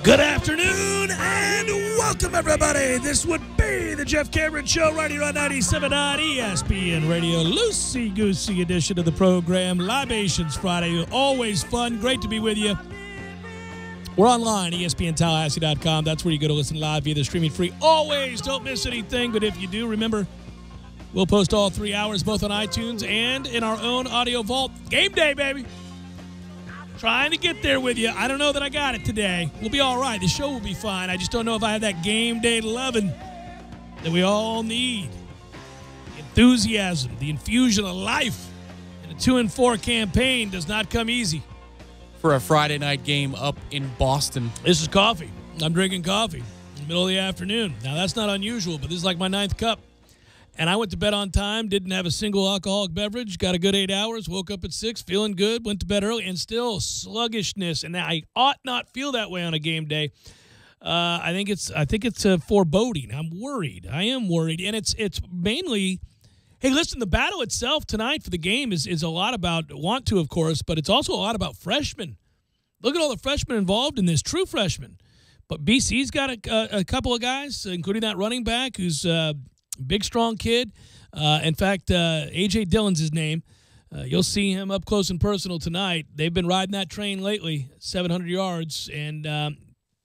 Good afternoon and welcome, everybody. This would be the Jeff Cameron Show right here on 97.9 ESPN Radio. Loosey-goosey edition of the program. Libations Friday. Always fun. Great to be with you. We're online, ESPNTallahassee.com. That's where you go to listen live via the streaming free. Always don't miss anything, but if you do, remember, we'll post all 3 hours both on iTunes and in our own audio vault. Game day, baby. Trying to get there with you. I don't know that I got it today. We'll be all right. The show will be fine. I just don't know if I have that game day loving that we all need. The enthusiasm, the infusion of life in a 2-4 campaign does not come easy. For a Friday night game up in Boston. This is coffee. I'm drinking coffee in the middle of the afternoon. Now, that's not unusual, but this is like my 9th cup. And I went to bed on time, didn't have a single alcoholic beverage, got a good 8 hours, woke up at 6, feeling good, went to bed early, and still sluggishness. And I ought not feel that way on a game day. I think it's foreboding. I'm worried. I am worried. And it's mainly, hey, listen, the battle itself tonight for the game is a lot about, of course, but it's also a lot about freshmen. Look at all the freshmen involved in this, true freshmen. But BC's got a couple of guys, including that running back who's big, strong kid. In fact, A.J. Dillon's his name. You'll see him up close and personal tonight. They've been riding that train lately, 700 yards and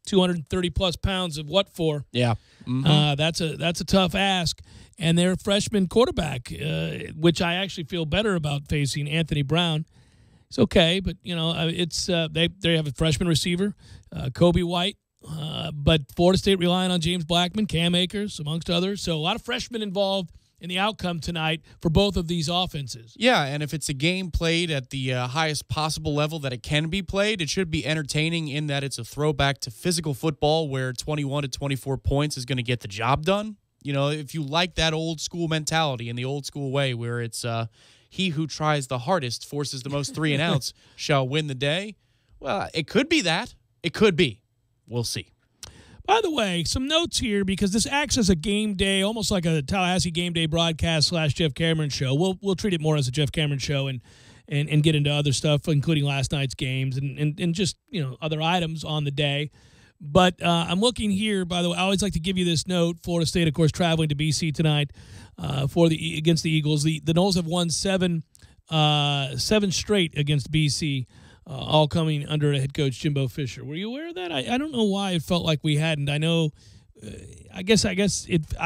230-plus pounds of what for. Yeah. Mm-hmm. That's a tough ask. And their freshman quarterback, which I actually feel better about facing, Anthony Brown. It's okay, but, it's they have a freshman receiver, Kobe White. But Florida State relying on James Blackman, Cam Akers, amongst others. So a lot of freshmen involved in the outcome tonight for both of these offenses. Yeah, and if it's a game played at the highest possible level that it can be played, it should be entertaining in that it's a throwback to physical football where 21 to 24 points is going to get the job done. If you like that old school mentality in the old school way where it's he who tries the hardest forces the most 3 and outs shall win the day. Well, it could be that. It could be. We'll see. By the way, some notes here because this acts as a game day, almost like a Tallahassee game day broadcast / Jeff Cameron show. We'll treat it more as a Jeff Cameron show and get into other stuff, including last night's games and just other items on the day. But I'm looking here. By the way, I always like to give you this note. Florida State, of course, traveling to BC tonight against the Eagles. The Noles have won seven straight against BC. All coming under head coach Jimbo Fisher. Were you aware of that? I don't know why it felt like we hadn't. I know. I guess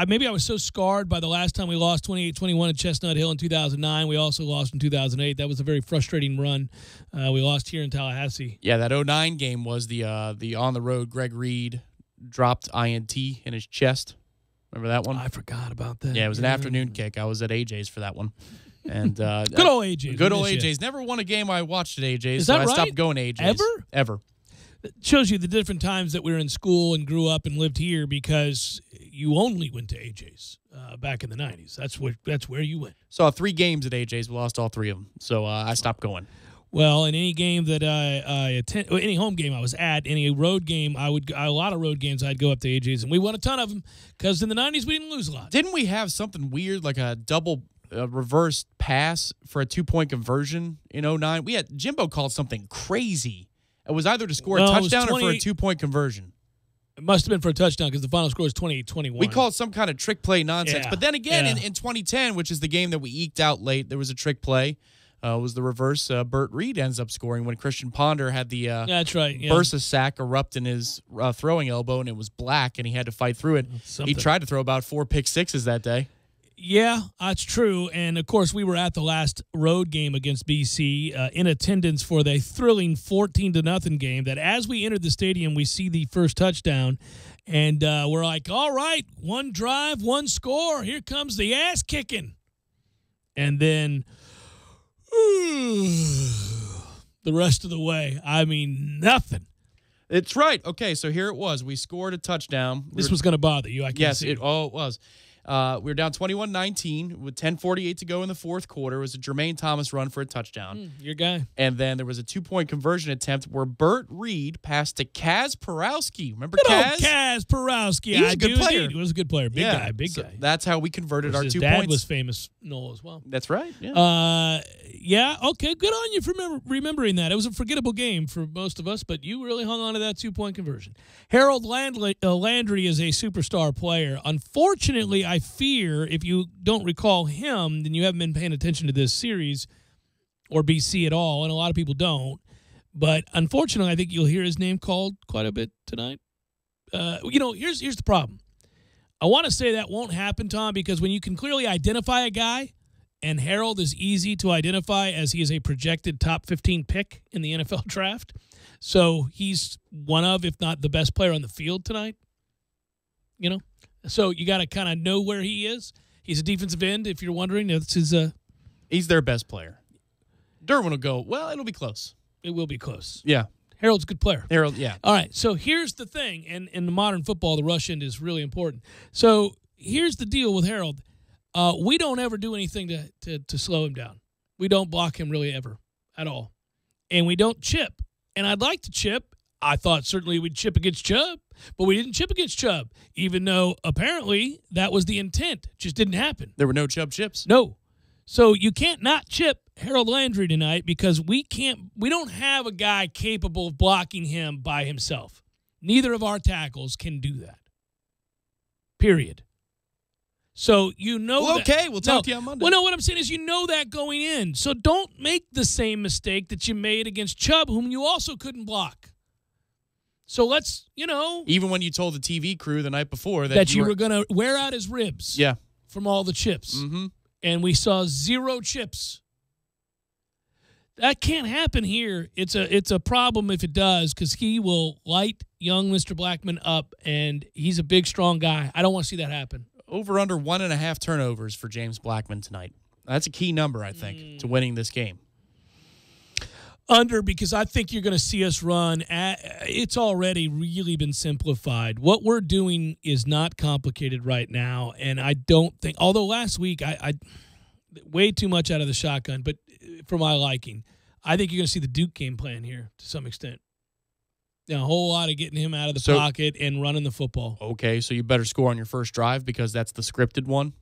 maybe I was so scarred by the last time we lost 28-21 at Chestnut Hill in 2009. We also lost in 2008. That was a very frustrating run. We lost here in Tallahassee. Yeah, that 09 game was the on the road. Greg Reed dropped INT in his chest. Remember that one? I forgot about that. Yeah, it was an afternoon kick. I was at AJ's for that one. And good old AJ's. Good old AJ's. Never won a game I watched at AJ's. Is that right? I stopped going to AJ's. Ever? It shows you the different times that we were in school and grew up and lived here because you only went to AJ's back in the 90s. That's where you went. Saw 3 games at AJ's. We lost all 3 of them. So I stopped going. Well, in any game that I attend, any home game I was at, any road game, a lot of road games, I'd go up to AJ's, and we won a ton of them because in the 90s we didn't lose a lot. Didn't we have something weird like a double reverse pass for a 2-point conversion in 09? Jimbo called something crazy. It was either to score a touchdown or for a 2-point conversion. It must have been for a touchdown because the final score was 28-21. We called some kind of trick play nonsense. Yeah. But then again, in 2010, which is the game that we eked out late, there was a trick play. It was the reverse. Burt Reed ends up scoring when Christian Ponder had the that's right. Yeah. bursa sack erupt in his throwing elbow, and it was black, and he had to fight through it. He tried to throw about 4 pick sixes that day. Yeah, that's true. And, of course, we were at the last road game against BC in attendance for the thrilling 14-0 game that as we entered the stadium, we see the first touchdown. And we're like, all right, 1 drive, 1 score. Here comes the ass kicking. And then the rest of the way, nothing. It's right. Okay, so here it was. We scored a touchdown. This was going to bother you, I can see. Yes, it was. We were down 21-19 with 10:48 to go in the fourth quarter. It was a Jermaine Thomas run for a touchdown. Your guy. And then there was a 2-point conversion attempt where Burt Reed passed to Kaz Porowski. Remember Good Kaz? old Kaz Porowski. He was a good player. He was a good player. Big guy. So that's how we converted our 2 his dad points. was famous Noel as well. That's right. Yeah. Yeah, okay, good on you for remembering that. It was a forgettable game for most of us, but you really hung on to that 2-point conversion. Harold Landry is a superstar player. Unfortunately, I fear if you don't recall him, then you haven't been paying attention to this series or BC at all, and a lot of people don't. But unfortunately, I think you'll hear his name called quite a bit tonight. Here's the problem. I want to say that won't happen, Tom, because when you can clearly identify a guy, and Harold is easy to identify as he is a projected top 15 pick in the NFL draft. So he's one of, if not the best player on the field tonight. So you got to kind of know where he is. He's a defensive end, if you're wondering. He's their best player. Derwin will go, well, it'll be close. It will be close. Yeah. Harold's a good player. Harold, yeah. All right, so here's the thing, and in the modern football, the rush end is really important. So here's the deal with Harold. We don't ever do anything to slow him down. We don't block him really ever at all. And we don't chip. And I'd like to chip. I thought certainly we'd chip against Chubb, but we didn't chip against Chubb, even though apparently that was the intent. It just didn't happen. There were no Chubb chips. No. So you can't not chip Harold Landry tonight because we don't have a guy capable of blocking him by himself. Neither of our tackles can do that. Period. So well, that. Okay, we'll talk to you on Monday. Well, no, what I'm saying is that going in. So don't make the same mistake that you made against Chubb, whom you also couldn't block. So let's, Even when you told the TV crew the night before that you were going to wear out his ribs from all the chips. Mm-hmm. And we saw 0 chips. That can't happen here. It's a problem if it does because he will light young Mr. Blackman up, and he's a big, strong guy. I don't want to see that happen. Over under 1.5 turnovers for James Blackman tonight. That's a key number, I think, to winning this game. Under, because I think you're going to see us run. It's already really been simplified. What we're doing is not complicated right now, and I don't think, although last week I way too much out of the shotgun, but for my liking, I think you're going to see the Duke game plan here to some extent. A whole lot of getting him out of the pocket and running the football. Okay, so you better score on your first drive because that's the scripted one?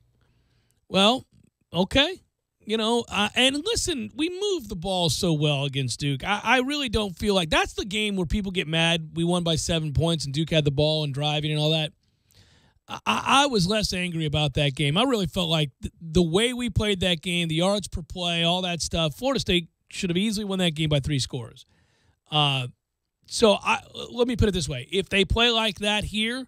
Well, okay. And listen, we moved the ball so well against Duke. I really don't feel like that's the game where people get mad. We won by 7 points and Duke had the ball and driving and all that. I was less angry about that game. I really felt like the way we played that game, the yards per play, all that stuff, Florida State should have easily won that game by 3 scores. So let me put it this way. If they play like that here,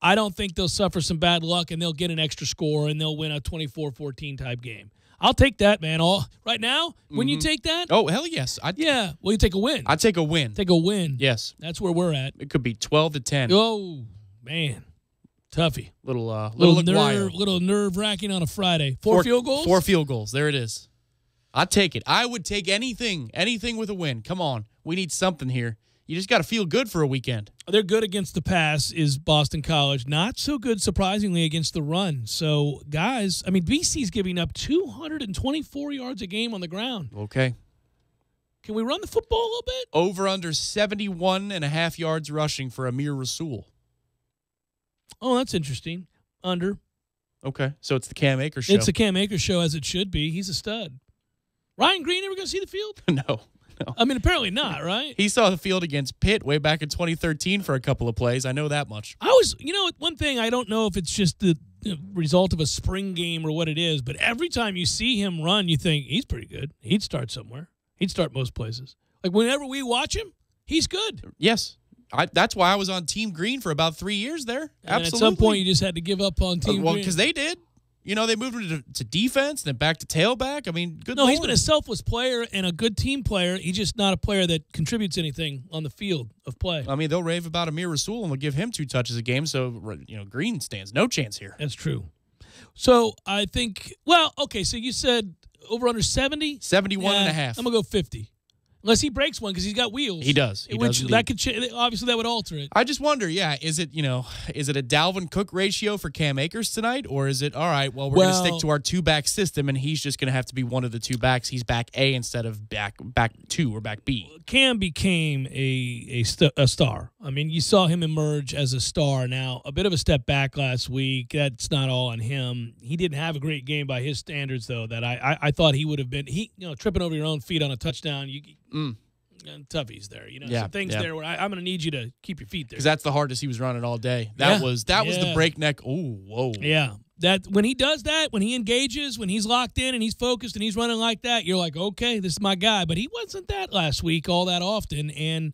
I don't think they'll suffer some bad luck and they'll get an extra score and they'll win a 24-14 type game. I'll take that, man. Right now, when you take that? Oh, hell yes. You take a win. I'd take a win. Take a win. Yes. That's where we're at. It could be 12-10. Oh, man. Toughie. Little nerve-wracking on a Friday. 4 field goals? 4 field goals. There it is. I'd take it. I would take anything with a win. Come on. We need something here. You just got to feel good for a weekend. They're good against the pass, is Boston College. Not so good, surprisingly, against the run. So, guys, BC's giving up 224 yards a game on the ground. Okay. Can we run the football a little bit? Over under 71.5 yards rushing for Amir Rasul. Oh, that's interesting. Under. Okay. So it's the Cam Akers show. It's the Cam Akers show, as it should be. He's a stud. Ryan Green ever going to see the field? No. Apparently not, right? He saw the field against Pitt way back in 2013 for a couple of plays. I know that much. One thing, I don't know if it's just the result of a spring game or what it is, but every time you see him run, you think he's pretty good. He'd start somewhere. He'd start most places. Like whenever we watch him, he's good. Yes. That's why I was on Team Green for about 3 years there. And Absolutely. at some point, you just had to give up on Team Green. Because they did. They moved him to defense, then back to tailback. Good. No, he's been a selfless player and a good team player. He's just not a player that contributes anything on the field of play. They'll rave about Amir Rasul and they'll give him 2 touches a game. So, Green stands no chance here. That's true. So, I think, so you said over under 70? 71.5. I'm going to go 50. Unless he breaks one because he's got wheels. He does. He does indeed. That could obviously that would alter it. I just wonder, is it a Dalvin Cook ratio for Cam Akers tonight, or is it all right? Well, we're going to stick to our 2-back system, and he's just going to have to be one of the 2 backs. He's back A instead of back 2 or back B. Cam became a star. I mean, you saw him emerge as a star. Now, a bit of a step back last week. That's not all on him. He didn't have a great game by his standards, though. That I thought he would have been. Tripping over your own feet on a touchdown. Toughies there, some things there where I'm going to need you to keep your feet there because that's the hardest he was running all day. That was the breakneck. Oh, whoa, yeah. That when he does that, when he engages, when he's locked in and he's focused and he's running like that, you're like, okay, this is my guy. But he wasn't that last week all that often. And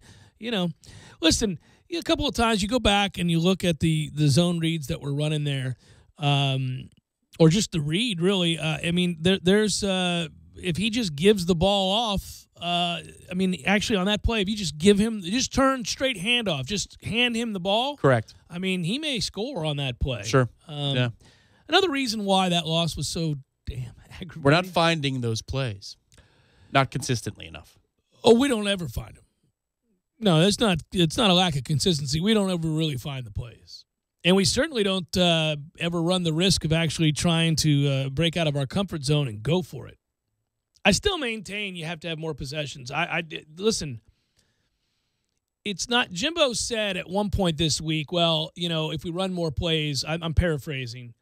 listen, a couple of times you go back and you look at the zone reads that we're running there, or just the read really. I mean, there's if he just gives the ball off. Actually on that play, if you just turn straight handoff, just hand him the ball. Correct. I mean, he may score on that play. Sure. Another reason why that loss was so damn aggravating. We're not finding those plays. Not consistently enough. Oh, we don't ever find them. No, it's not a lack of consistency. We don't ever really find the plays. And we certainly don't ever run the risk of actually trying to break out of our comfort zone and go for it. I still maintain you have to have more possessions. Listen, it's not – Jimbo said at one point this week, well, if we run more plays – I'm paraphrasing,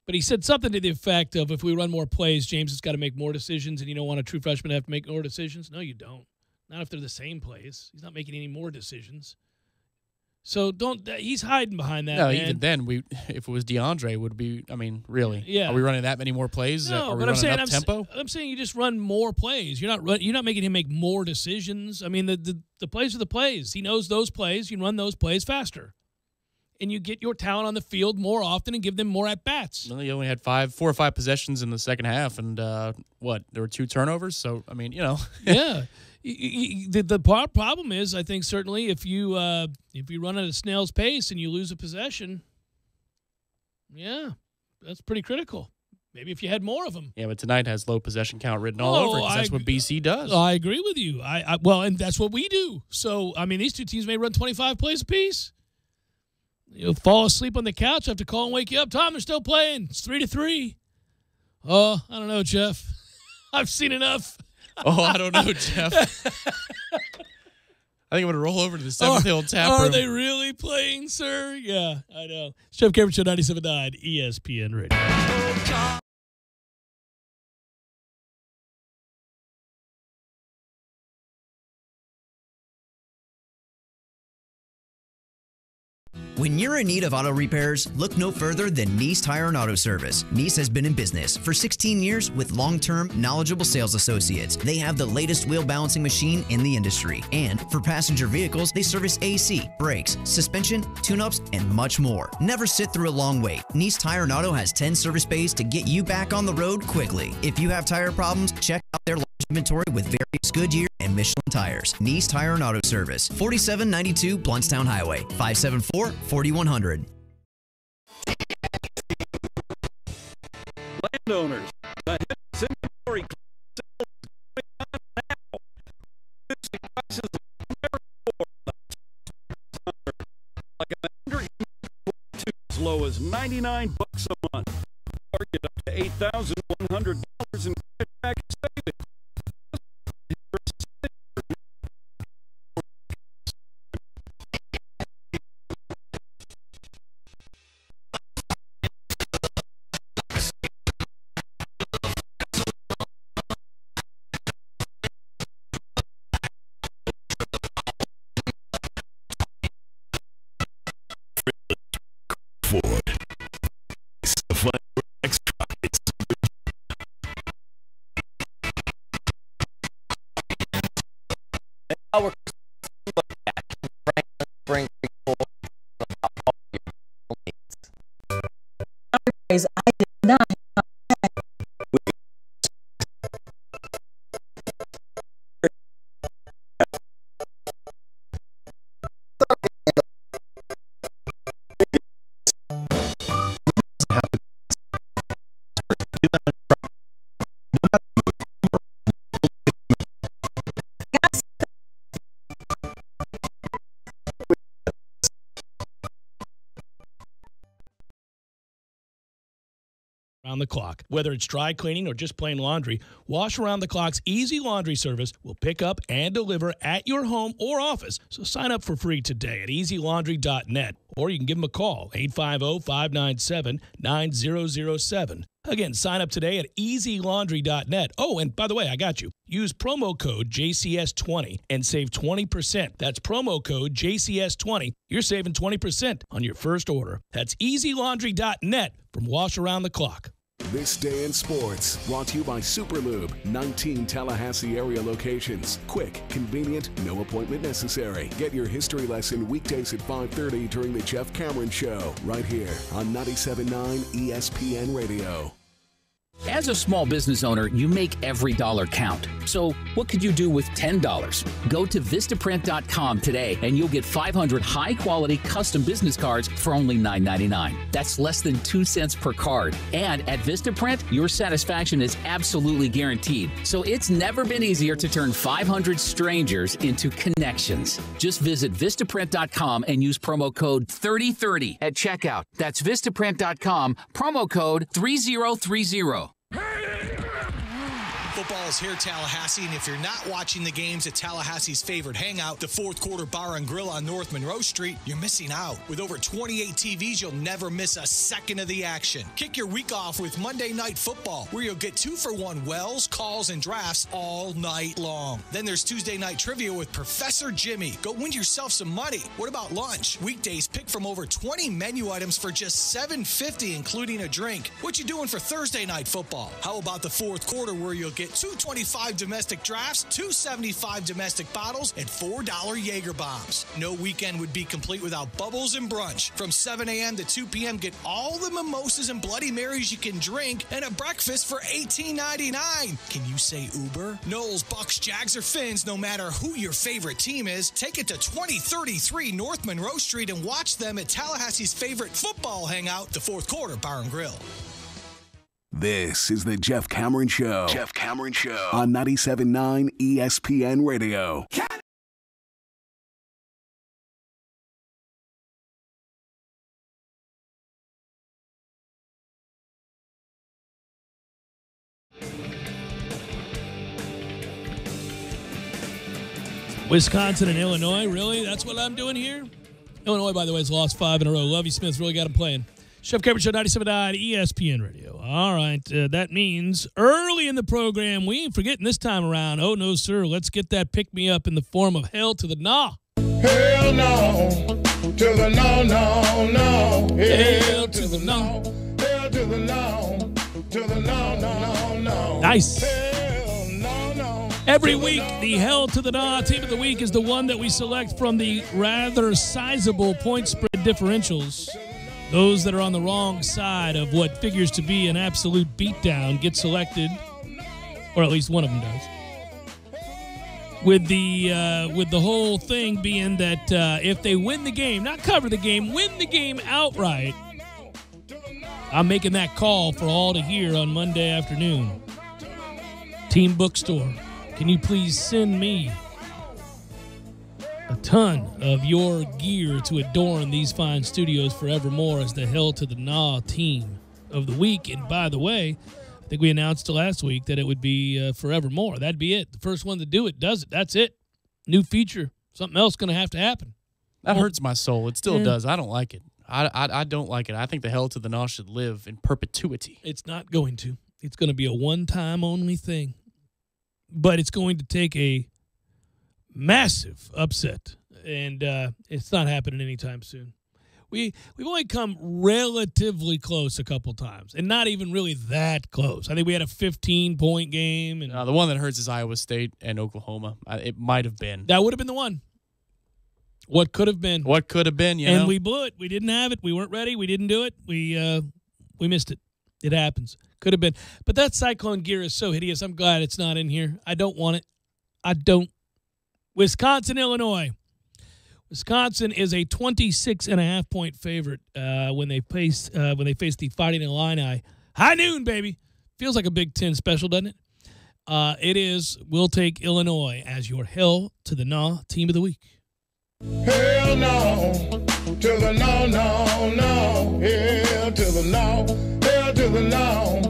but he said something to the effect of if we run more plays, James has got to make more decisions, and you don't want a true freshman to have to make more decisions. No, you don't. Not if they're the same plays. He's not making any more decisions. So he's hiding behind that. No, man. Even then, if it was DeAndre, would be. I mean, really? Yeah. Are we running that many more plays? No, Are we but running up tempo? I'm saying you just run more plays. You're not making him make more decisions. I mean, the plays are the plays. He knows those plays. You can run those plays faster, and you get your talent on the field more often and give them more at bats. Well, you only had 4 or 5 possessions in the second half, and there were 2 turnovers. So I mean, Yeah. The problem is, I think certainly if you run at a snail's pace and you lose a possession, that's pretty critical. Maybe if you had more of them. Yeah, but tonight has low possession count written all over it because that's what BC does. I agree with you. And that's what we do. So I mean, these two teams may run 25 plays apiece. You'll fall asleep on the couch. I have to call and wake you up. Tom, they're still playing. It's 3-3. Oh, I don't know, Jeff. I've seen enough. Oh, I don't know, Jeff. I think I'm going to roll over to the 7th Hill Tap Room. Are they really playing, sir? Yeah, I know. It's Jeff Cameron Show, 97.9 ESPN Radio. When you're in need of auto repairs, look no further than Nice Tire and Auto Service. Nice has been in business for 16 years with long-term, knowledgeable sales associates. They have the latest wheel balancing machine in the industry. And for passenger vehicles, they service AC, brakes, suspension, tune-ups, and much more. Never sit through a long wait. Nice Tire and Auto has 10 service bays to get you back on the road quickly. If you have tire problems, check out their large inventory with various Goodyear and Michelin tires. Nice Tire and Auto Service, 4792 Bluntstown Highway, 574-4100. Landowners, the Hibs inventory sale is going on now. Reducing prices never before. Like a 142 as low as $99 a month. Or get up to $8,100 in credit back savings. I did not. around the clock. Whether it's dry cleaning or just plain laundry, Wash Around the Clock's easy laundry service will pick up and deliver at your home or office. So sign up for free today at easylaundry.net, or you can give them a call, 850-597-9007. Again, sign up today at easylaundry.net. Oh, and by the way, I got you. Use promo code JCS20 and save 20%. That's promo code JCS20. You're saving 20% on your first order. That's easylaundry.net from Wash Around the Clock. This Day in Sports, brought to you by Superlube, 19 Tallahassee area locations. Quick, convenient, no appointment necessary. Get your history lesson weekdays at 5:30 during the Jeff Cameron Show, right here on 97.9 ESPN Radio. As a small business owner, you make every dollar count. So what could you do with $10? Go to Vistaprint.com today and you'll get 500 high-quality custom business cards for only $9.99. That's less than 2 cents per card. And at Vistaprint, your satisfaction is absolutely guaranteed. So it's never been easier to turn 500 strangers into connections. Just visit Vistaprint.com and use promo code 3030 at checkout. That's Vistaprint.com, promo code 3030. Football is here, Tallahassee, and if you're not watching the games at Tallahassee's favorite hangout, the Fourth Quarter Bar and Grill on North Monroe Street, you're missing out. With over 28 TVs, you'll never miss a second of the action. Kick your week off with Monday Night Football, where you'll get 2-for-1 wells, calls, and drafts all night long. Then there's Tuesday Night Trivia with Professor Jimmy. Go win yourself some money. What about lunch? Weekdays, pick from over 20 menu items for just $7.50, including a drink. What you doing for Thursday Night Football? How about the Fourth Quarter, where you'll get 225 domestic drafts, 275 domestic bottles, and $4 Jaeger bombs. No weekend would be complete without Bubbles and Brunch. From 7 a.m. to 2 p.m., get all the mimosas and Bloody Marys you can drink and a breakfast for $18.99. Can you say Uber? Knowles, Bucks, Jags, or Finns, no matter who your favorite team is, take it to 2033 North Monroe Street and watch them at Tallahassee's favorite football hangout, the Fourth Quarter Bar and Grill. This is the Jeff Cameron Show. Jeff Cameron Show on 97.9 ESPN Radio. Wisconsin and Illinois, really? That's what I'm doing here? Illinois, by the way, has lost 5 in a row. Lovie Smith's really got him playing. Jeff Cameron Show, 97.9 ESPN Radio. All right, that means early in the program, we ain't forgetting this time around. Oh, no, sir. Let's get that pick-me-up in the form of Hell to the Nah. Hell no, to the no, no, no. Hell to the no. Hell to the no, to the no, no, no. Nice. Hell no, no. Every week, the Hell to the Nah team of the week is the one that we select from the rather sizable point spread differentials. Those that are on the wrong side of what figures to be an absolute beatdown get selected, or at least one of them does. With the whole thing being that if they win the game, not cover the game, win the game outright, I'm making that call for all to hear on Monday afternoon. Team Bookstore, can you please send me a ton of your gear to adorn these fine studios forevermore as the Hell to the Nah team of the week? And by the way, I think we announced last week that it would be forevermore. That'd be it. The first one to do it does it. That's it. New feature. Something else going to have to happen. That hurts my soul. It still does. I don't like it. I don't like it. I think the Hell to the Nah should live in perpetuity. It's not going to. It's going to be a one-time only thing. But it's going to take a massive upset, and it's not happening anytime soon. We've only come relatively close a couple times, and not even really that close. I think we had a 15-point game. And the one that hurts is Iowa State and Oklahoma. It might have been. That would have been the one. What could have been. What could have been, and we blew it. We didn't have it. We weren't ready. We didn't do it. We missed it. It happens. Could have been. But that Cyclone gear is so hideous. I'm glad it's not in here. I don't want it. I don't. Wisconsin, Illinois. Wisconsin is a 26.5-point favorite when they face the Fighting Illini. High noon, baby. Feels like a Big Ten special, doesn't it? It is. We'll take Illinois as your Hell to the Nah team of the week. Hell no, to the no, no, no. Hell to the no, hell to the no,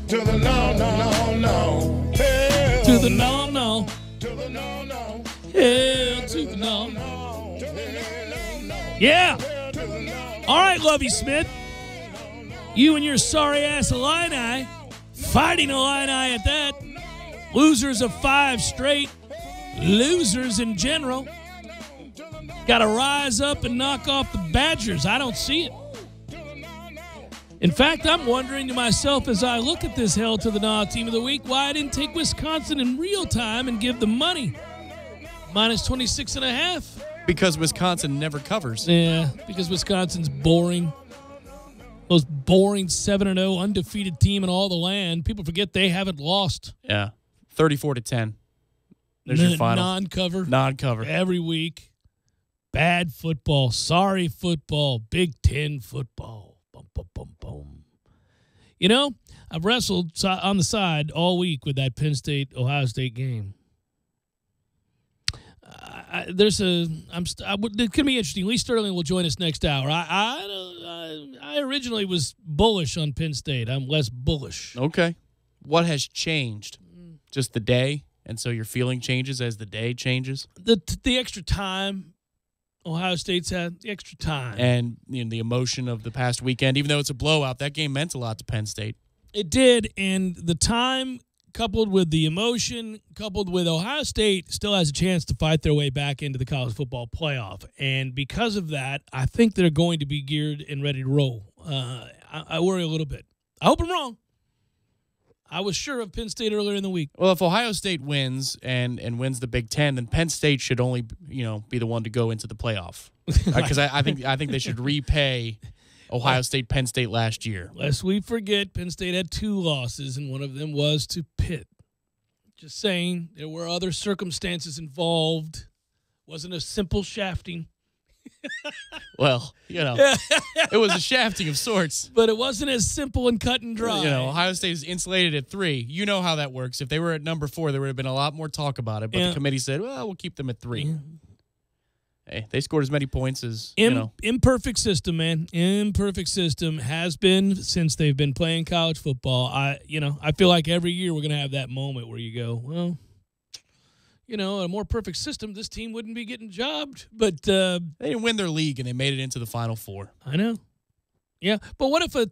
to the no, no, no, no. Hell To the no, no. to the no, no. Hell to the no. Yeah. All right, Lovey Smith. You and your sorry-ass Illini fighting Illini at that. Losers of 5 straight. Losers in general. Got to rise up and knock off the Badgers. I don't see it. In fact, I'm wondering to myself as I look at this hell to the no team of the week why I didn't take Wisconsin in real time and give them money. Minus 26.5. Because Wisconsin never covers. Yeah, because Wisconsin's boring. Most boring 7-0 undefeated team in all the land. People forget they haven't lost. Yeah. 34-10. There's your final. Non-cover. Non-cover. Every week. Bad football. Sorry football. Big Ten football. Boom, boom, boom, boom. You know, I've wrestled on the side all week with that Penn State-Ohio State game. It could be interesting. Lee Sterling will join us next hour. I originally was bullish on Penn State. I'm less bullish. Okay. What has changed? Just the day, and so your feeling changes as the day changes? The extra time Ohio State's had, the extra time. And the emotion of the past weekend, even though it's a blowout, that game meant a lot to Penn State. It did, and the time coupled with the emotion, coupled with Ohio State still has a chance to fight their way back into the college football playoff. And because of that, I think they're going to be geared and ready to roll. I worry a little bit. I hope I'm wrong. I was sure of Penn State earlier in the week. Well, if Ohio State wins and wins the Big Ten, then Penn State should only be the one to go into the playoff. Because I think they should repay Ohio State, Penn State last year. Lest we forget, Penn State had 2 losses, and one of them was to Pitt. Just saying, there were other circumstances involved. Wasn't a simple shafting. Well, it was a shafting of sorts. But it wasn't as simple and cut and dry. Ohio State is insulated at 3. You know how that works. If they were at number 4, there would have been a lot more talk about it. But the committee said, well, we'll keep them at 3. Yeah. Hey, they scored as many points as, Imperfect system, man. Imperfect system has been since they've been playing college football. I feel like every year we're going to have that moment where you go, well, a more perfect system, this team wouldn't be getting jobbed. But they didn't win their league, and they made it into the Final Four. I know. Yeah, but what if a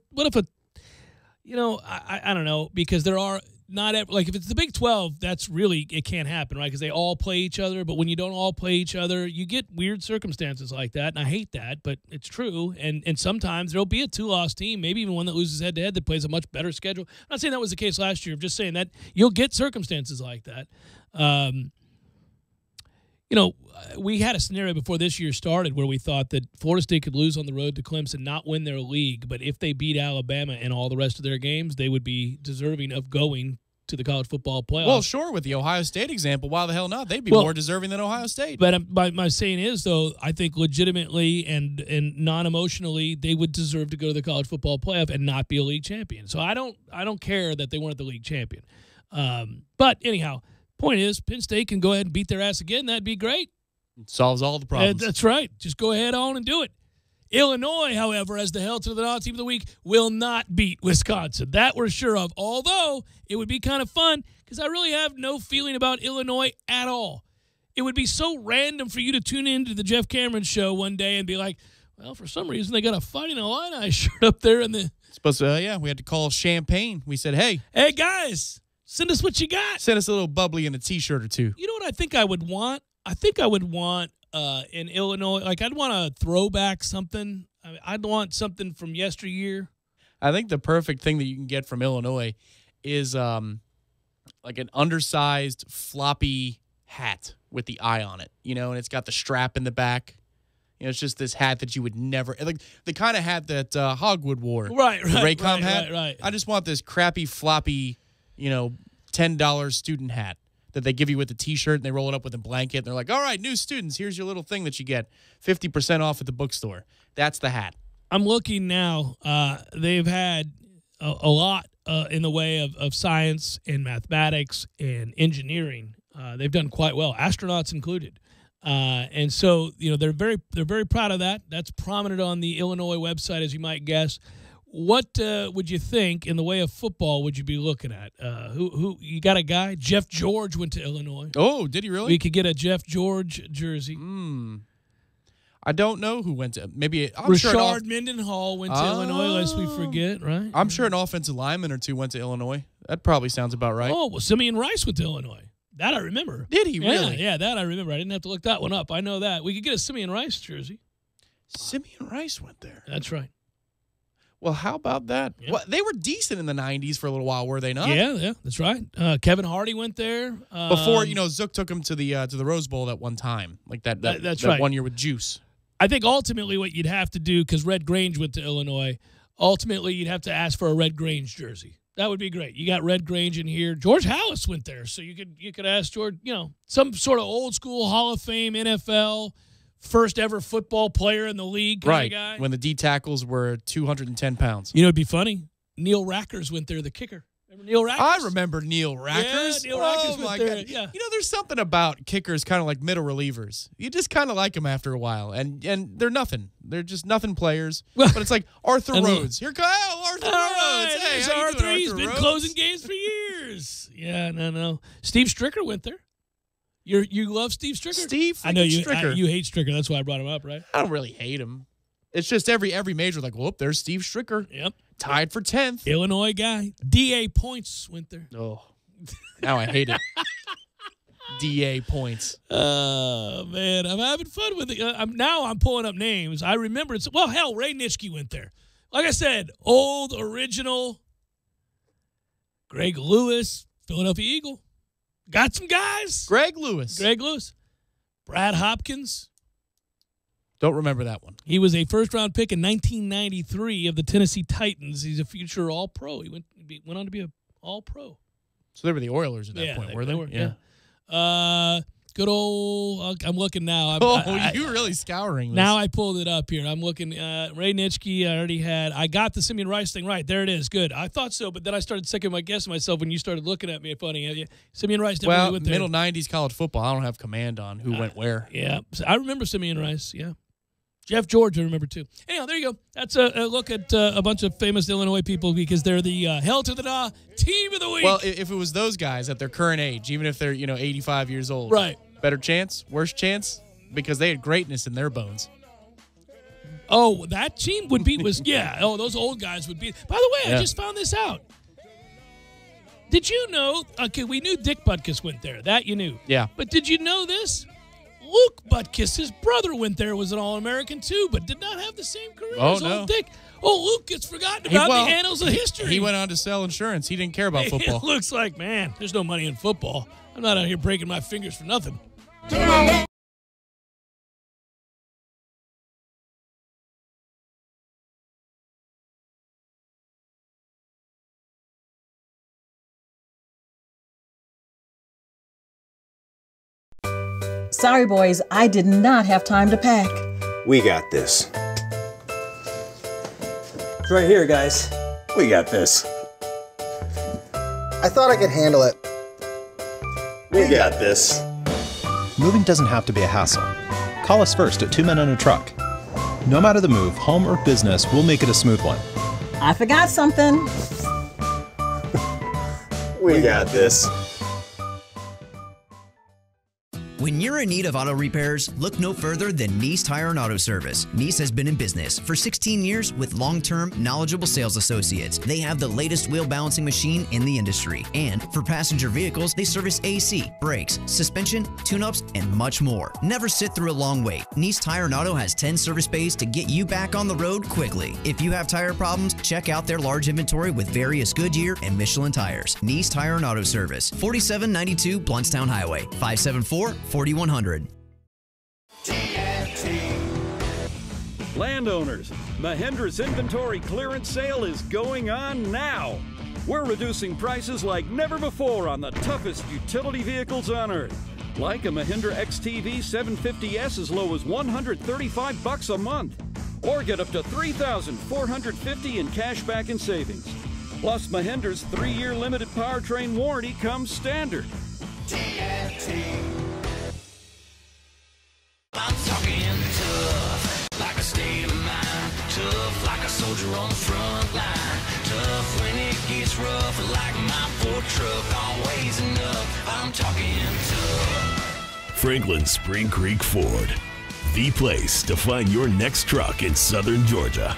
I don't know, because there are not like if it's the Big 12, that's really it can't happen, right? Because they all play each other. But when you don't all play each other, you get weird circumstances like that, and I hate that, but it's true. And sometimes there'll be a 2-loss team, maybe even one that loses head-to-head that plays a much better schedule. I'm not saying that was the case last year. I'm just saying that you'll get circumstances like that. We had a scenario before this year started where we thought that Florida State could lose on the road to Clemson, not win their league, but if they beat Alabama in all the rest of their games, they would be deserving of going to the college football playoff. Well, sure, with the Ohio State example, why the hell not? They'd be more deserving than Ohio State. But my saying is, though, I think legitimately and non-emotionally, they would deserve to go to the college football playoff and not be a league champion. So I don't care that they weren't the league champion. But anyhow, point is, Penn State can go ahead and beat their ass again. That'd be great. It solves all the problems. That's right. Just go ahead on and do it. Illinois, however, as the hell to the non-team of the week, will not beat Wisconsin. That we're sure of. Although it would be kind of fun because I really have no feeling about Illinois at all. It would be so random for you to tune into the Jeff Cameron show one day and be like, well, for some reason they got a Fighting Illini shirt up there in the. Supposed to, we had to call Champaign. We said, hey guys, send us what you got. Send us a little bubbly in a T-shirt or two. You know what I think I would want? I think I would want in Illinois, like I'd want a throwback something. I'd want something from yesteryear. I think the perfect thing that you can get from Illinois is like an undersized floppy hat with the eye on it, and it's got the strap in the back. It's just this hat that you would never, like the kind of hat that Hogwood wore. Right, the Raycom hat. Right. I just want this crappy floppy, $10 student hat that they give you with the T-shirt and they roll it up with a blanket. And they're like, all right, new students, here's your little thing that you get 50% off at the bookstore. That's the hat. I'm looking now. They've had a lot in the way of science and mathematics and engineering. They've done quite well, astronauts included. And so, they're very proud of that. That's prominent on the Illinois website, as you might guess. What would you think in the way of football would you be looking at? Who you got a guy? Jeff George went to Illinois. Oh, did he really? We could get a Jeff George jersey. I don't know who went to. Maybe Rashard Mendenhall went to Illinois, lest we forget, right? I'm sure an offensive lineman or two went to Illinois. That probably sounds about right. Oh, well, Simeon Rice went to Illinois. That I remember. Did he really? Yeah, that I remember. I didn't have to look that one up. I know that. We could get a Simeon Rice jersey. Simeon Rice went there. That's right. Well, how about that? Yeah. Well, they were decent in the 90s for a little while, were they not? Yeah, that's right. Kevin Hardy went there. Before, Zook took him to the Rose Bowl that one time. Like that's right. 1 year with Juice. I think ultimately what you'd have to do, because Red Grange went to Illinois, ultimately you'd have to ask for a Red Grange jersey. That would be great. You got Red Grange in here. George Halas went there, so you could ask George, some sort of old school Hall of Fame NFL first ever football player in the league kind of guy. When the D tackles were 210 pounds. It'd be funny. Neil Rackers went there, the kicker. Remember Neil Rackers? I remember Neil Rackers. Yeah, Neil Rackers went there. God. Yeah. There's something about kickers kind of like middle relievers. You just kind of like them after a while. And they're nothing. They're just nothing players. But it's like Arthur Rhodes. Here comes Arthur Rhodes. Hey, there's how you Arthur. doing, He's Arthur been Rhodes? closing games for years. Yeah, no. Steve Stricker went there. You love Steve Stricker? Steve I know you. Stricker. You hate Stricker. That's why I brought him up, right? I don't really hate him. It's just every major like, whoop, there's Steve Stricker. Yep. Tied for 10th. Illinois guy. D.A. Points went there. Oh, now I hate it. D.A. Points. Oh, man. I'm having fun with it. I'm pulling up names. I remember it's, Ray Nitschke went there. Like I said, old, original. Greg Lewis, Philadelphia Eagle. Got some guys. Greg Lewis. Brad Hopkins. Don't remember that one. He was a first-round pick in 1993 of the Tennessee Titans. He's a future All-Pro. He went on to be an All-Pro. So they were the Oilers at that point, were they? Yeah. Good old. I'm looking now. You're really scouring this. Now I pulled it up here. I'm looking. Ray Nitschke. I already had. I got the Simeon Rice thing right. There it is. Good. I thought so, but then I started guessing myself when you started looking at me funny. Simeon Rice definitely went there. Middle 90s college football. I don't have command on who went where. Yeah, so I remember Simeon Rice. Yeah. Jeff George, I remember too. Anyhow, there you go. That's a look at a bunch of famous Illinois people because they're the hell to the nah team of the week. Well, if it was those guys at their current age, even if they're 85 years old, right? Better chance, worse chance, because they had greatness in their bones. Oh, that team would beat yeah. Oh, those old guys would beat. By the way, I just found this out. Did you know? Okay, we knew Dick Butkus went there. That you knew. Yeah. But did you know this? Luke Butkus, his brother, went there, was an All-American too, but did not have the same career as old Dick. Oh, Luke gets forgotten about the annals of history. He went on to sell insurance. He didn't care about football. It looks like, man, there's no money in football. I'm not out here breaking my fingers for nothing. Sorry, boys, I did not have time to pack. We got this. It's right here, guys. We got this. I thought I could handle it. We got this. Moving doesn't have to be a hassle. Call us first at 2 Men and a Truck. No matter the move, home or business, we'll make it a smooth one. I forgot something. We got this. When you're in need of auto repairs, look no further than Nice Tire and Auto Service. Nice has been in business for 16 years with long-term, knowledgeable sales associates. They have the latest wheel balancing machine in the industry. And for passenger vehicles, they service AC, brakes, suspension, tune-ups, and much more. Never sit through a long wait. Nice Tire and Auto has 10 service bays to get you back on the road quickly. If you have tire problems, check out their large inventory with various Goodyear and Michelin tires. Nice Tire and Auto Service, 4792 Bluntstown Highway, 574-4100. Landowners, Mahindra's inventory clearance sale is going on now. We're reducing prices like never before on the toughest utility vehicles on earth. Like a Mahindra XTV 750S as low as $135 a month. Or get up to $3,450 in cash back and savings. Plus, Mahindra's 3-year limited powertrain warranty comes standard. I'm talking tough, like a state of mind, tough like a soldier on the front line. Franklin Spring Creek Ford, the place to find your next truck in southern Georgia.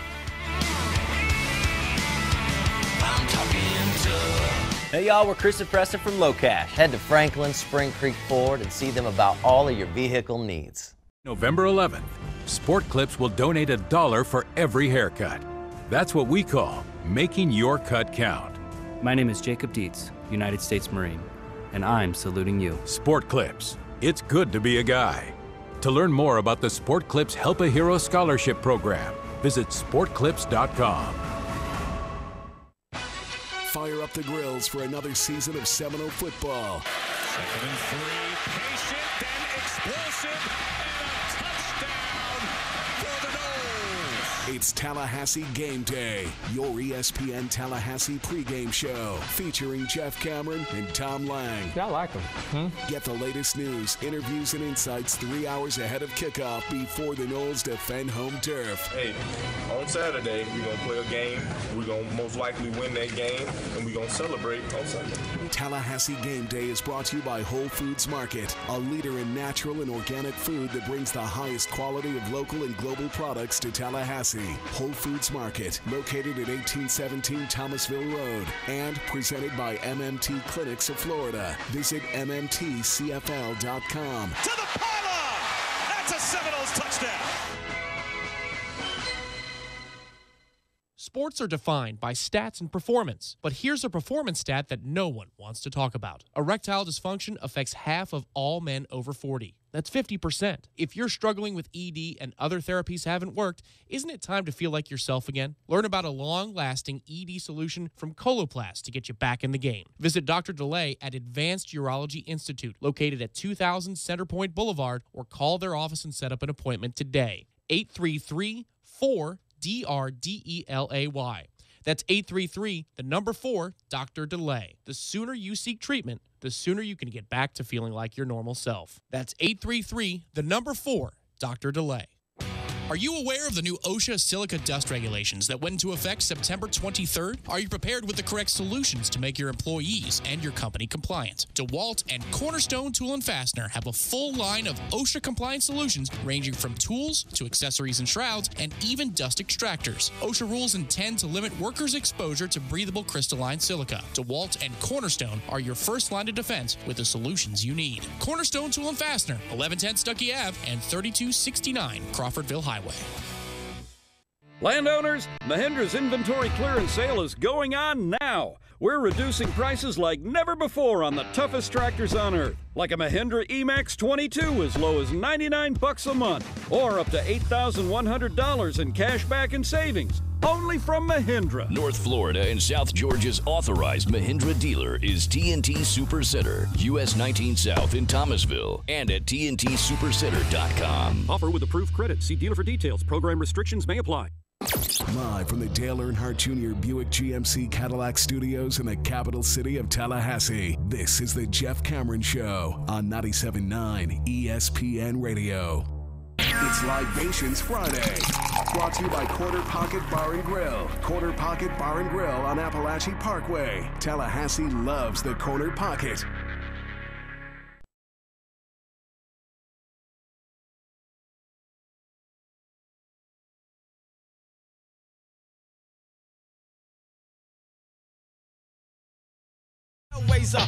Hey y'all, we're Chris and Preston from Low Cash. Head to Franklin Spring Creek Ford and see them about all of your vehicle needs. November 11th, Sport Clips will donate $1 for every haircut. That's what we call making your cut count. My name is Jacob Dietz, United States Marine, and I'm saluting you. Sport Clips. It's good to be a guy. To learn more about the Sport Clips Help a Hero Scholarship Program, visit sportclips.com. Fire up the grills for another season of Seminole football. 2nd and 3, patient, then explosive, and a touchdown for the Noles. It's Tallahassee Game Day, your ESPN Tallahassee pregame show featuring Jeff Cameron and Tom Lang. Yeah, I like them. Get the latest news, interviews, and insights 3 hours ahead of kickoff before the Noles defend home turf. Hey, on Saturday, we're going to play a game. We're going to most likely win that game, and we're going to celebrate on Sunday. Tallahassee Game Day is brought to you by Whole Foods Market, a leader in natural and organic food that brings the highest quality of local and global products to Tallahassee. Whole Foods Market, located at 1817 Thomasville Road, and presented by MMT Clinics of Florida. Visit mmtcfl.com. To the pylon! That's a Seminoles touchdown! Sports are defined by stats and performance, but here's a performance stat that no one wants to talk about. Erectile dysfunction affects half of all men over 40. That's 50%. If you're struggling with ED and other therapies haven't worked, isn't it time to feel like yourself again? Learn about a long-lasting ED solution from Coloplast to get you back in the game. Visit Dr. DeLay at Advanced Urology Institute, located at 2000 Centerpoint Boulevard, or call their office and set up an appointment today. 833-4-DRDELAY. That's 833, the number 4, Dr. DeLay. The sooner you seek treatment, the sooner you can get back to feeling like your normal self. That's 833, the number 4, Dr. DeLay. Are you aware of the new OSHA silica dust regulations that went into effect September 23rd? Are you prepared with the correct solutions to make your employees and your company compliant? DeWalt and Cornerstone Tool & Fastener have a full line of OSHA compliant solutions ranging from tools to accessories and shrouds and even dust extractors. OSHA rules intend to limit workers' exposure to breathable crystalline silica. DeWalt and Cornerstone are your first line of defense with the solutions you need. Cornerstone Tool & Fastener, 1110 Stuckey Ave and 3269 Crawfordville Highway. Landowners, Mahindra's inventory clearance sale is going on now. We're reducing prices like never before on the toughest tractors on earth, like a Mahindra E-Max 22 as low as $99 a month, or up to $8,100 in cash back and savings, only from Mahindra. North Florida and South Georgia's authorized Mahindra dealer is TNT Super Center, US 19 South in Thomasville, and at TNTSuperCenter.com. Offer with approved credit. See dealer for details. Program restrictions may apply. Live from the Dale Earnhardt Jr. Buick GMC Cadillac Studios in the capital city of Tallahassee, this is the Jeff Cameron Show on 97.9 ESPN Radio. It's Libations Friday, brought to you by Corner Pocket Bar and Grill. Corner Pocket Bar and Grill on Appalachia Parkway. Tallahassee loves the Corner Pocket.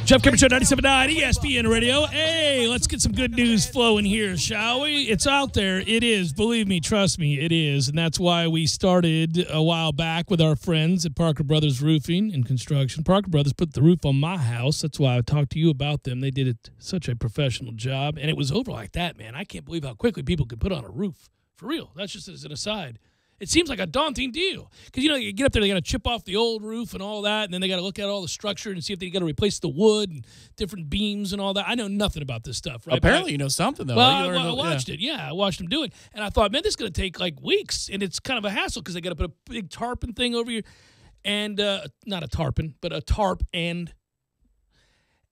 Jeff Cameron Show, 97.9 ESPN Radio. Hey, let's get some good news flowing here, shall we? It's out there. It is. Believe me, trust me, it is. And that's why we started a while back with our friends at Parker Brothers Roofing and Construction. Parker Brothers put the roof on my house. That's why I talked to you about them. They did such a professional job. And it was over like that, man. I can't believe how quickly people can put on a roof. For real. That's just as an aside. It seems like a daunting deal because, you know, you get up there, they got to chip off the old roof and all that, and then they got to look at all the structure and see if they got to replace the wood and different beams and all that. I know nothing about this stuff, right? Apparently you know something, though. Well, I watched it. Yeah, I watched them do it, and I thought, man, this is going to take like weeks, and it's kind of a hassle because they got to put a big tarpon thing over you, and not a tarpon, but a tarp and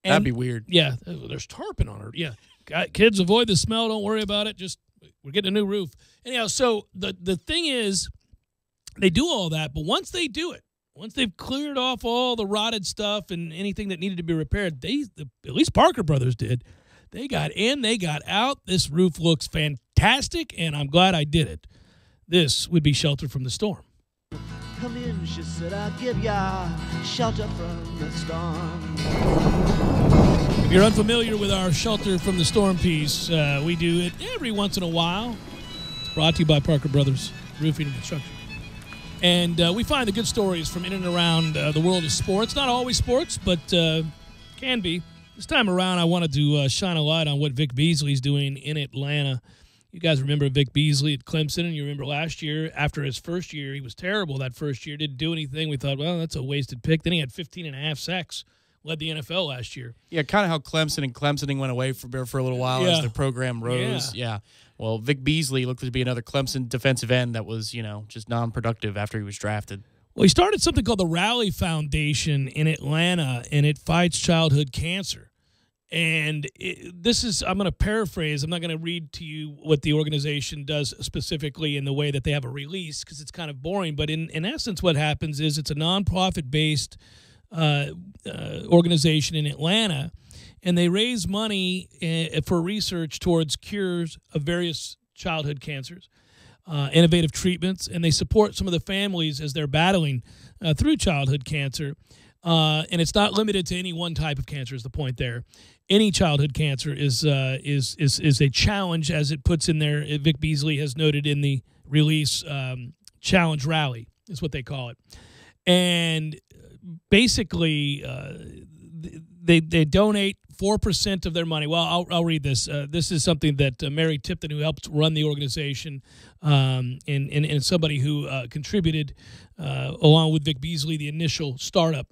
that'd be weird. Yeah, there's tarpon on it. Yeah, kids, avoid the smell. Don't worry about it. Just we're getting a new roof. Anyhow, so the thing is, they do all that, but once they do it, once they've cleared off all the rotted stuff and anything that needed to be repaired, at least Parker Brothers did, They got in, they got out. This roof looks fantastic, and I'm glad I did it. This would be shelter from the storm. Come in, she said, I'll give ya shelter from the storm. If you're unfamiliar with our shelter from the storm piece, we do it every once in a while. It's brought to you by Parker Brothers Roofing and Construction. And we find the good stories from in and around the world of sports. Not always sports, but can be. This time around, I wanted to shine a light on what Vic Beasley's doing in Atlanta. You guys remember Vic Beasley at Clemson, and you remember last year, after his first year, he was terrible that first year, didn't do anything. We thought, well, that's a wasted pick. Then he had 15.5 sacks, led the NFL last year. Yeah, kind of how Clemsoning went away for a little while as the program rose. Yeah. Well, Vic Beasley looked to be another Clemson defensive end that was, just non-productive after he was drafted. Well, he started something called the Rally Foundation in Atlanta, and it fights childhood cancer. And I'm going to paraphrase. I'm not going to read to you what the organization does specifically in the way that they have a release because it's kind of boring. But in essence, what happens is it's a nonprofit-based organization in Atlanta, and they raise money for research towards cures of various childhood cancers. Innovative treatments, and they support some of the families as they're battling through childhood cancer. And it's not limited to any one type of cancer is the point there. Any childhood cancer is a challenge, as it puts in there. Vic Beasley has noted in the release, Challenge Rally is what they call it. And basically, they donate 4% of their money. Well, I'll read this. This is something that Mary Tipton, who helped run the organization, and somebody who contributed along with Vic Beasley, the initial startup,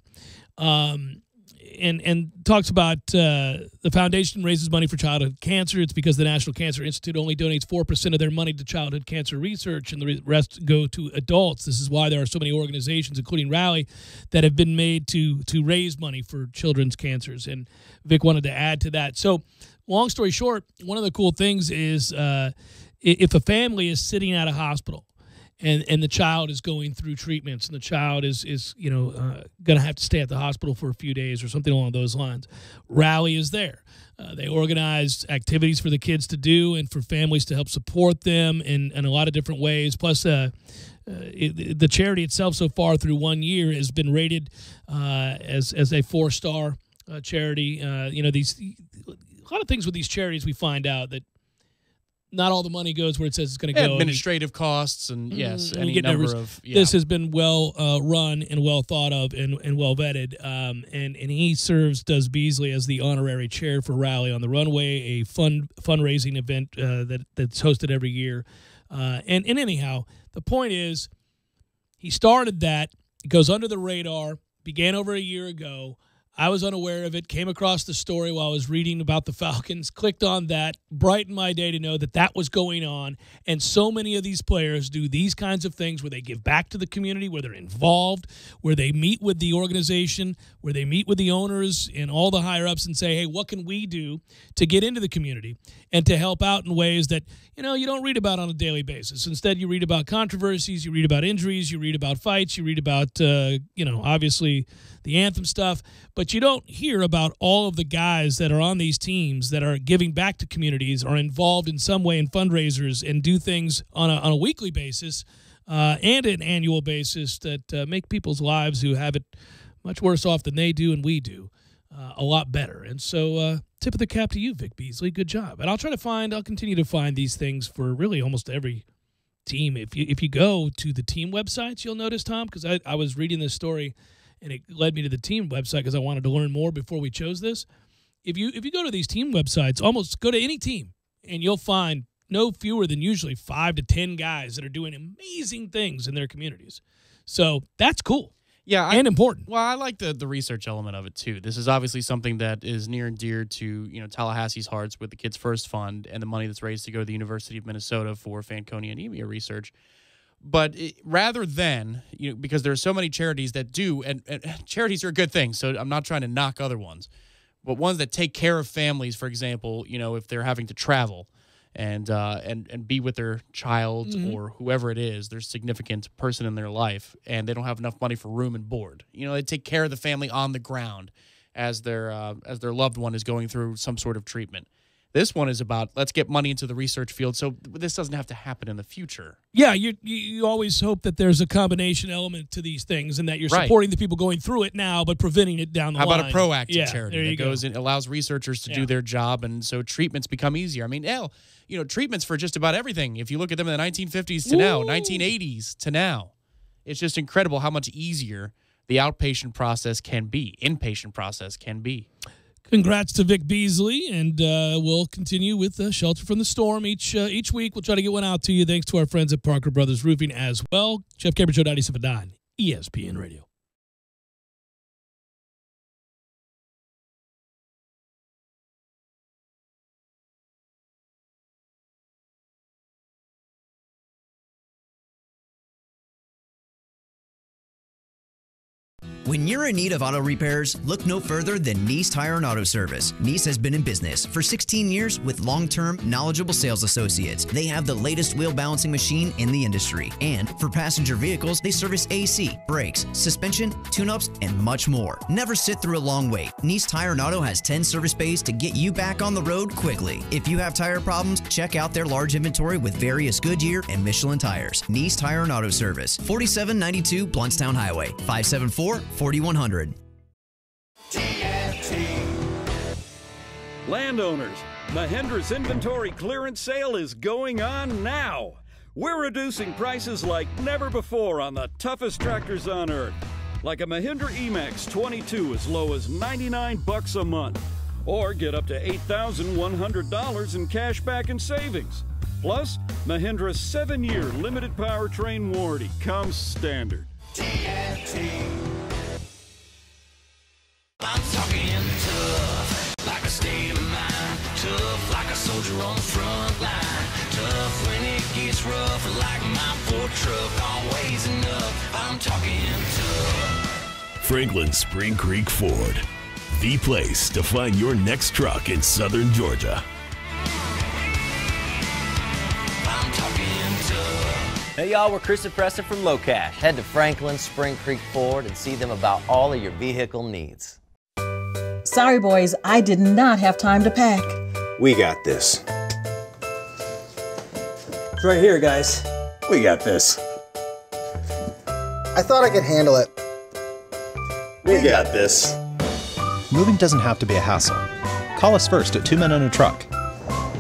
and talks about the foundation raises money for childhood cancer. It's because the National Cancer Institute only donates 4% of their money to childhood cancer research, and the rest go to adults. This is why there are so many organizations, including Rally, that have been made to raise money for children's cancers. And Vic wanted to add to that. So, long story short, one of the cool things is if a family is sitting at a hospital, and the child is going through treatments, and the child is going to have to stay at the hospital for a few days or something along those lines, Rally is there. They organize activities for the kids to do and for families to help support them in a lot of different ways. Plus, the charity itself so far through 1 year has been rated as a 4-star charity. A lot of things with these charities we find out that not all the money goes where it says it's going to go. Administrative costs and, yes, any get number nervous. of... Yeah. This has been well run and well thought of and well vetted. And he does Beasley as the honorary chair for Rally on the Runway, a fundraising event that's hosted every year. And anyhow, the point is he started that. It goes under the radar, began over a year ago. I was unaware of it, came across the story while I was reading about the Falcons, clicked on that, brightened my day to know that was going on. And so many of these players do these kinds of things where they give back to the community, where they're involved, where they meet with the organization, where they meet with the owners and all the higher-ups and say, hey, what can we do to get into the community and to help out in ways that, you don't read about on a daily basis. Instead, you read about controversies, you read about injuries, you read about fights, you read about, obviously the anthem stuff, but you don't hear about all of the guys that are on these teams that are giving back to communities, are involved in some way in fundraisers and do things on a weekly basis and an annual basis that make people's lives who have it much worse off than they do and we do a lot better. And so tip of the cap to you, Vic Beasley. Good job. And I'll continue to find these things for really almost every team. If you go to the team websites, you'll notice, Tom, because I was reading this story and it led me to the team website because I wanted to learn more before we chose this. If you go to these team websites, almost go to any team, and you'll find no fewer than usually 5 to 10 guys that are doing amazing things in their communities. So that's cool. Yeah, and important. Well, I like the research element of it too. This is obviously something that is near and dear to Tallahassee's hearts with the Kids First Fund and the money that's raised to go to the University of Minnesota for Fanconi anemia research. But rather than, because there are so many charities that do, and charities are a good thing, so I'm not trying to knock other ones, but ones that take care of families, for example, if they're having to travel and be with their child or whoever it is, their significant person in their life, and they don't have enough money for room and board. They take care of the family on the ground as their loved one is going through some sort of treatment. This one is about let's get money into the research field so this doesn't have to happen in the future. Yeah, you always hope that there's a combination element to these things and that you're supporting the people going through it now but preventing it down the line. How about a proactive charity that goes and allows researchers to do their job, and so treatments become easier? I mean, treatments for just about everything. If you look at them in the 1950s to now, 1980s to now, it's just incredible how much easier the outpatient process can be, inpatient process can be. Congrats to Vic Beasley, and we'll continue with Shelter from the Storm each week. We'll try to get one out to you. Thanks to our friends at Parker Brothers Roofing as well. Jeff Cameron Show 97.9 ESPN Radio. When you're in need of auto repairs, look no further than Nice Tire and Auto Service. Nice has been in business for 16 years with long-term, knowledgeable sales associates. They have the latest wheel balancing machine in the industry. And for passenger vehicles, they service AC, brakes, suspension, tune-ups, and much more. Never sit through a long wait. Nice Tire and Auto has 10 service bays to get you back on the road quickly. If you have tire problems, check out their large inventory with various Goodyear and Michelin tires. Nice Tire and Auto Service, 4792 Bluntstown Highway, 574-4100. Landowners, Mahindra's inventory clearance sale is going on now. We're reducing prices like never before on the toughest tractors on earth. Like a Mahindra E-Max 22 as low as $99 a month. Or get up to $8,100 in cash back and savings. Plus, Mahindra's 7-year limited powertrain warranty comes standard. I'm talking tough, like a state of mind. Tough, like a soldier on the front line. Tough when it gets rough, like my Ford truck, always enough. I'm talking tough. Franklin Spring Creek Ford, the place to find your next truck in southern Georgia. I'm talking tough. Hey y'all, we're Chris and Preston from Low Cash. Head to Franklin Spring Creek Ford and see them about all of your vehicle needs. Sorry, boys, I did not have time to pack. We got this. It's right here, guys. We got this. I thought I could handle it. We got this. Moving doesn't have to be a hassle. Call us first at 2 Men and a Truck.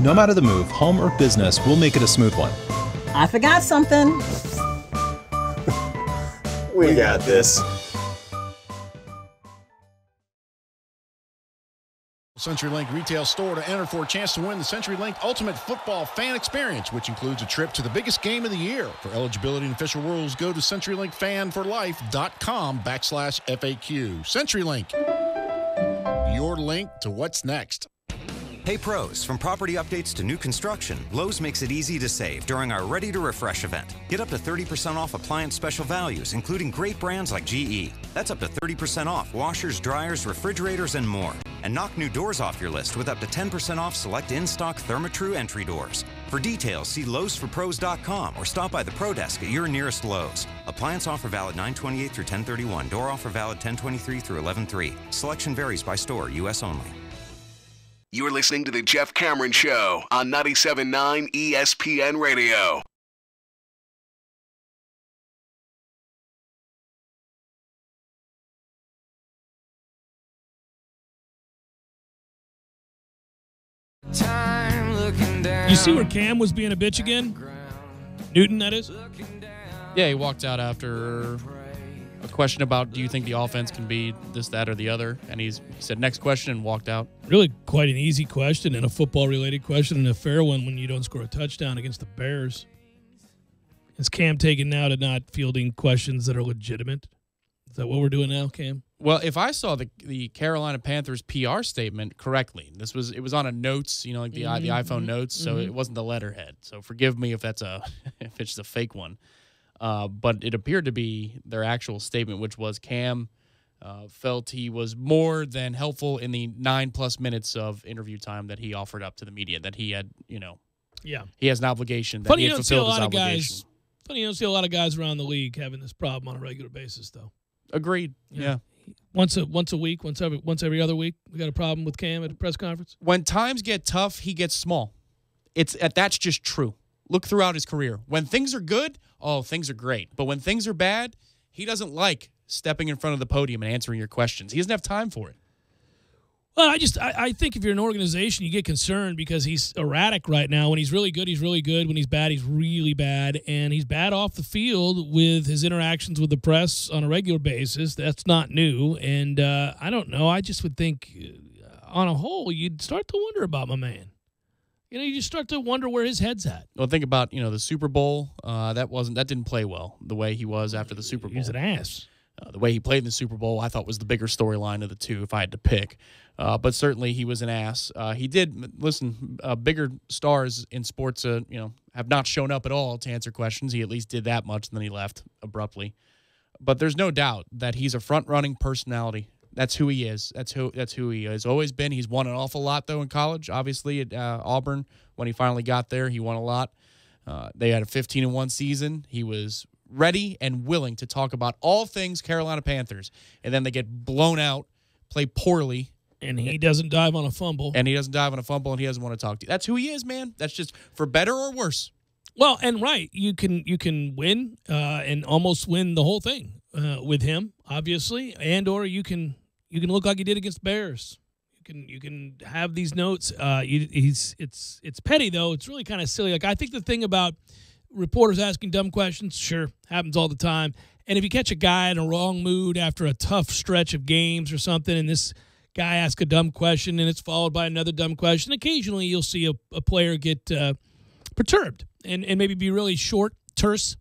No matter the move, home or business, we'll make it a smooth one. I forgot something. We got this. CenturyLink retail store to enter for a chance to win the CenturyLink Ultimate Football Fan Experience, which includes a trip to the biggest game of the year. For eligibility and official rules, go to CenturyLinkFanForLife.com/FAQ. CenturyLink, your link to what's next. Hey pros, from property updates to new construction, Lowe's makes it easy to save during our Ready to Refresh event. Get up to 30% off appliance special values, including great brands like GE. That's up to 30% off washers, dryers, refrigerators, and more. And knock new doors off your list with up to 10% off select in-stock Therma-Tru entry doors. For details, see LowesForPros.com or stop by the Pro Desk at your nearest Lowe's. Appliance offer valid 9/28 through 10/31. Door offer valid 10/23 through 11/3. Selection varies by store, U.S. only. You're listening to The Jeff Cameron Show on 97.9 ESPN Radio. You see where Cam was being a bitch again? Newton, that is? Yeah, he walked out after a question about, do you think the offense can be this, that, or the other? And he said, next question, and walked out. Really quite an easy question and a football-related question and a fair one when you don't score a touchdown against the Bears. Is Cam taken now to not fielding questions that are legitimate? Is that what we're doing now, Cam? Well, if I saw the Carolina Panthers PR statement correctly, it was on a notes, like the iPhone notes, so it wasn't the letterhead. So forgive me if if it's a fake one. But it appeared to be their actual statement, which was Cam felt he was more than helpful in the 9+ minutes of interview time that he offered up to the media, that he had, yeah, he has an obligation that he had fulfilled his obligation. Funny you don't see a lot of guys around the league having this problem on a regular basis, though. Agreed. Yeah. Once a week, once every other week, we got a problem with Cam at a press conference. When times get tough, he gets small. That's just true. Look throughout his career. When things are good, things are great. But when things are bad, he doesn't like stepping in front of the podium and answering your questions. He doesn't have time for it. Well, I think if you're an organization, you get concerned because he's erratic right now. When he's really good, he's really good. When he's bad, he's really bad. And he's bad off the field with his interactions with the press on a regular basis. That's not new. And I don't know. I just would think on a whole, you'd start to wonder about my man. You just start to wonder where his head's at. Well, think about, the Super Bowl. That didn't play well the way he was after the Super Bowl. He's an ass. The way he played in the Super Bowl, I thought was the bigger storyline of the two if I had to pick. But certainly he was an ass. He did, bigger stars in sports, have not shown up at all to answer questions. He at least did that much, and then he left abruptly. But there's no doubt that he's a front-running personality. That's who he is. That's who he has always been. He's won an awful lot, though, in college. Obviously, at Auburn, when he finally got there, he won a lot. They had a 15-1 season. He was ready and willing to talk about all things Carolina Panthers. And then they get blown out, play poorly. And he doesn't dive on a fumble. And he doesn't want to talk to you. That's who he is, man. That's just for better or worse. Well, and right, you can win and almost win the whole thing with him, obviously, and or you can look like he did against the Bears. You can have these notes. It's petty though. It's really kind of silly. Like I think the thing about reporters asking dumb questions, sure, happens all the time. And if you catch a guy in a wrong mood after a tough stretch of games or something, and this guy asks a dumb question and it's followed by another dumb question, occasionally you'll see a player get perturbed and maybe be really short, terse,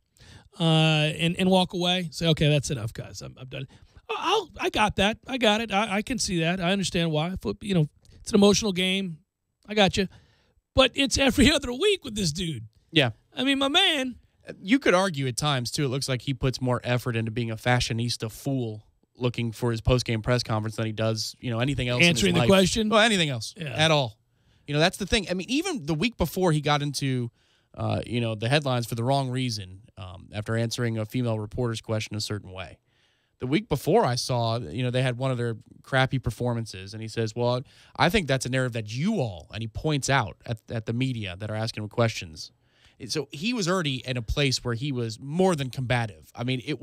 and walk away. Say, okay, that's enough, guys. I'm done. I got that. I got it. I can see that. I understand why. It's an emotional game. I got you. But it's every other week with this dude. Yeah. I mean, my man. You could argue at times, too. It looks like he puts more effort into being a fashionista fool looking for his post-game press conference than he does, anything else Answering in his the life. question? Well, anything else Yeah. at all. That's the thing. I mean, even the week before he got into, the headlines for the wrong reason after answering a female reporter's question a certain way. The week before I saw, they had one of their crappy performances, and he says, well, I think that's a narrative that you all, and he points out at the media that are asking him questions. So he was already in a place where he was more than combative. I mean, he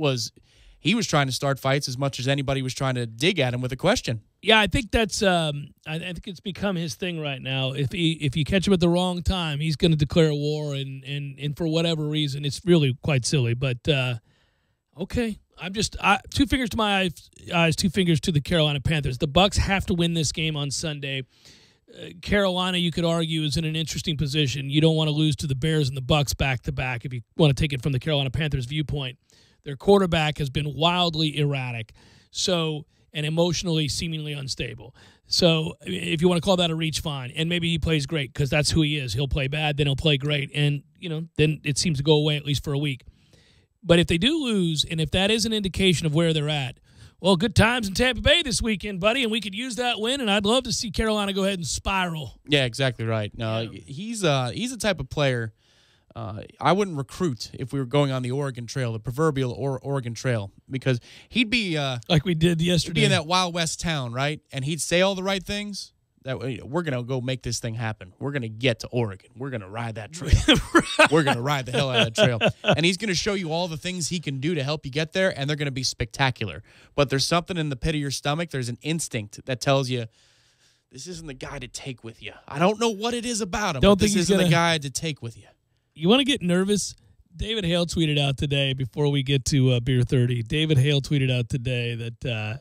was trying to start fights as much as anybody was trying to dig at him with a question. Yeah, I think that's I think it's become his thing right now. If you catch him at the wrong time, he's going to declare war, and for whatever reason, it's really quite silly. But okay, I'm just two fingers to my eyes, two fingers to the Carolina Panthers. The Bucs have to win this game on Sunday. Carolina, you could argue, is in an interesting position. You don't want to lose to the Bears and the Bucs back to back if you want to take it from the Carolina Panthers viewpoint. Their quarterback has been wildly erratic, and emotionally seemingly unstable. So if you want to call that a reach, fine. And maybe he plays great because that's who he is. He'll play bad, then he'll play great. And, then it seems to go away at least for a week. But if they do lose, and if that is an indication of where they're at, well, good times in Tampa Bay this weekend, buddy, and we could use that win, and I'd love to see Carolina go ahead and spiral. Yeah, exactly right. No, he's the type of player I wouldn't recruit if we were going on the Oregon Trail, the proverbial Oregon Trail, because he'd be like we did yesterday. He'd be in that Wild West town, right? And he'd say all the right things. That we're gonna go make this thing happen. We're gonna get to Oregon. We're gonna ride that trail. We're gonna ride the hell out of that trail. And he's gonna show you all the things he can do to help you get there, and they're gonna be spectacular. But there's something in the pit of your stomach. There's an instinct that tells you this isn't the guy to take with you. I don't know what it is about him. But this isn't the guy to take with you. You want to get nervous? David Hale tweeted out today, before we get to Beer 30, David Hale tweeted out today that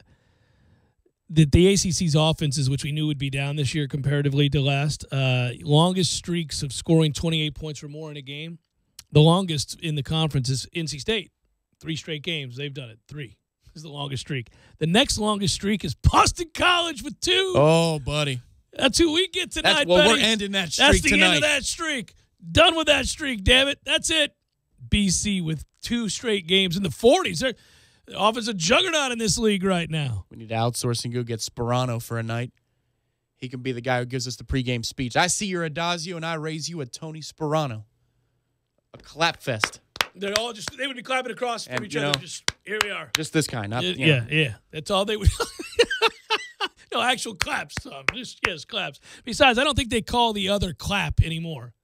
the ACC's offenses, which we knew would be down this year comparatively to last, longest streaks of scoring 28 points or more in a game, the longest in the conference is NC State. 3 straight games. They've done it. 3 is the longest streak. The next longest streak is Boston College with 2. Oh, buddy. That's who we get tonight, well, we're ending that streak That's the tonight. end of that streak. Done with that streak, damn it. That's it. BC with 2 straight games in the 40s. They're the offensive juggernaut in this league right now. We need to outsource and go get Sperano for a night. He can be the guy who gives us the pregame speech. I see your Adazio, and I raise you a Tony Sperano. A clap fest. They would be clapping across from each other. Just here we are. Just this kind, not yeah. That's all they would. No actual claps, Tom. Just claps. Besides, I don't think they call the other clap anymore.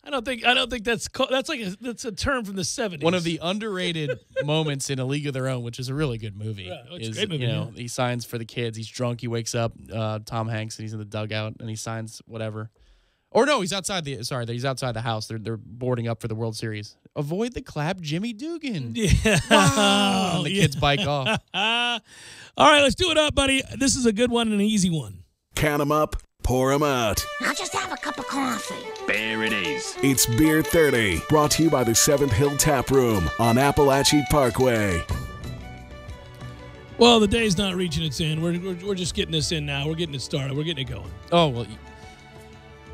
I don't think that's a term from the 70s. One of the underrated moments in A League of Their Own, which is a really good movie, it's is a great movie, he signs for the kids. He's drunk. He wakes up, Tom Hanks, and he's in the dugout, and he signs whatever. Or no, he's outside he's outside the house. They're boarding up for the World Series. Avoid the clap, Jimmy Dugan. Yeah. Wow. And the kids bike off. All right, let's do it up, buddy. This is a good one and an easy one. Count 'em up, pour 'em out. I'll just have a cup of coffee. There it is. It's Beer 30, brought to you by the 7th Hill Tap Room on Appalachia Parkway. Well, the day's not reaching its end. We're just getting this in now. We're getting it started. We're getting it going. Oh, well,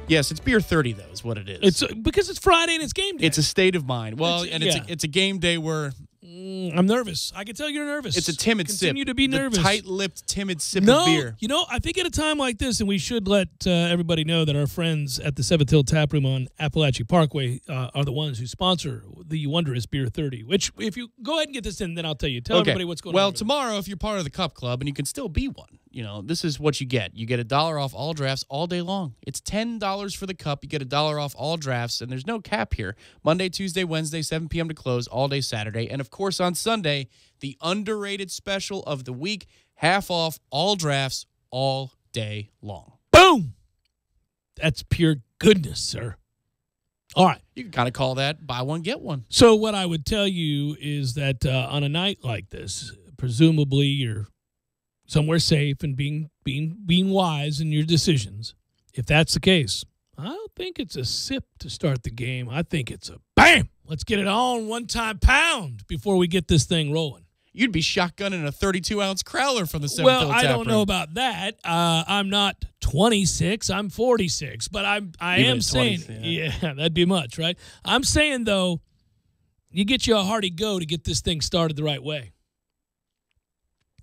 yes, it's Beer 30, though, is what it is. It's because it's Friday and it's game day. It's a state of mind. Well, it's a game day where... I'm nervous. I can tell you're nervous. It's a timid sip. Continue to be nervous. The tight-lipped, timid sip of beer. I think at a time like this, and we should let everybody know that our friends at the 7th Hill Tap Room on Appalachia Parkway are the ones who sponsor the wondrous Beer 30, which if you go ahead and get this in, then I'll tell you. Tell everybody what's going on. Well, tomorrow, if you're part of the Cup Club, and you can still be one, this is what you get. You get $1 off all drafts all day long. It's $10 for the cup. You get $1 off all drafts, and there's no cap here. Monday, Tuesday, Wednesday, 7 p.m. to close, all day Saturday. And, of course, on Sunday, the underrated special of the week, half off all drafts all day long. Boom! That's pure goodness, sir. All right. You can kind of call that buy one, get one. So what I would tell you is that on a night like this, presumably you're somewhere safe and being wise in your decisions. If that's the case, I don't think it's a sip to start the game. I think it's a bam. Let's get it on one-time pound before we get this thing rolling. You'd be shotgunning a 32-ounce crowler from the 7th Well, Hill Tap I don't Room. know about that. I'm not 26. I'm 46. But I am saying, yeah, that'd be much, right? I'm saying, though, you get you a hearty go to get this thing started the right way.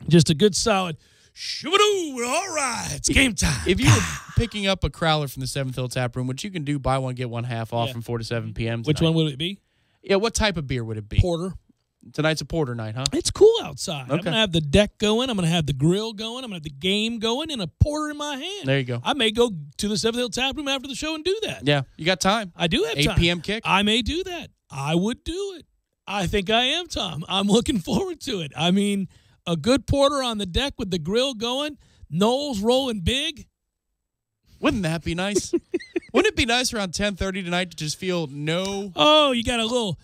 Just a good solid shoo-a-doo, all right, it's game time. If you were picking up a crowler from the 7th Hill Tap Room, which you can do buy one, get one half off from 4 to 7 p.m. tonight. Which one would it be? Yeah, what type of beer would it be? Porter. Tonight's a porter night, huh? It's cool outside. Okay. I'm going to have the deck going. I'm going to have the grill going. I'm going to have the game going and a porter in my hand. There you go. I may go to the 7th Hill Tap Room after the show and do that. Yeah, you got time. I do have time. 8 p.m. kick. I may do that. I would do it. I think I am, Tom. I'm looking forward to it. I mean, a good porter on the deck with the grill going, Knowles rolling big. Wouldn't that be nice? Wouldn't it be nice around 10:30 tonight to just feel no... Oh, you got a little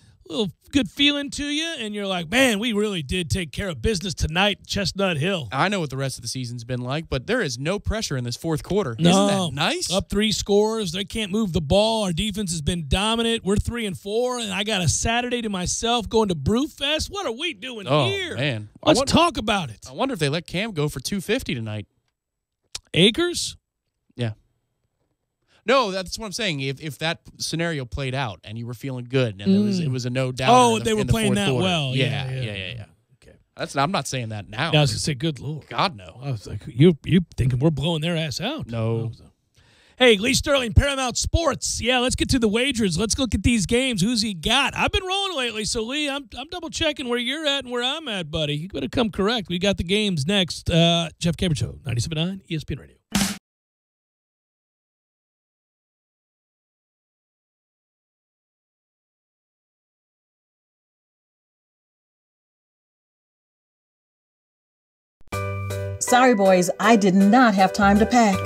good feeling to you, and you're like, man, we really did take care of business tonight, Chestnut Hill. I know what the rest of the season's been like, but there is no pressure in this fourth quarter. No. Isn't that nice? Up 3 scores. They can't move the ball. Our defense has been dominant. We're 3-4, and I got a Saturday to myself going to Brewfest. What are we doing here? Man. Let's talk about it. I wonder if they let Cam go for $250 tonight. Acres? Yeah. No, that's what I'm saying. If that scenario played out and you were feeling good and it was a no doubt. Oh, they were playing that well. Yeah. Okay. I'm not saying that now. Yeah, I was gonna say, good Lord. God, no. I was like, you thinking we're blowing their ass out? No. Hey, Lee Sterling, Paramount Sports. Yeah, let's get to the wagers. Let's look at these games. Who's he got? I've been rolling lately, so Lee, I'm double checking where you're at and where I'm at, buddy. You better come correct. We got the games next. Jeff Cameron Show, 97.9 ESPN Radio. Sorry, boys, I did not have time to pack.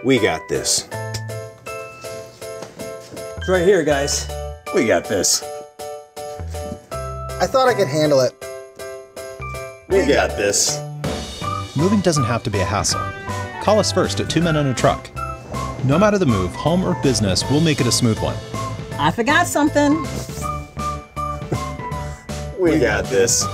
We got this. It's right here, guys. We got this. I thought I could handle it. We got this. Moving doesn't have to be a hassle. Call us first at 2 Men and a Truck. No matter the move, home or business, we'll make it a smooth one. I forgot something. We got this.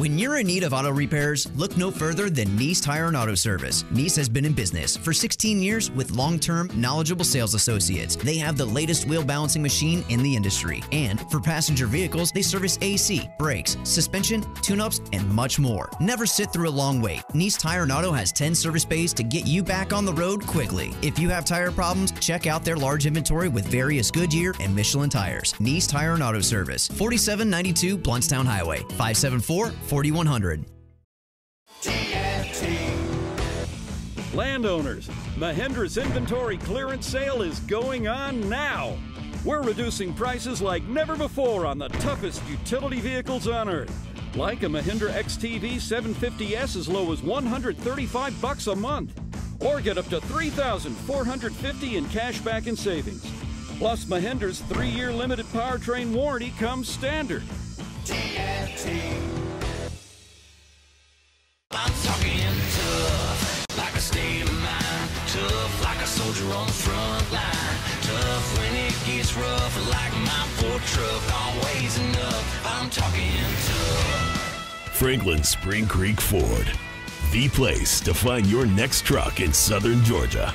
When you're in need of auto repairs, look no further than Nice Tire and Auto Service. Nice has been in business for 16 years with long-term, knowledgeable sales associates. They have the latest wheel balancing machine in the industry. And for passenger vehicles, they service AC, brakes, suspension, tune-ups, and much more. Never sit through a long wait. Nice Tire and Auto has 10 service bays to get you back on the road quickly. If you have tire problems, check out their large inventory with various Goodyear and Michelin tires. Nice Tire and Auto Service, 4792 Bluntstown Highway, 574-4100. Landowners, Mahindra's inventory clearance sale is going on now. We're reducing prices like never before on the toughest utility vehicles on earth. Like a Mahindra XTV 750S as low as $135 a month. Or get up to $3,450 in cash back and savings. Plus, Mahindra's 3-year limited powertrain warranty comes standard. I'm talking tough, like a state of mind. Tough, like a soldier on the front line. Tough when it gets rough, like my Ford truck. Always enough, I'm talking tough. Franklin Spring Creek Ford, the place to find your next truck in southern Georgia.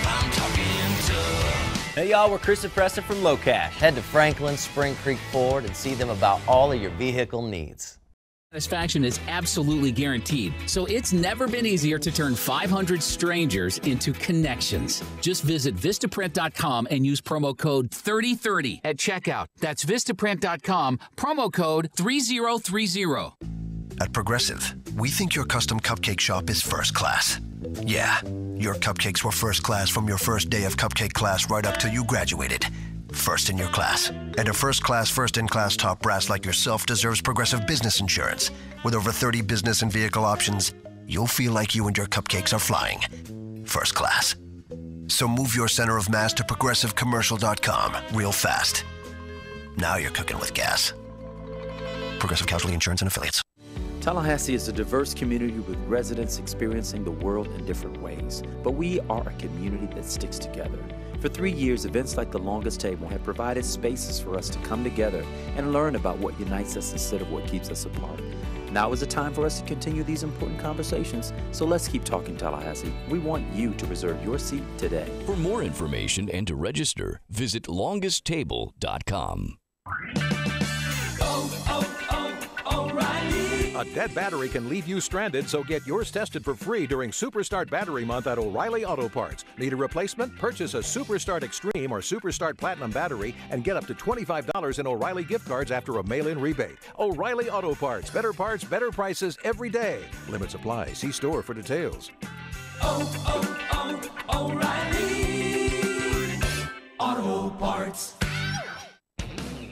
I'm talking tough. Hey y'all, we're Chris and Preston from Low Cash. Head to Franklin Spring Creek Ford and see them about all of your vehicle needs. Satisfaction is absolutely guaranteed, so it's never been easier to turn 500 strangers into connections. Just visit Vistaprint.com and use promo code 3030 at checkout. That's Vistaprint.com, promo code 3030. At Progressive, we think your custom cupcake shop is first class. Yeah, your cupcakes were first class from your first day of cupcake class right up till you graduated. First in your class. And a first-class, first-in-class top brass like yourself deserves Progressive Business Insurance. With over 30 business and vehicle options, you'll feel like you and your cupcakes are flying. First class. So move your center of mass to ProgressiveCommercial.com real fast. Now you're cooking with gas. Progressive Casualty Insurance and Affiliates. Tallahassee is a diverse community with residents experiencing the world in different ways. But we are a community that sticks together. For 3 years, events like the Longest Table have provided spaces for us to come together and learn about what unites us instead of what keeps us apart. Now is the time for us to continue these important conversations, so let's keep talking Tallahassee. We want you to reserve your seat today. For more information and to register, visit longesttable.com. A dead battery can leave you stranded, so get yours tested for free during Superstart Battery Month at O'Reilly Auto Parts. Need a replacement? Purchase a Superstart Extreme or Superstart Platinum battery and get up to $25 in O'Reilly gift cards after a mail-in rebate. O'Reilly Auto Parts. Better parts, better prices every day. Limits apply. See store for details. O'Reilly Auto Parts.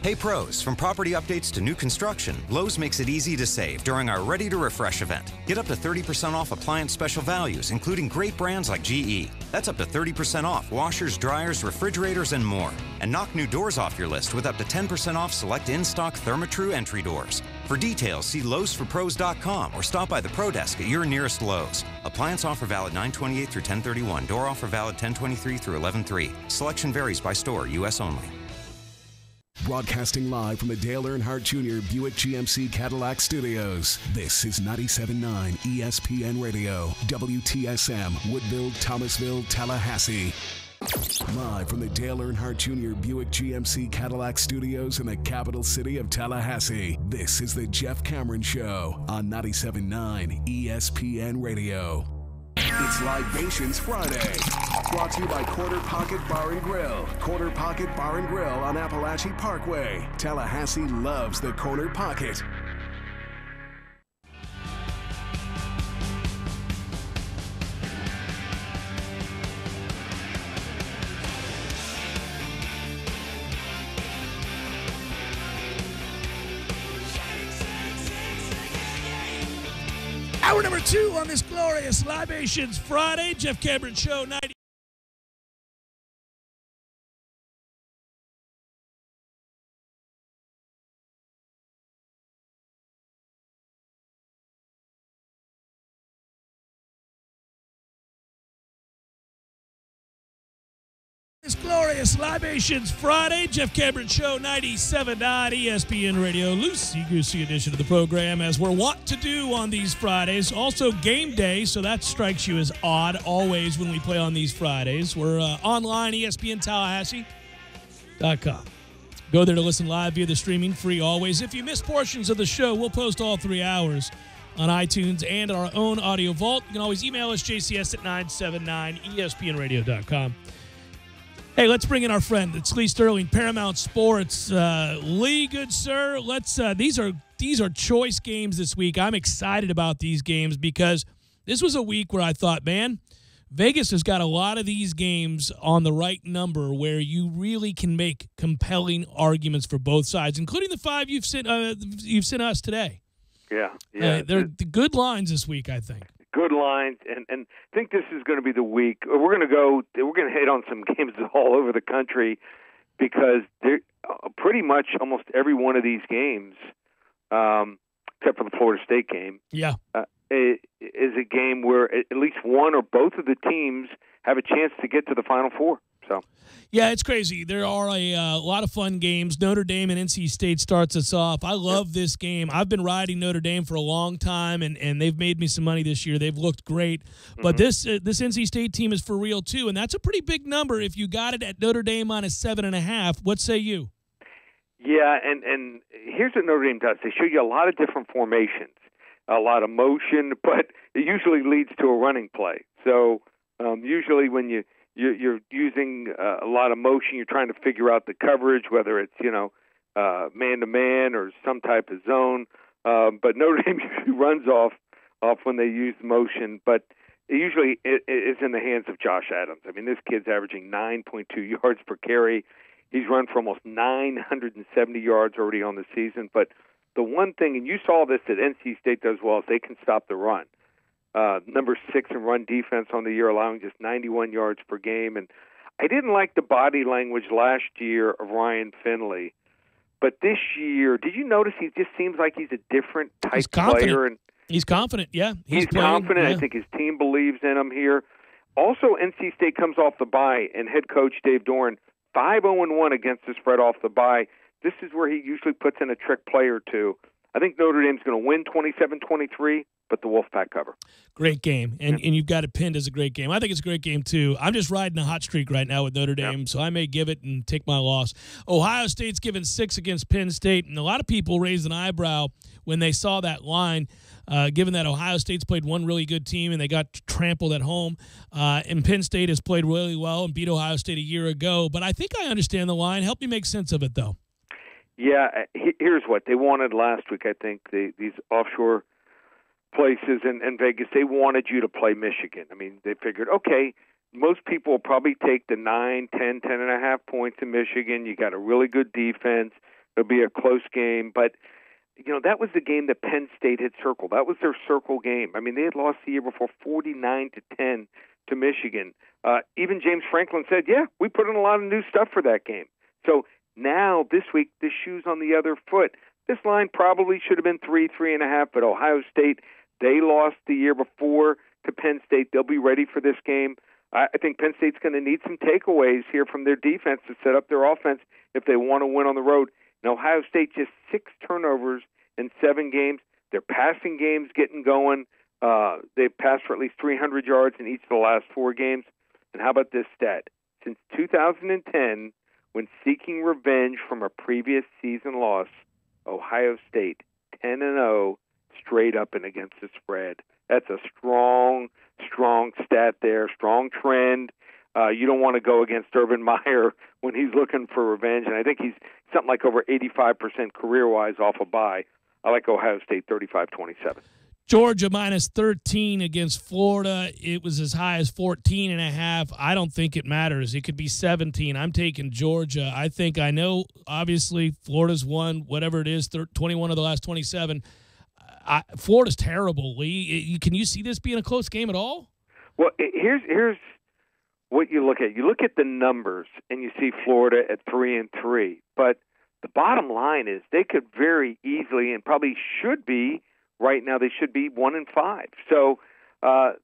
Hey pros, from property updates to new construction, Lowe's makes it easy to save during our Ready to Refresh event. Get up to 30% off appliance special values, including great brands like GE. That's up to 30% off washers, dryers, refrigerators, and more. And knock new doors off your list with up to 10% off select in-stock Therma-Tru entry doors. For details, see Lowe'sForPros.com or stop by the Pro Desk at your nearest Lowe's. Appliance offer valid 9/28 through 10/31. Door offer valid 10/23 through 11/3. Selection varies by store, U.S. only. Broadcasting live from the Dale Earnhardt Jr. Buick GMC Cadillac Studios. This is 97.9 ESPN Radio, WTSM, Woodville, Thomasville, Tallahassee. Live from the Dale Earnhardt Jr. Buick GMC Cadillac Studios in the capital city of Tallahassee. This is the Jeff Cameron Show on 97.9 ESPN Radio. It's Libations Friday, brought to you by Corner Pocket Bar and Grill. Corner Pocket Bar and Grill on Appalachian Parkway. Tallahassee loves the Corner Pocket. Hour number 2 on this glorious Libations Friday. Jeff Cameron Show 90. It's Glorious Libations Friday. Jeff Cameron Show, 97.9 ESPN Radio. Loosey-goosey edition of the program, as we're wont to do on these Fridays. Also, game day, so that strikes you as odd always when we play on these Fridays. We're online, ESPNTallahassee.com. Go there to listen live via the streaming, free always. If you miss portions of the show, we'll post all 3 hours on iTunes and our own audio vault. You can always email us, jcs at 979espnradio.com. Hey, let's bring in our friend. It's Lee Sterling, Paramount Sports. Lee, good sir. These are choice games this week. I'm excited about these games because this was a week where I thought, man, Vegas has got a lot of these games on the right number where you really can make compelling arguments for both sides, including the 5 you've sent us today. Yeah. They're the good lines this week, I think. Good lines, and I think this is going to be the week. We're going to hit on some games all over the country because they're pretty much almost every one of these games, except for the Florida State game, is a game where at least one or both of the teams have a chance to get to the Final Four. So. Yeah, it's crazy. There are a lot of fun games. Notre Dame and NC State starts us off. I love this game. I've been riding Notre Dame for a long time, and they've made me some money this year. They've looked great. But this NC State team is for real, too, and that's a pretty big number if you got it at Notre Dame minus 7.5. What say you? Yeah, and here's what Notre Dame does. They show you a lot of different formations, a lot of motion, but it usually leads to a running play. So usually when you're using a lot of motion. You're trying to figure out the coverage, whether it's man-to-man or some type of zone. But Notre Dame usually runs off when they use motion. But usually it is in the hands of Josh Adams. I mean, this kid's averaging 9.2 yards per carry. He's run for almost 970 yards already on the season. But the one thing, and you saw this that NC State does well, is they can stop the run. Number 6 in run defense on the year, allowing just 91 yards per game. And I didn't like the body language last year of Ryan Finley. But this year, did you notice he just seems like he's a different type player? And he's confident, yeah. He's confident. Yeah. I think his team believes in him here. Also, NC State comes off the bye, and head coach Dave Doran, 5-0-1 against the spread off the bye. This is where he usually puts in a trick play or two. I think Notre Dame's going to win 27-23, but the Wolfpack cover. Great game, and you've got it pinned as a great game. I think it's a great game, too. I'm just riding a hot streak right now with Notre Dame, so I may give it and take my loss. Ohio State's given 6 against Penn State, and a lot of people raised an eyebrow when they saw that line, given that Ohio State's played one really good team and they got trampled at home, and Penn State has played really well and beat Ohio State a year ago. But I think I understand the line. Help me make sense of it, though. Yeah, here's what they wanted last week, I think, these offshore places in Vegas, they wanted you to play Michigan. I mean, they figured, okay, most people will probably take the 9, 10, 10.5 points in Michigan. You got a really good defense. It'll be a close game. But, that was the game that Penn State had circled. That was their circle game. I mean, they had lost the year before 49-10 to Michigan. Even James Franklin said, yeah, we put in a lot of new stuff for that game. So now, this week, the shoe's on the other foot. This line probably should have been 3.5, but Ohio State, they lost the year before to Penn State. They'll be ready for this game. I think Penn State's going to need some takeaways here from their defense to set up their offense if they want to win on the road. And Ohio State, just 6 turnovers in 7 games. Their passing game's getting going. They've passed for at least 300 yards in each of the last 4 games. And how about this stat? Since 2010, when seeking revenge from a previous season loss, Ohio State 10-0 straight up and against the spread. That's a strong stat there, strong trend. You don't want to go against Urban Meyer when he's looking for revenge, and I think he's something like over 85% career-wise off a bye. I like Ohio State 35-27. Georgia minus 13 against Florida. It was as high as 14.5. I don't think it matters. It could be 17. I'm taking Georgia. I know, obviously, Florida's won, whatever it is, 21 of the last 27. Florida's terrible, Lee. Can you see this being a close game at all? Well, here's what you look at. You look at the numbers, and you see Florida at 3-3. But the bottom line is they could very easily and probably should be, right now they should be 1-5. So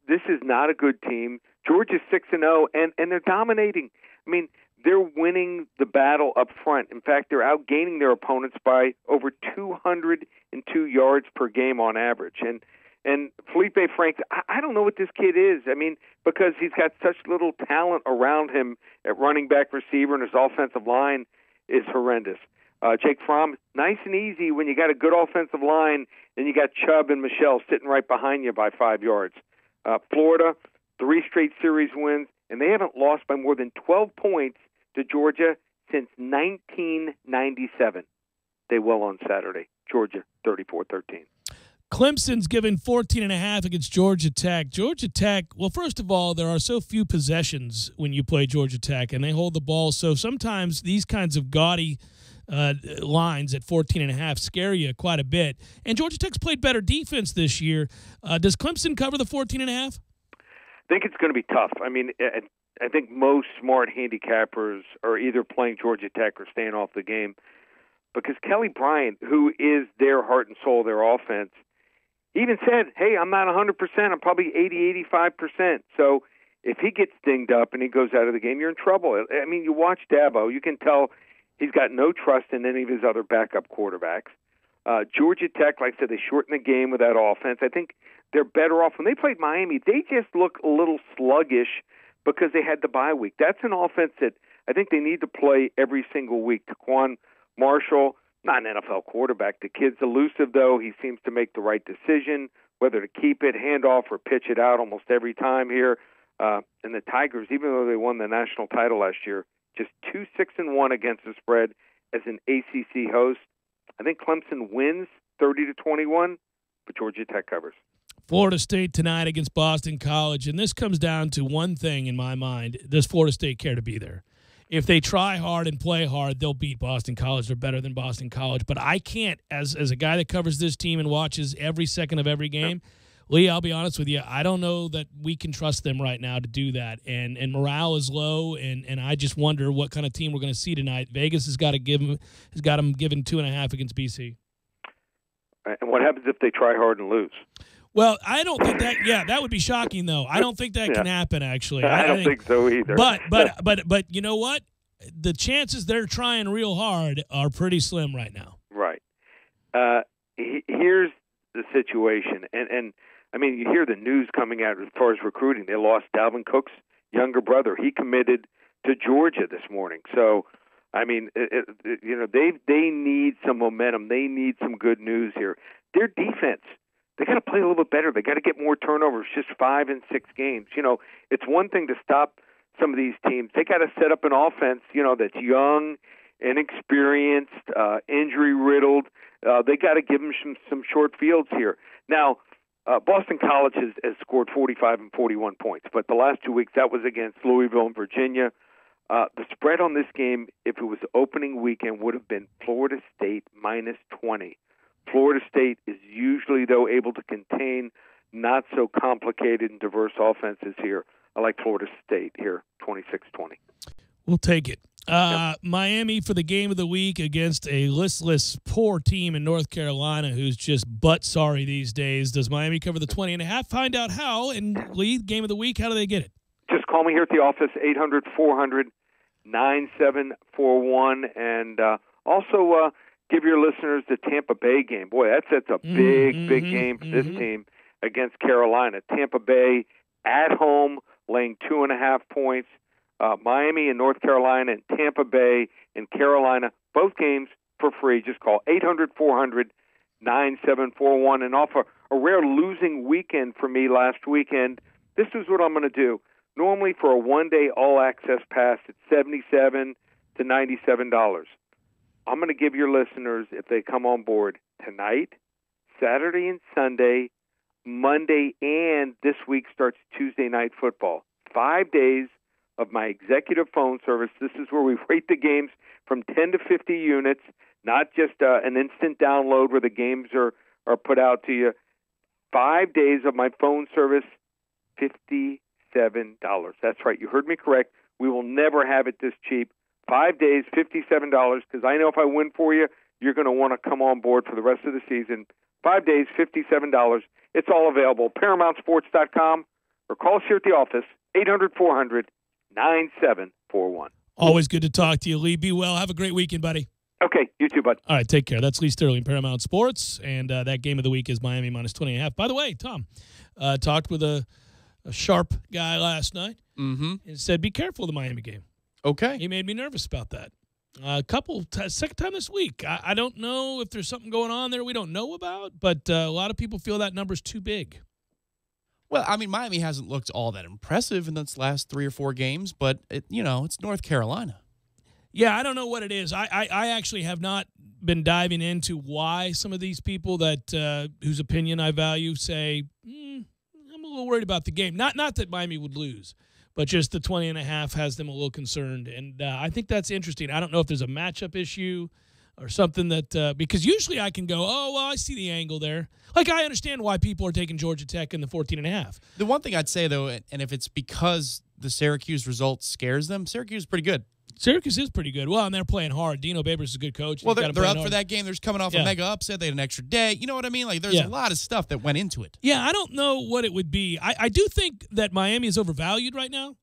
this is not a good team. Georgia's 6-0, and they're dominating. I mean, they're winning the battle up front. In fact, they're outgaining their opponents by over 202 yards per game on average. And Felipe Franks, I don't know what this kid is. I mean, because he's got such little talent around him at running back, receiver, and his offensive line is horrendous. Jake Fromm, nice and easy when you got a good offensive line and you got Chubb and Michelle sitting right behind you by 5 yards. Florida, 3 straight series wins, and they haven't lost by more than 12 points to Georgia since 1997. They will on Saturday. Georgia, 34-13. Clemson's given 14.5 against Georgia Tech. Georgia Tech, well, first of all, there are so few possessions when you play Georgia Tech, and they hold the ball. So sometimes these kinds of gaudy lines at 14.5 scare you quite a bit. And Georgia Tech's played better defense this year. Does Clemson cover the 14.5? I think it's going to be tough. I mean, I think most smart handicappers are either playing Georgia Tech or staying off the game because Kelly Bryant, who is their heart and soul of their offense, he even said, hey, I'm not 100%. I'm probably 80, 85%. So if he gets dinged up and he goes out of the game, you're in trouble. I mean, you watch Dabo, you can tell he's got no trust in any of his other backup quarterbacks. Georgia Tech, like I said, they shortened the game with that offense. I think they're better off. When they played Miami, they just look a little sluggish because they had the bye week. That's an offense that I think they need to play every single week. Taquan Marshall, not an NFL quarterback. The kid's elusive, though. He seems to make the right decision, whether to keep it, hand off, or pitch it out almost every time here. And the Tigers, even though they won the national title last year, just 2-6-1 against the spread as an ACC host. I think Clemson wins 30-21, but Georgia Tech covers. Florida State tonight against Boston College, and this comes down to one thing in my mind. Does Florida State care to be there? If they try hard and play hard, they'll beat Boston College. They're better than Boston College. But I can't, as a guy that covers this team and watches every second of every game, Lee, I'll be honest with you, I don't know that we can trust them right now to do that. And morale is low, and I just wonder what kind of team we're going to see tonight. Vegas has got them given 2.5 against BC. And what happens if they try hard and lose? Well, I don't think that. Yeah, that would be shocking, though. I don't think that can happen. Actually, I don't think so either. But you know what? The chances they're trying real hard are pretty slim right now. Right. Here's the situation, and I mean, you hear the news coming out as far as recruiting. They lost Dalvin Cook's younger brother. He committed to Georgia this morning. So, I mean, they need some momentum. They need some good news here. Their defense. They got to play a little bit better. They got to get more turnovers, just 5 and 6 games. You know, it's one thing to stop some of these teams. They got to set up an offense, that's young, inexperienced, injury-riddled. They got to give them some short fields here. Now, Boston College has scored 45 and 41 points, but the last 2 weeks, that was against Louisville and Virginia. The spread on this game, if it was opening weekend, would have been Florida State minus 20. Florida State is usually, though, able to contain not so complicated and diverse offenses here. I like Florida State here, 26-20. We'll take it. Miami for the game of the week against a listless, poor team in North Carolina who's just butt sorry these days. Does Miami cover the 20.5? Find out how. And Lee, game of the week, how do they get it? Just call me here at the office, 800-400-9741. And also give your listeners the Tampa Bay game. Boy, that's a big game for this team against Carolina. Tampa Bay at home, laying 2.5 points. Miami and North Carolina and Tampa Bay and Carolina, both games for free. Just call 800-400-9741. And off a rare losing weekend for me last weekend, this is what I'm going to do. Normally for a one-day all-access pass, it's $77 to $97. I'm going to give your listeners, if they come on board tonight, Saturday and Sunday, Monday, and this week starts Tuesday Night Football. 5 days of my executive phone service. This is where we rate the games from 10 to 50 units, not just an instant download where the games are put out to you. 5 days of my phone service, $57. That's right. You heard me correct. We will never have it this cheap. 5 days, $57, because I know if I win for you, you're going to want to come on board for the rest of the season. 5 days, $57. It's all available. ParamountSports.com or call us here at the office, 800-400-9741. Always good to talk to you, Lee. Be well. Have a great weekend, buddy. Okay, you too, bud. All right, take care. That's Lee Sterling, Paramount Sports, and that game of the week is Miami minus 20.5. By the way, Tom, talked with a sharp guy last night and said, be careful of the Miami game. Okay. He made me nervous about that. Second time this week. I don't know if there's something going on there we don't know about, but a lot of people feel that number's too big. Well, I mean, Miami hasn't looked all that impressive in those last 3 or 4 games, but, it's North Carolina. Yeah, I don't know what it is. I actually have not been diving into why some of these people that whose opinion I value say, I'm a little worried about the game. Not that Miami would lose, but just the 20.5 has them a little concerned. And I think that's interesting. I don't know if there's a matchup issue or something that because usually I can go, oh, well, I see the angle there. Like, I understand why people are taking Georgia Tech in the 14.5. The one thing I'd say, though, and if it's because the Syracuse result scares them, Syracuse is pretty good. Syracuse is pretty good. Well, and they're playing hard. Dino Babers is a good coach. Well, they're up for that game. They're coming off a mega upset. They had an extra day. You know what I mean? Like, there's a lot of stuff that went into it. Yeah, I don't know what it would be. I do think that Miami is overvalued right now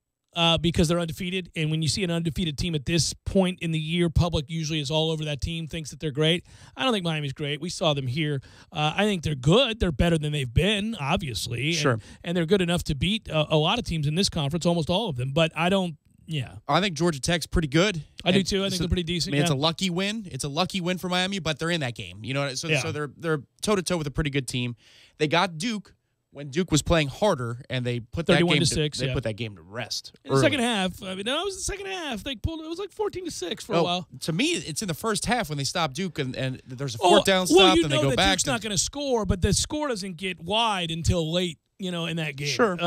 because they're undefeated. And when you see an undefeated team at this point in the year, public usually is all over that team, thinks that they're great. I don't think Miami's great. We saw them here. I think they're good. They're better than they've been, obviously. Sure. And they're good enough to beat a lot of teams in this conference, almost all of them. But I don't. Yeah. I think Georgia Tech's pretty good. I do too. I think they're pretty decent. I mean, it's a lucky win. It's a lucky win for Miami, but they're in that game. You know, so they're toe-to-toe with a pretty good team. They got Duke when Duke was playing harder, and they put that game put that game to rest. In the second half. I mean, that was the second half. They pulled it was like 14-6 for a while. To me, it's in the first half when they stop Duke and there's a fourth down stop and they go back. Duke's not going to score, but the score doesn't get wide until late, in that game. Sure.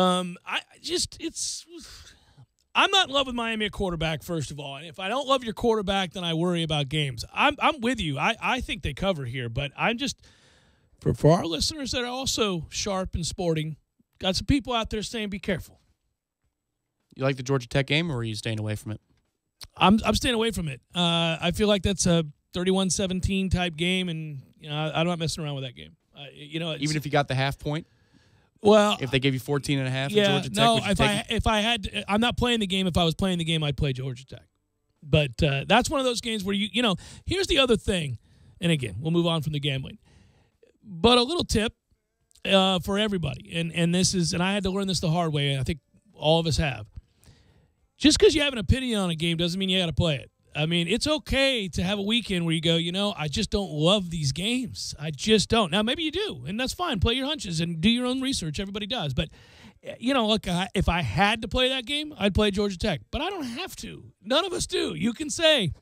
I'm not in love with Miami at quarterback, first of all. And if I don't love your quarterback, then I worry about games. I'm with you. I think they cover here, but I'm just for our listeners that are also sharp and sporting, got some people out there saying be careful. You like the Georgia Tech game, or are you staying away from it? I'm staying away from it. I feel like that's a 31-17 type game, and I'm not messing around with that game. Even if you got the half point. Well, if they gave you 14.5 yeah, Georgia Tech, no. If I had, I'm not playing the game. If I was playing the game, I'd play Georgia Tech. But that's one of those games where here's the other thing, and again, we'll move on from the gambling. But a little tip for everybody, and this is, and I had to learn this the hard way, and I think all of us have. Just because you have an opinion on a game doesn't mean you got to play it. I mean, it's okay to have a weekend where you go, I just don't love these games. I just don't. Now, maybe you do, and that's fine. Play your hunches and do your own research. Everybody does. But, look, if I had to play that game, I'd play Georgia Tech. But I don't have to. None of us do. You can say,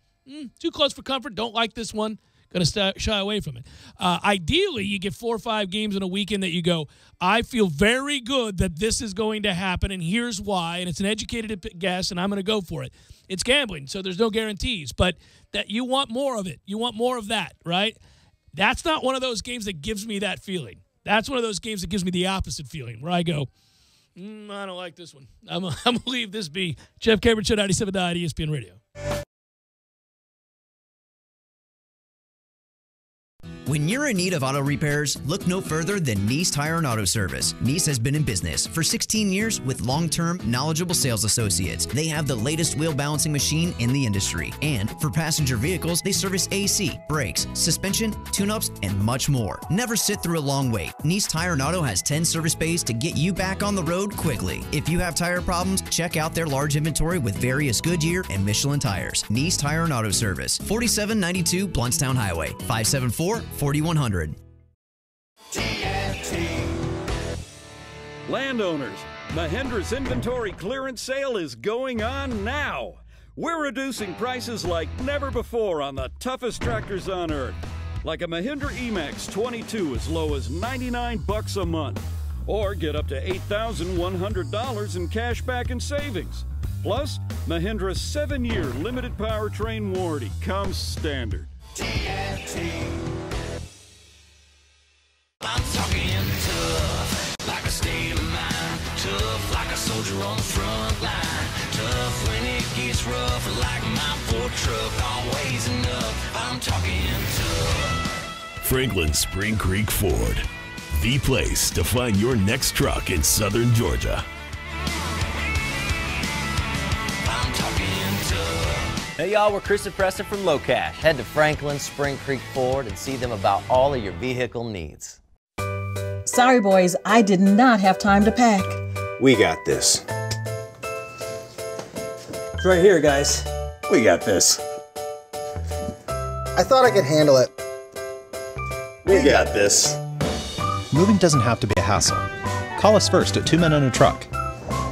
too close for comfort, don't like this one, going to shy away from it. Ideally, you get 4 or 5 games in a weekend that you go, I feel very good that this is going to happen, and here's why, and it's an educated guess, and I'm going to go for it. It's gambling, so there's no guarantees, but that you want more of it. You want more of that, right? That's not one of those games that gives me that feeling. That's one of those games that gives me the opposite feeling, where I go, I don't like this one. I'm going to leave this be. Jeff Cameron, Show 97.9 ESPN Radio. When you're in need of auto repairs, look no further than Nice Tire and Auto Service. Nice has been in business for 16 years with long-term, knowledgeable sales associates. They have the latest wheel balancing machine in the industry. And for passenger vehicles, they service AC, brakes, suspension, tune-ups, and much more. Never sit through a long wait. Nice Tire and Auto has 10 service bays to get you back on the road quickly. If you have tire problems, check out their large inventory with various Goodyear and Michelin tires. Nice Tire and Auto Service, 4792 Bluntstown Highway, 574-4100. Landowners, Mahindra's inventory clearance sale is going on now. We're reducing prices like never before on the toughest tractors on earth. Like a Mahindra E-Max 22 as low as $99 a month. Or get up to $8,100 in cash back and savings. Plus, Mahindra's 7-year limited powertrain warranty comes standard. I'm talking tough, like a state of mind. Tough, like a soldier on the front line. Tough when it gets rough, like my Ford truck, always enough. I'm talking tough. Franklin Spring Creek Ford, the place to find your next truck in southern Georgia. I'm talking tough. Hey y'all, we're Chris and Preston from Low Cash. Head to Franklin, Spring Creek Ford and see them about all of your vehicle needs. Sorry, boys, I did not have time to pack. We got this. It's right here, guys. We got this. I thought I could handle it. We got this. Moving doesn't have to be a hassle. Call us first at 2 Men and a Truck.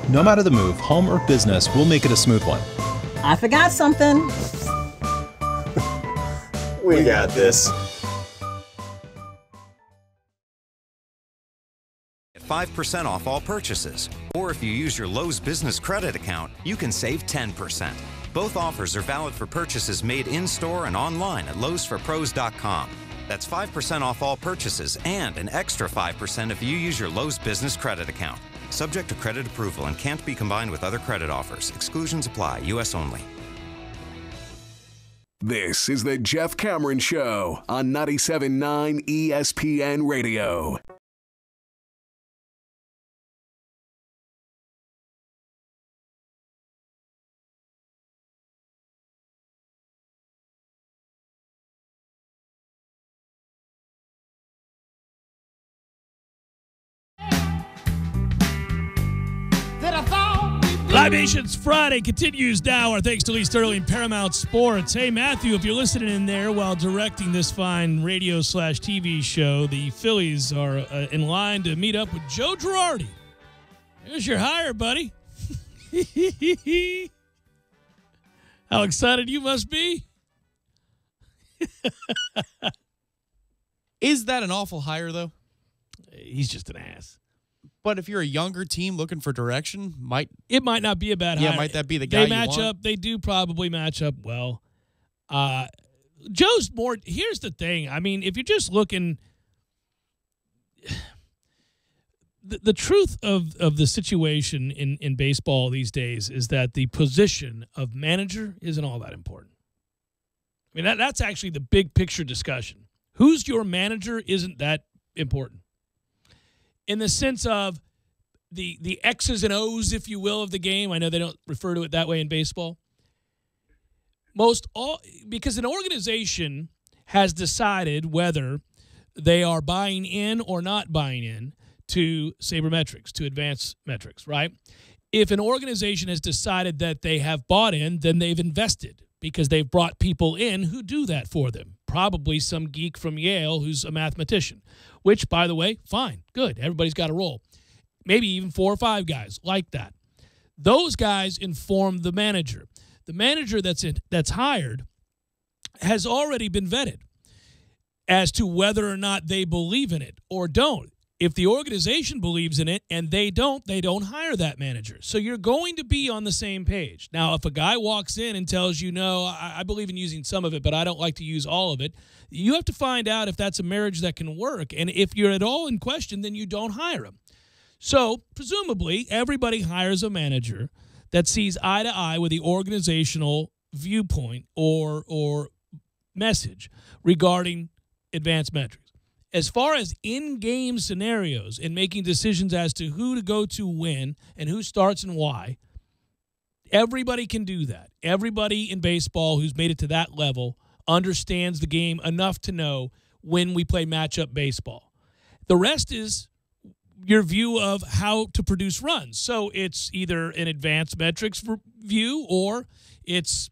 No matter the move, home or business, we'll make it a smooth one. I forgot something. We got this. At 5% off all purchases. Or if you use your Lowe's Business Credit account, you can save 10%. Both offers are valid for purchases made in-store and online at lowesforpros.com. That's 5% off all purchases and an extra 5% if you use your Lowe's Business Credit account. Subject to credit approval and can't be combined with other credit offers. Exclusions apply. U.S. only. This is the Jeff Cameron Show on 97.9 ESPN Radio. Libations Friday continues now. Our thanks to Lee Sterling, Paramount Sports. Hey, Matthew, if you're listening in there while directing this fine radio/TV show, the Phillies are in line to meet up with Joe Girardi. Here's your hire, buddy. How excited you must be. Is that an awful hire, though? He's just an ass. But if you're a younger team looking for direction, it might not be a bad hire. Yeah, might that be the guy they match you want? up? They do probably match up well. Joe's more. Here's the thing. I mean, if you're just looking, the truth of the situation in baseball these days is that the position of manager isn't all that important. I mean, that's actually the big picture discussion. Who's your manager isn't that important. In the sense of the X's and O's, if you will, of the game. I know they don't refer to it that way in baseball. Because an organization has decided whether they are buying in or not buying in to sabermetrics, to advanced metrics, right? If an organization has decided that they have bought in, then they've invested because they've brought people in who do that for them. Probably some geek from Yale who's a mathematician, which, by the way, fine, good. Everybody's got a role. Maybe even 4 or 5 guys like that. Those guys inform the manager. The manager that's hired has already been vetted as to whether or not they believe in it or don't. If the organization believes in it and they don't hire that manager. So you're going to be on the same page. Now, if a guy walks in and tells you, no, I believe in using some of it, but I don't like to use all of it, you have to find out if that's a marriage that can work. And if you're at all in question, then you don't hire him. So presumably, everybody hires a manager that sees eye to eye with the organizational viewpoint or message regarding advanced metrics. As far as in-game scenarios and making decisions as to who to go to when and who starts and why, everybody can do that. Everybody in baseball who's made it to that level understands the game enough to know when we play matchup baseball. The rest is your view of how to produce runs. So it's either an advanced metrics view or it's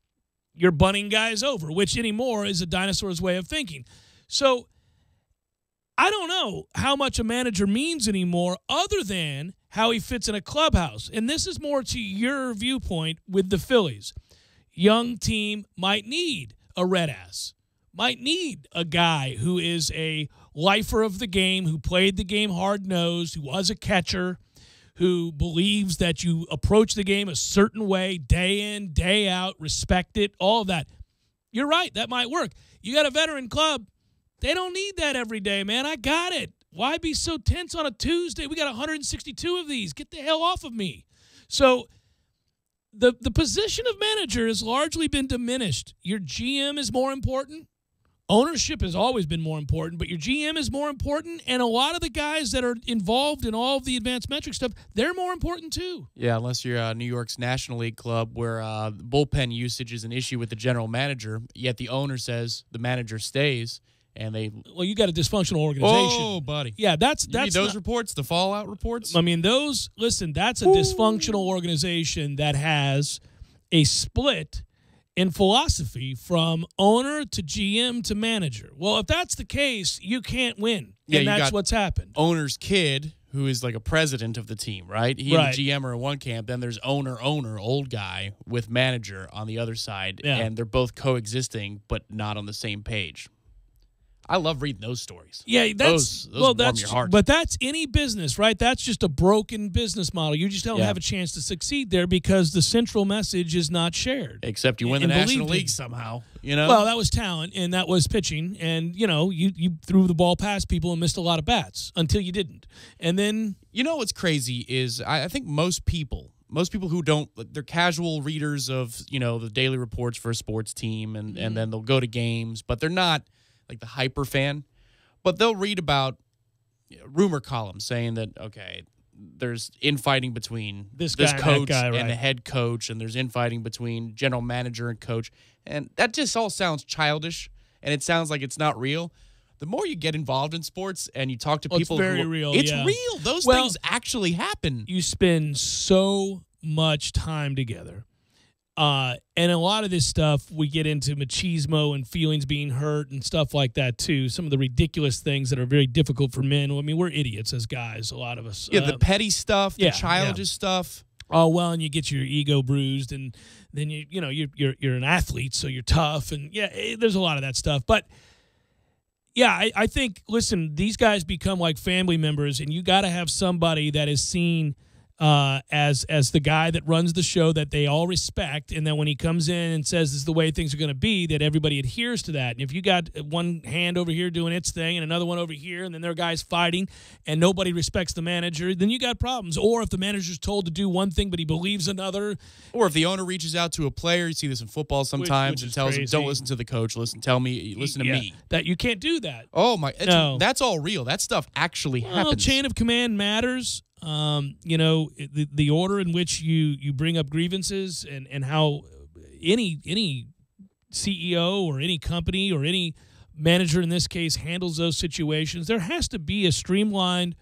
you're bunting guys over, which anymore is a dinosaur's way of thinking. So I don't know how much a manager means anymore other than how he fits in a clubhouse. And this is more to your viewpoint with the Phillies. Young team might need a red ass, might need a guy who is a lifer of the game, who played the game hard-nosed, who was a catcher, who believes that you approach the game a certain way, day in, day out, respect it, all of that. You're right, that might work. You got a veteran club. They don't need that every day, man. I got it. Why be so tense on a Tuesday? We got 162 of these. Get the hell off of me. So the position of manager has largely been diminished. Your GM is more important. ownership has always been more important, but your GM is more important, and a lot of the guys that are involved in all of the advanced metric stuff, they're more important too. Yeah, unless you're New York's National League club where bullpen usage is an issue with the general manager, yet the owner says the manager stays, and they... Well, you got a dysfunctional organization. Oh, buddy. Yeah, that's you read those reports, the fallout reports? I mean, that's a dysfunctional organization that has a split in philosophy from owner to GM to manager. Well, if that's the case, you can't win. Yeah, and that's what's happened. Owner's kid, who is like a president of the team, right? He and the GM are in one camp. Then there's owner, old guy with manager on the other side. Yeah. And they're both coexisting, but not on the same page. I love reading those stories. Yeah, those warm your heart. But that's any business, right? That's just a broken business model. You just don't have a chance to succeed there because the central message is not shared. Except you win the National League somehow, you know? Well, that was talent, and that was pitching, and, you threw the ball past people and missed a lot of bats until you didn't. And then... You know what's crazy is I think most people who don't, they're casual readers of, the daily reports for a sports team, and then they'll go to games, but they're not like the hyper fan, but they'll read about rumor columns saying that, okay, there's infighting between this coach and the head coach, and there's infighting between general manager and coach, and that just all sounds childish, and it sounds like it's not real. The more you get involved in sports and you talk to people, it's very real. It's real. Those things actually happen. You spend so much time together. And a lot of this stuff, we get into machismo and feelings being hurt and stuff like that, too. Some of the ridiculous things that are very difficult for men. I mean, we're idiots as guys, a lot of us. Yeah, the petty stuff, the childish stuff. Oh, well, and you get your ego bruised, and then you're an athlete, so you're tough. And, there's a lot of that stuff. But, I think, listen, these guys become like family members, and you got to have somebody that is seen as the guy that runs the show that they all respect, and then when he comes in and says this is the way things are going to be, that everybody adheres to that. And if you got one hand over here doing its thing and another one over here, and then there are guys fighting and nobody respects the manager, then you got problems. Or if the manager's told to do one thing but he believes another. Or if the owner reaches out to a player, you see this in football sometimes, and tells him, don't listen to the coach, listen to me. That you can't do that. Oh, my. That's all real. That stuff actually happens. Chain of command matters. The order in which you bring up grievances and how any CEO or any company or any manager in this case handles those situations, there has to be a streamlined,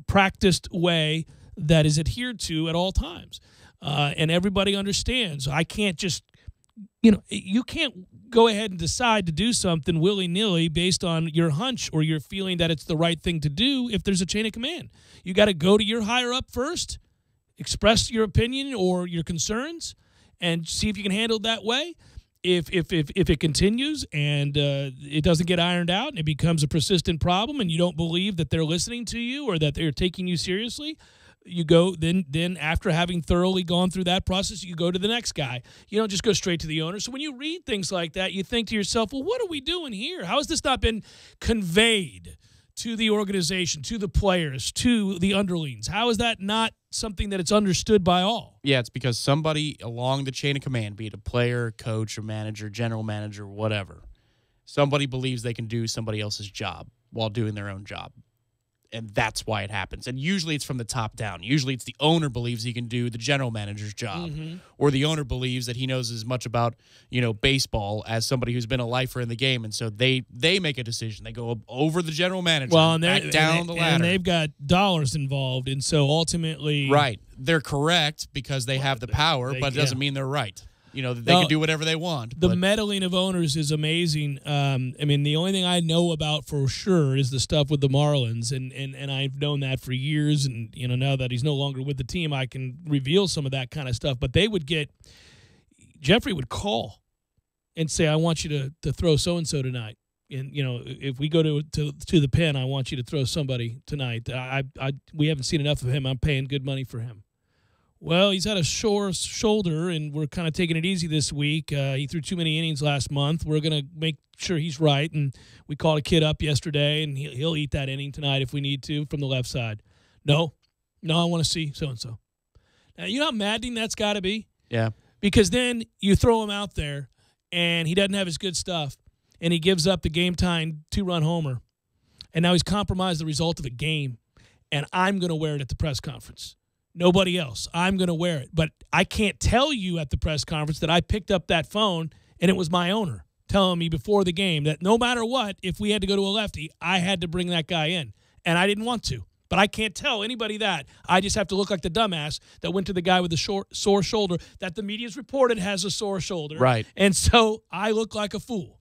practiced way that is adhered to at all times. And everybody understands. I can't just, you can't go ahead and decide to do something willy-nilly based on your hunch or your feeling that it's the right thing to do if there's a chain of command. You got to go to your higher-up first, express your opinion or your concerns, and see if you can handle it that way. If it continues and it doesn't get ironed out and it becomes a persistent problem and you don't believe that they're listening to you or that they're taking you seriously, you go then after having thoroughly gone through that process, you go to the next guy. You don't just go straight to the owner. So when you read things like that, you think to yourself, well, what are we doing here? How has this not been conveyed to the organization, to the players, to the underlings? How is that not something that it's understood by all? Yeah, it's because somebody along the chain of command, be it a player, coach, or manager, general manager, whatever, somebody believes they can do somebody else's job while doing their own job. And that's why it happens. And usually it's from the top down. Usually it's the owner believes he can do the general manager's job. Mm-hmm. Or the owner believes that he knows as much about, baseball as somebody who's been a lifer in the game. And so they make a decision. They go over the general manager, back down the ladder. And they've got dollars involved. And so ultimately... Right. They're correct because they have the power, but it doesn't mean they're right. They can do whatever they want. The meddling of owners is amazing. The only thing I know about for sure is the stuff with the Marlins, and I've known that for years. And now that he's no longer with the team, I can reveal some of that kind of stuff. But Jeffrey would call and say, "I want you to throw so and so tonight." And if we go to the pen, I want you to throw somebody tonight. We haven't seen enough of him. I'm paying good money for him. Well, he's had a sore shoulder, and we're kind of taking it easy this week. He threw too many innings last month. We're going to make sure he's right, and we called a kid up yesterday, and he'll eat that inning tonight if we need to from the left side. No, I want to see so-and-so. Now, you know how maddening that's got to be? Yeah. Because then you throw him out there, and he doesn't have his good stuff, and he gives up the game-time 2-run homer, and now he's compromised the result of a game, and I'm going to wear it at the press conference. Nobody else. I'm going to wear it. But I can't tell you at the press conference that I picked up that phone and it was my owner telling me before the game that no matter what, if we had to go to a lefty, I had to bring that guy in. And I didn't want to. But I can't tell anybody that. I just have to look like the dumbass that went to the guy with the sore shoulder that the media's reported has a sore shoulder. Right. And so I look like a fool.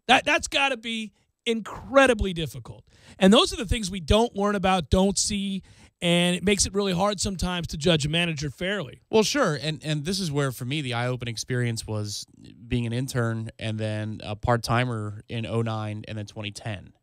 That's got to be incredibly difficult. And those are the things we don't learn about, don't see, and it makes it really hard sometimes to judge a manager fairly. Well, sure, and this is where, for me, the eye-opening experience was being an intern and then a part-timer in 2009 and then 2010.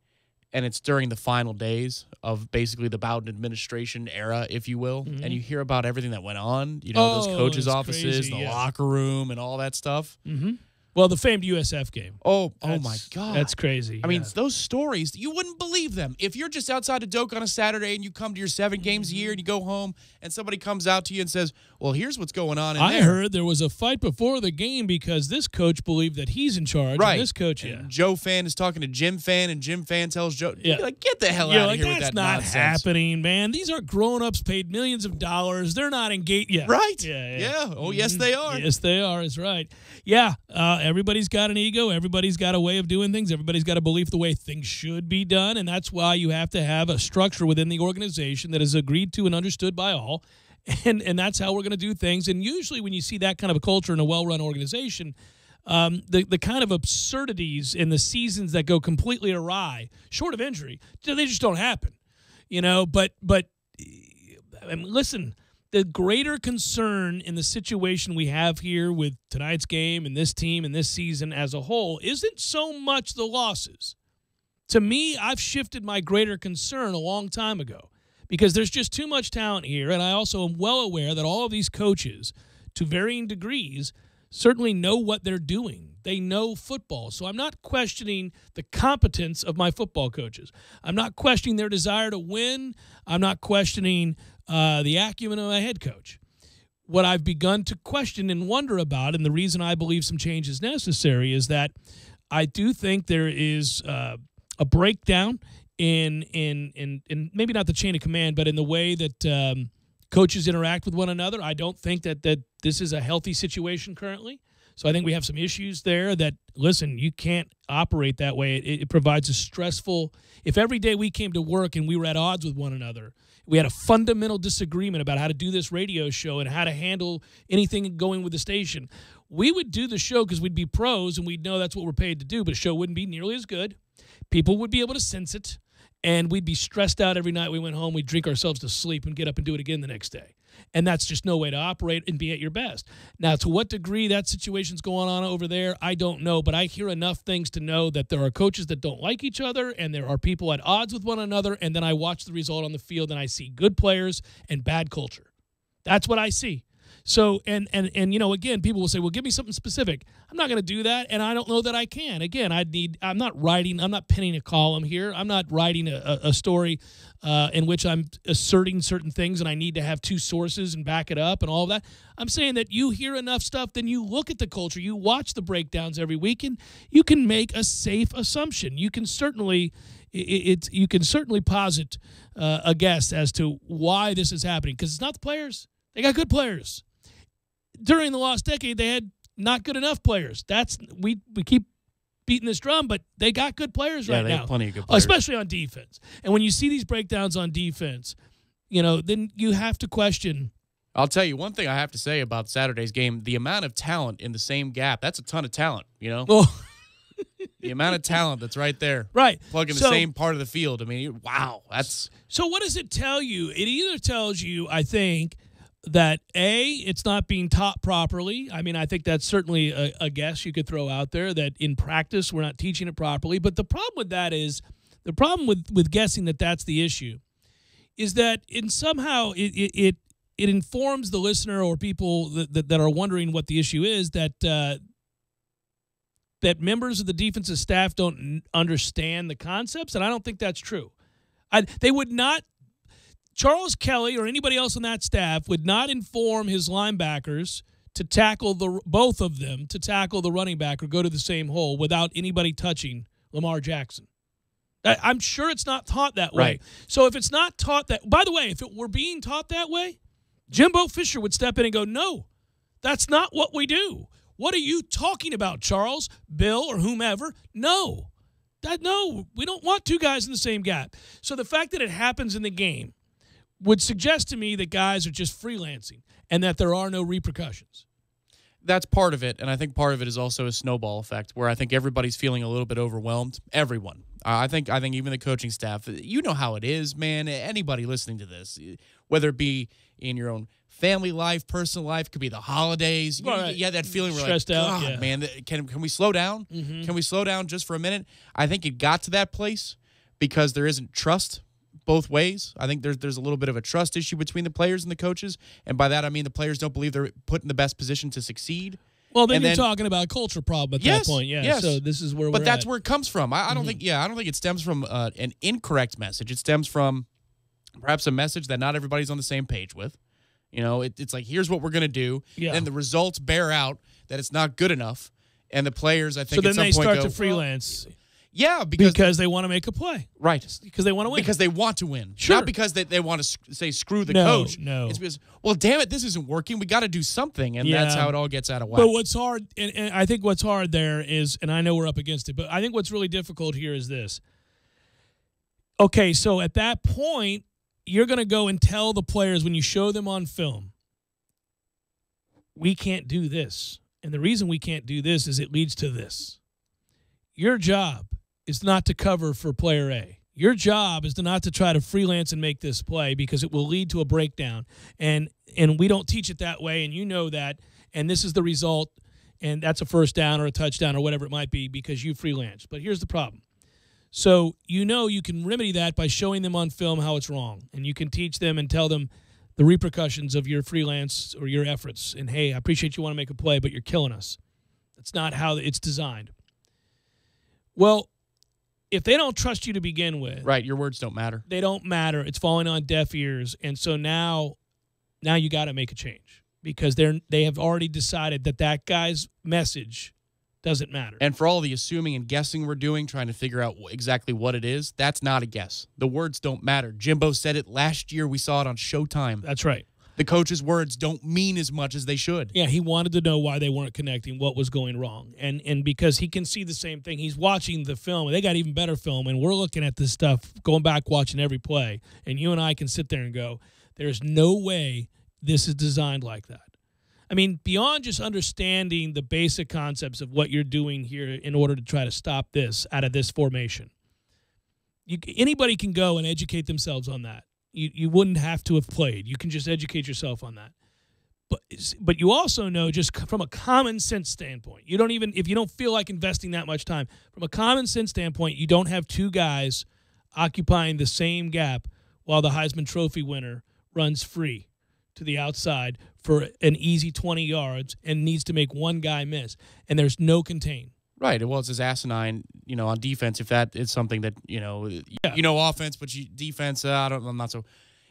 And it's during the final days of basically the Bowden administration era, if you will, and you hear about everything that went on, those coaches' offices, crazy, the locker room, and all that stuff. Mm-hmm. Well, the famed USF game. Oh my God. That's crazy. I mean, those stories, you wouldn't believe them. If you're just outside of Doak on a Saturday and you come to your 7 games a year and you go home and somebody comes out to you and says, well, here's what's going on in there. I heard there was a fight before the game because this coach believed that he's in charge. Right. And this coach, and Joe Fan is talking to Jim Fan, and Jim Fan tells Joe, yeah. Like, get the hell out of here with that that's not nonsense. happening, man. These are grown-ups paid millions of dollars. They're not engaged. Yeah. Right. Yeah. Oh, yes, they are. Yes, they are. Is right. Yeah. Everybody's got an ego. Everybody's got a way of doing things. Everybody's got a belief the way things should be done, and that's why you have to have a structure within the organization that is agreed to and understood by all, and that's how we're going to do things. And usually when you see that kind of a culture in a well-run organization, the kind of absurdities in the seasons that go completely awry, short of injury, they just don't happen. But I mean, listen, the greater concern in the situation we have here with tonight's game and this team and this season as a whole isn't so much the losses. To me, I've shifted my greater concern a long time ago because there's just too much talent here, and I also am well aware that all of these coaches, to varying degrees, certainly know what they're doing. They know football. So I'm not questioning the competence of my football coaches. I'm not questioning their desire to win. I'm not questioning the acumen of my head coach. What I've begun to question and wonder about, and the reason I believe some change is necessary, is that I do think there is a breakdown in maybe not the chain of command, but in the way that coaches interact with one another. I don't think that this is a healthy situation currently. So I think we have some issues there that, listen, you can't operate that way. It provides a stressful – if every day we came to work and we were at odds with one another, we had a fundamental disagreement about how to do this radio show and how to handle anything going with the station, we would do the show because we'd be pros and we'd know that's what we're paid to do, but the show wouldn't be nearly as good. People would be able to sense it, and we'd be stressed out every night we went home. We'd drink ourselves to sleep and get up and do it again the next day. And that's just no way to operate and be at your best. Now, to what degree that situation's going on over there, I don't know, but I hear enough things to know that there are coaches that don't like each other and there are people at odds with one another, and then I watch the result on the field and I see good players and bad culture. That's what I see. So, and again, people will say, well, give me something specific. I'm not going to do that, and I don't know that I can. Again, I'm not penning a column here. I'm not writing a story in which I'm asserting certain things, and I need to have 2 sources and back it up and all of that. I'm saying that you hear enough stuff, then you look at the culture, you watch the breakdowns every week, and you can make a safe assumption. You can certainly posit a guess as to why this is happening, because it's not the players. They got good players. During the last decade, they had not good enough players. We keep beating this drum, but they got good players right now. Yeah, they have plenty of good players. Especially on defense. And when you see these breakdowns on defense, then you have to question. I'll tell you one thing I have to say about Saturday's game, the amount of talent in the same gap, that's a ton of talent, Oh. The amount of talent that's right there. Right. Plugging the same part of the field. I mean, wow. So what does it tell you? It either tells you, I think, that it's not being taught properly. I mean, I think that's certainly a guess you could throw out there, that in practice we're not teaching it properly. But the problem with that is, the problem with guessing that that's the issue, is that somehow it informs the listener or people that are wondering what the issue is, that members of the defensive staff don't understand the concepts, and I don't think that's true. They would not. Charles Kelly or anybody else on that staff would not inform his linebackers to tackle both of them, to tackle the running back or go to the same hole without anybody touching Lamar Jackson. I'm sure it's not taught that way. Right. So if it's not taught that, by the way, if it were being taught that way, Jimbo Fisher would step in and go, no, that's not what we do. What are you talking about, Charles, Bill, or whomever? No, we don't want two guys in the same gap. So the fact that it happens in the game would suggest to me that guys are just freelancing and that there are no repercussions. That's part of it, and I think part of it is also a snowball effect where I think everybody's feeling a little bit overwhelmed. Everyone. I think even the coaching staff, you know how it is, man. Anybody listening to this, whether it be in your own family life, personal life, could be the holidays. Right. You had that feeling where stressed like, out, God, yeah. man, can we slow down? Mm-hmm. Can we slow down just for a minute? I think it got to that place because there isn't trust both ways. I think there's a little bit of a trust issue between the players and the coaches, and by that I mean the players don't believe they're put in the best position to succeed. Well, then you're talking about a culture problem at that point. Yeah, yes. So this is where But we're that's at. where it comes from. I don't think it stems from an incorrect message. It stems from perhaps a message that not everybody's on the same page with. You know, it's like, here's what we're going to do. Yeah. And the results bear out that it's not good enough. And the players, I think, So then at some they point start go, to freelance. Yeah, because they want to make a play. Right. Because they want to win. Because they want to win. Sure. Not because they want to say screw the No, coach. no. It's because, well, damn it, this isn't working. We got to do something. And that's how it all gets out of whack. But what's hard, and I think what's hard there is, and I know we're up against it, but I think what's really difficult here is this. Okay, so at that point, you're going to go and tell the players when you show them on film, we can't do this. And the reason we can't do this is it leads to this. Your job is not to cover for player A. Your job is not to try to freelance and make this play because it will lead to a breakdown. And we don't teach it that way, and you know that. And this is the result, and that's a first down or a touchdown or whatever it might be because you freelance. But here's the problem. So you know you can remedy that by showing them on film how it's wrong. And you can teach them and tell them the repercussions of your freelance or your efforts. And, hey, I appreciate you want to make a play, but you're killing us. That's not how it's designed. Well, if they don't trust you to begin with. Right, your words don't matter. They don't matter. It's falling on deaf ears. And so now you got to make a change because they have already decided that guy's message doesn't matter. And for all the assuming and guessing we're doing, trying to figure out exactly what it is, that's not a guess. The words don't matter. Jimbo said it last year. We saw it on Showtime. That's right. The coach's words don't mean as much as they should. Yeah, he wanted to know why they weren't connecting, what was going wrong. And because he can see the same thing. He's watching the film, and they got even better film, and we're looking at this stuff, going back, watching every play. And you and I can sit there and go, there's no way this is designed like that. I mean, beyond just understanding the basic concepts of what you're doing here in order to try to stop this out of this formation, anybody can go and educate themselves on that. You wouldn't have to have played. You can just educate yourself on that. But you also know, just from a common sense standpoint, you don't even, if you don't feel like investing that much time, from a common sense standpoint, you don't have two guys occupying the same gap while the Heisman Trophy winner runs free to the outside for an easy 20 yards and needs to make one guy miss, and there's no contain. Right. Well, it's as asinine, on defense. If that is something that offense, but defense. I'm not so.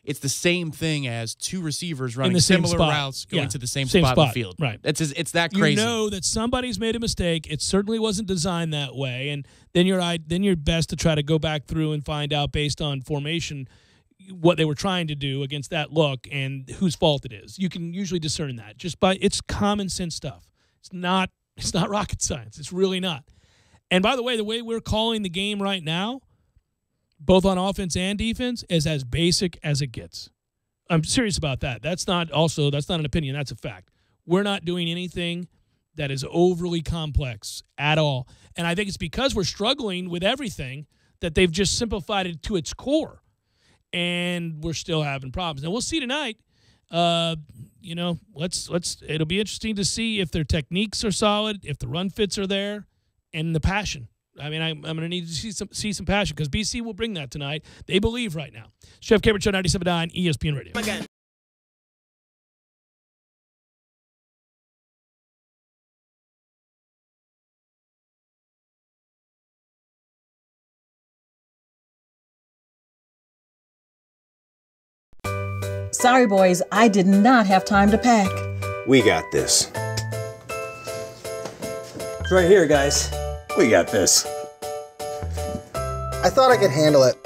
It's the same thing as two receivers running similar routes going to the same spot in the field. Right. It's that crazy. You know that somebody's made a mistake. It certainly wasn't designed that way, and then you're best to try to go back through and find out based on formation what they were trying to do against that look and whose fault it is. You can usually discern that just by it's common sense stuff. It's not rocket science. It's really not. And by the way we're calling the game right now, both on offense and defense, is as basic as it gets. I'm serious about that. That's not an opinion. That's a fact. We're not doing anything that is overly complex at all. And I think it's because we're struggling with everything that they've just simplified it to its core. And we're still having problems. And we'll see tonight. It'll be interesting to see if their techniques are solid, if the run fits are there, and the passion. I mean, I'm going to need to see some passion because BC will bring that tonight. They believe right now. Jeff Cameron Show, 97.9 ESPN Radio. Again. Sorry, boys, I did not have time to pack. We got this. It's right here, guys. We got this. I thought I could handle it.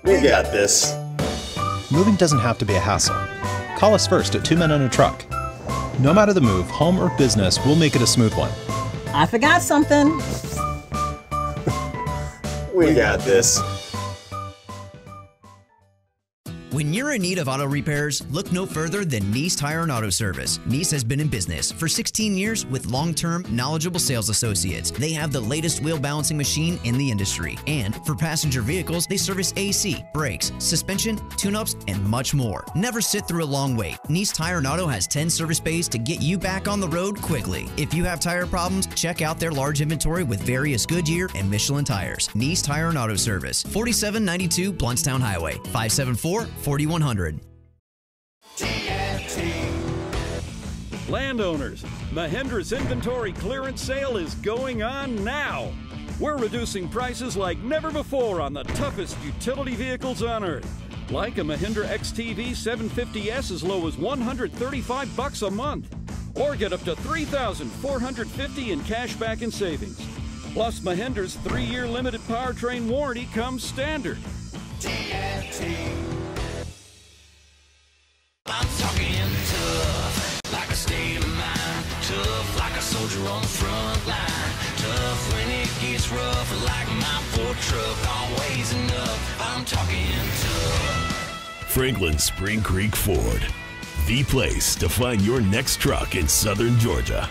We got this. Moving doesn't have to be a hassle. Call us first at 2 Men and a Truck. No matter the move, home or business, we'll make it a smooth one. I forgot something. We got this. When you're in need of auto repairs, look no further than Nice Tire and Auto Service. Nice has been in business for 16 years with long-term, knowledgeable sales associates. They have the latest wheel balancing machine in the industry. And for passenger vehicles, they service AC, brakes, suspension, tune-ups, and much more. Never sit through a long wait. Nice Tire and Auto has 10 service bays to get you back on the road quickly. If you have tire problems, check out their large inventory with various Goodyear and Michelin tires. Nice Tire and Auto Service, 4792 Bluntstown Highway, 574-4100. Landowners, Mahindra's inventory clearance sale is going on now. We're reducing prices like never before on the toughest utility vehicles on earth. Like a Mahindra XTV 750S as low as $135 a month. Or get up to $3,450 in cash back and savings. Plus, Mahindra's 3-year limited powertrain warranty comes standard. I'm talking tough, like a state of mind. Tough, like a soldier on the front line. Tough when it gets rough, like my Ford truck. Always enough, I'm talking tough. Franklin Spring Creek Ford, the place to find your next truck in southern Georgia.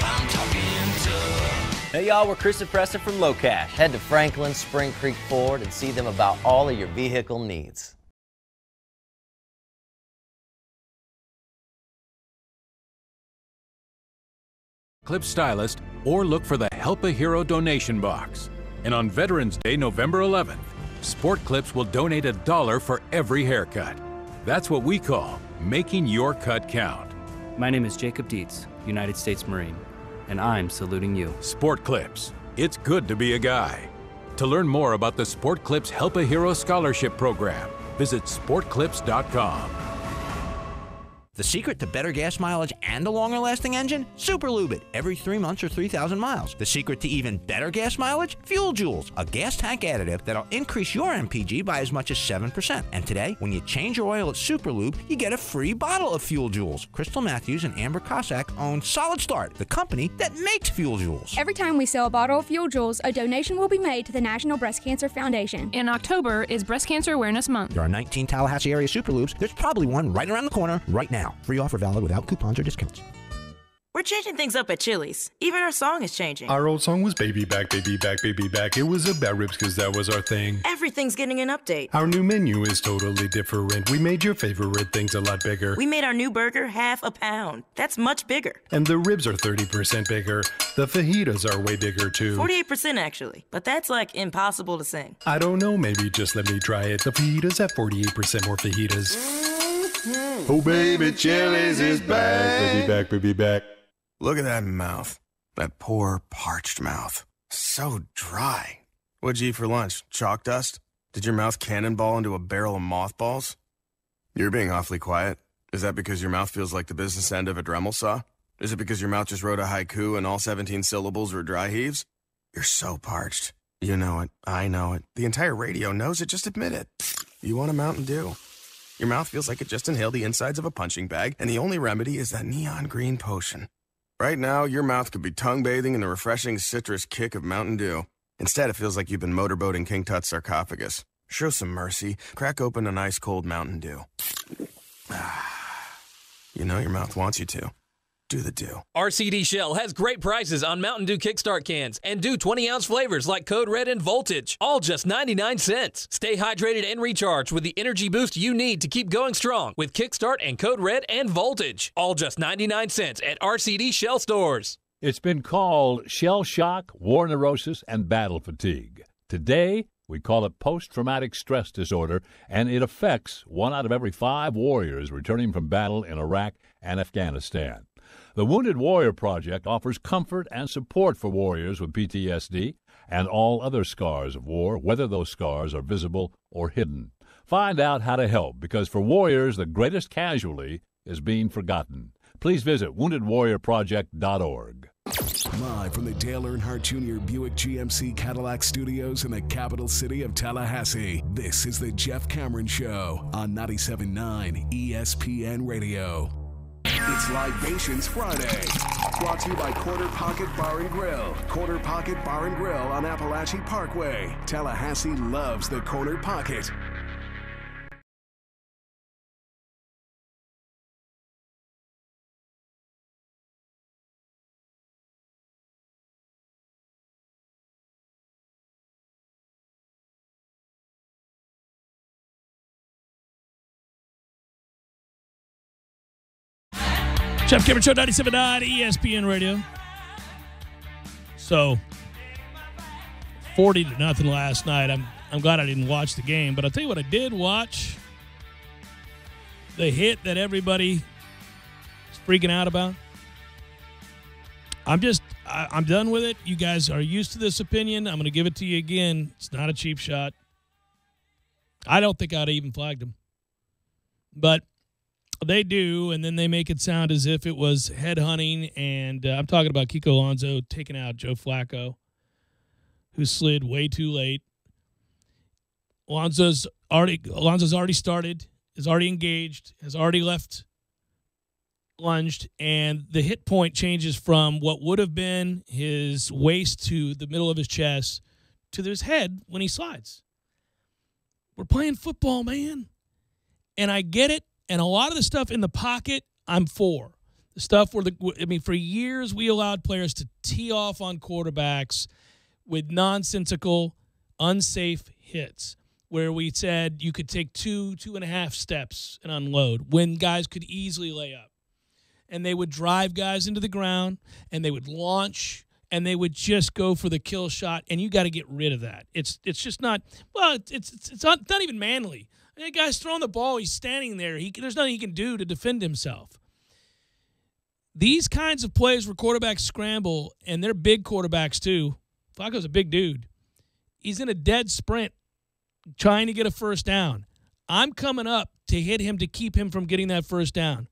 I'm talking tough. Hey y'all, we're Chris and Preston from Low Cash. Head to Franklin Spring Creek Ford and see them about all of your vehicle needs. Clip Stylist, or look for the Help a Hero donation box. And on Veterans Day, November 11th, Sport Clips will donate $1 for every haircut. That's what we call making your cut count. My name is Jacob Dietz, United States Marine, and I'm saluting you. Sport Clips, it's good to be a guy. To learn more about the Sport Clips Help a Hero Scholarship Program, visit sportclips.com. The secret to better gas mileage and a longer-lasting engine? Super Lube it every 3 months or 3,000 miles. The secret to even better gas mileage? Fuel Joules, a gas tank additive that'll increase your MPG by as much as 7%. And today, when you change your oil at Super Lube, you get a free bottle of Fuel Joules. Crystal Matthews and Amber Cossack own Solid Start, the company that makes Fuel Joules. Every time we sell a bottle of Fuel Joules, a donation will be made to the National Breast Cancer Foundation. In October is Breast Cancer Awareness Month. There are 19 Tallahassee area Super Lubes. There's probably one right around the corner right now. Free offer valid without coupons or discounts. We're changing things up at Chili's. Even our song is changing. Our old song was Baby Back, Baby Back, Baby Back. It was about ribs because that was our thing. Everything's getting an update. Our new menu is totally different. We made your favorite things a lot bigger. We made our new burger half a pound. That's much bigger. And the ribs are 30% bigger. The fajitas are way bigger too. 48% actually. But that's like impossible to sing. I don't know, maybe just let me try it. The fajitas have 48% more fajitas. Oh baby, Chili's is back. Baby back, baby back. Look at that mouth. That poor, parched mouth. So dry. What'd you eat for lunch? Chalk dust? Did your mouth cannonball into a barrel of mothballs? You're being awfully quiet. Is that because your mouth feels like the business end of a Dremel saw? Is it because your mouth just wrote a haiku and all 17 syllables were dry heaves? You're so parched. You know it. I know it. The entire radio knows it. Just admit it. You want a Mountain Dew. Your mouth feels like it just inhaled the insides of a punching bag, and the only remedy is that neon green potion. Right now, your mouth could be tongue bathing in the refreshing citrus kick of Mountain Dew. Instead, it feels like you've been motorboating King Tut's sarcophagus. Show some mercy. Crack open an ice-cold Mountain Dew. You know your mouth wants you to. Do the Dew. RCD Shell has great prices on Mountain Dew Kickstart cans and Dew 20-ounce flavors like Code Red and Voltage, all just 99 cents. Stay hydrated and recharged with the energy boost you need to keep going strong with Kickstart and Code Red and Voltage, all just 99 cents at RCD Shell stores. It's been called shell shock, war neurosis, and battle fatigue. Today, we call it post-traumatic stress disorder, and it affects 1 out of every 5 warriors returning from battle in Iraq and Afghanistan. The Wounded Warrior Project offers comfort and support for warriors with PTSD and all other scars of war, whether those scars are visible or hidden. Find out how to help, because for Warriors, the greatest casualty is being forgotten. Please visit woundedwarriorproject.org. Live from the Dale Earnhardt Jr. Buick GMC Cadillac Studios in the capital city of Tallahassee, this is the Jeff Cameron Show on 97.9 ESPN Radio. It's Libations Friday, brought to you by Corner Pocket Bar and Grill. Corner Pocket Bar and Grill on Appalachian Parkway. Tallahassee loves the Corner Pocket. Jeff Cameron Show, 97.9 ESPN Radio. So, 40-0 last night. I'm glad I didn't watch the game, but I'll tell you what I did watch. The hit that everybody is freaking out about. I'm done with it. You guys are used to this opinion. I'm going to give it to you again. It's not a cheap shot. I don't think I'd even flagged him. But they do, and then they make it sound as if it was headhunting, and I'm talking about Kiko Alonso taking out Joe Flacco, who slid way too late. Alonso's already started, is already engaged, has already lunged, and the hit point changes from what would have been his waist to the middle of his chest to his head when he slides. We're playing football, man, and I get it. And a lot of the stuff in the pocket, I'm for. The stuff where, for years we allowed players to tee off on quarterbacks with nonsensical, unsafe hits, where we said you could take 2.5 steps and unload when guys could easily lay up. And they would drive guys into the ground, and they would launch, and they would just go for the kill shot, and you got to get rid of that. It's just not, well, it's not even manly. The guy's throwing the ball. He's standing there. There's nothing he can do to defend himself. These kinds of plays where quarterbacks scramble, and they're big quarterbacks too. Flacco's a big dude. He's in a dead sprint trying to get a first down. I'm coming up to hit him to keep him from getting that first down.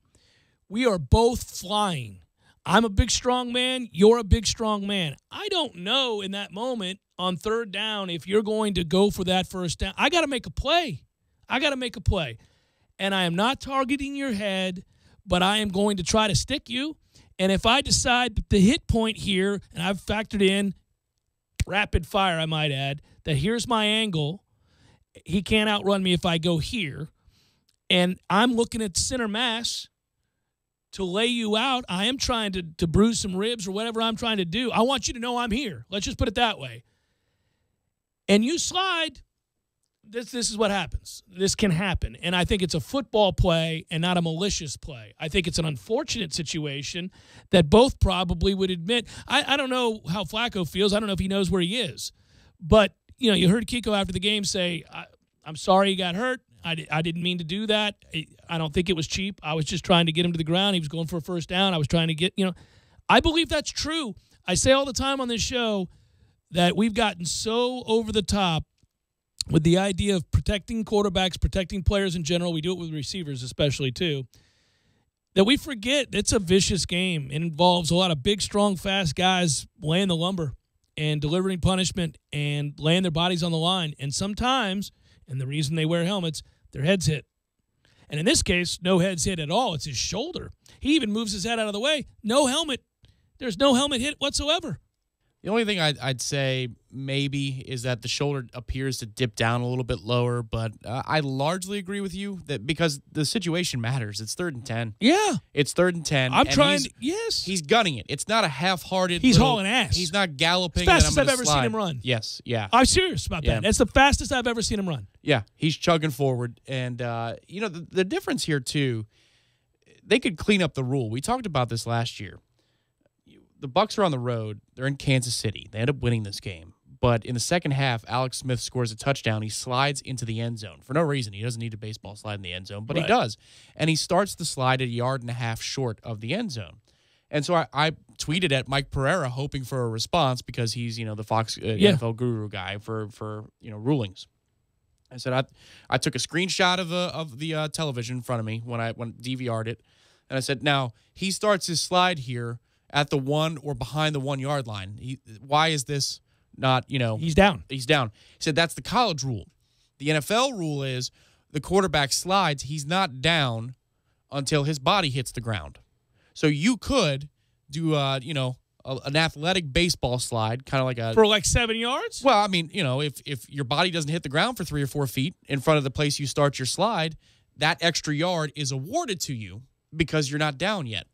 We are both flying. I'm a big, strong man. You're a big, strong man. I don't know in that moment on third down if you're going to go for that first down. I got to make a play. And I am not targeting your head, but I am going to try to stick you. And if I decide that the hit point here, and I've factored in rapid fire, I might add, that here's my angle, he can't outrun me if I go here, and I'm looking at center mass to lay you out, I am trying to bruise some ribs or whatever I'm trying to do. I want you to know I'm here. Let's just put it that way. And you slide, this is what happens. This can happen. And I think it's a football play and not a malicious play. I think it's an unfortunate situation that both probably would admit. I don't know how Flacco feels. I don't know if he knows where he is. But, you heard Kiko after the game say, I'm sorry he got hurt. I didn't mean to do that. I don't think it was cheap. I was just trying to get him to the ground. He was going for a first down. I was trying to get, I believe that's true. I say all the time on this show that we've gotten so over the top with the idea of protecting quarterbacks, protecting players in general. We do it with receivers especially too, that we forget it's a vicious game. It involves a lot of big, strong, fast guys laying the lumber and delivering punishment and laying their bodies on the line. And sometimes, and the reason they wear helmets, their heads hit. And in this case, no heads hit at all. It's his shoulder. He even moves his head out of the way. No helmet. There's no helmet hit whatsoever. The only thing I'd say maybe is that the shoulder appears to dip down a little bit lower, but I largely agree with you that because the situation matters. It's 3rd and 10. Yeah. It's 3rd and 10. I'm trying to, yes. He's gunning it. It's not a half-hearted. He's hauling ass. He's not galloping. It's the fastest I've ever seen him run. Yes, yeah. I'm serious about that. It's the fastest I've ever seen him run. Yeah, he's chugging forward. And, the difference here, too, they could clean up the rule. We talked about this last year. The Bucs are on the road. They're in Kansas City. They end up winning this game. But in the second half, Alex Smith scores a touchdown. He slides into the end zone for no reason. He doesn't need a baseball slide in the end zone, but he does. And he starts the slide 1.5 yards short of the end zone. And so I tweeted at Mike Pereira hoping for a response because he's, the Fox NFL guru guy for rulings. I said I took a screenshot of the television in front of me when DVR'd it, and I said, now he starts his slide here at the 1 or behind the 1 yard line. Why is this not, He's down. He's down. He said that's the college rule. The NFL rule is the quarterback slides, he's not down until his body hits the ground. So you could do an athletic baseball slide, kind of like for like 7 yards? Well, I mean, if your body doesn't hit the ground for 3 or 4 feet in front of the place you start your slide, that extra yard is awarded to you because you're not down yet.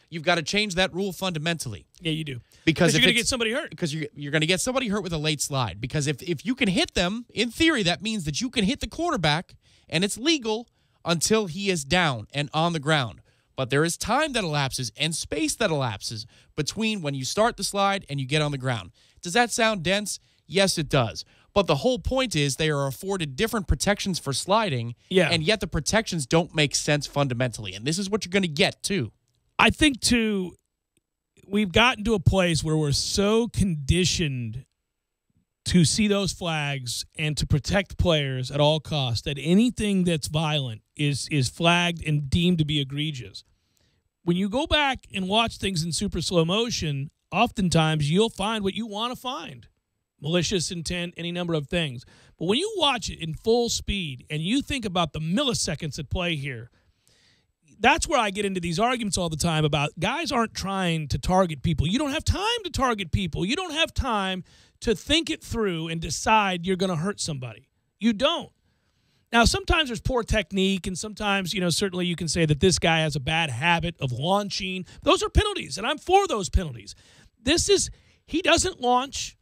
You've got to change that rule fundamentally. Yeah, you do. Because you're going to get somebody hurt. Because you're going to get somebody hurt with a late slide. Because if you can hit them, in theory, that means that you can hit the quarterback, and it's legal until he is down and on the ground. But there is time that elapses and space that elapses between when you start the slide and you get on the ground. Does that sound dense? Yes, it does. But the whole point is they are afforded different protections for sliding, and yet the protections don't make sense fundamentally. And this is what you're going to get, too. I think, too, we've gotten to a place where we're so conditioned to see those flags and to protect players at all costs that anything that's violent is flagged and deemed to be egregious. When you go back and watch things in super slow motion, oftentimes you'll find what you want to find. Malicious intent, any number of things. But when you watch it in full speed and you think about the milliseconds at play here, that's where I get into these arguments all the time about guys aren't trying to target people. You don't have time to target people. You don't have time to think it through and decide you're going to hurt somebody. You don't. Now, sometimes there's poor technique, and sometimes, certainly you can say that this guy has a bad habit of launching. Those are penalties, and I'm for those penalties. He doesn't launch.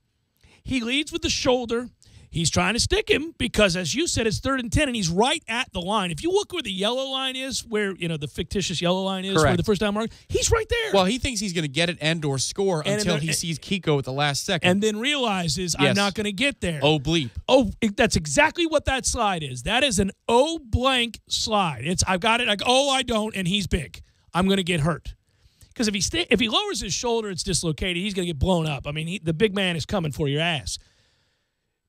He leads with the shoulder. He's trying to stick him because, as you said, it's 3rd and 10, and he's right at the line. If you look where the yellow line is, where, the fictitious yellow line is, where the first down mark, he's right there. Well, he thinks he's going to get it and or score until he sees Kiko at the last second. And then realizes, I'm not going to get there. Oh, bleep. Oh, that's exactly what that slide is. That is an blank slide. I've got it. I don't, and he's big. I'm going to get hurt. Because if he lowers his shoulder, it's dislocated. He's going to get blown up. I mean, the big man is coming for your ass.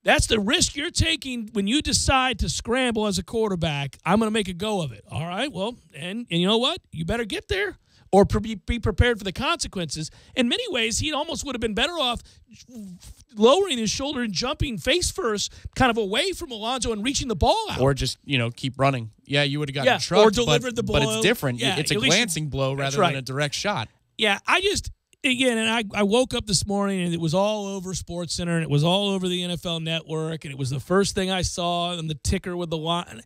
That's the risk you're taking when you decide to scramble as a quarterback. I'm going to make a go of it. All right, well, and you know what? You better get there or be prepared for the consequences. In many ways, he almost would have been better off lowering his shoulder and jumping face first, kind of away from Alonzo and reaching the ball out. Or just, keep running. Yeah, you would have gotten trucked, or delivered the blow. But it's different. Yeah, it's a glancing blow rather than a direct shot. Yeah, and I woke up this morning and it was all over SportsCenter and it was all over the NFL Network and it was the first thing I saw on the ticker with the line.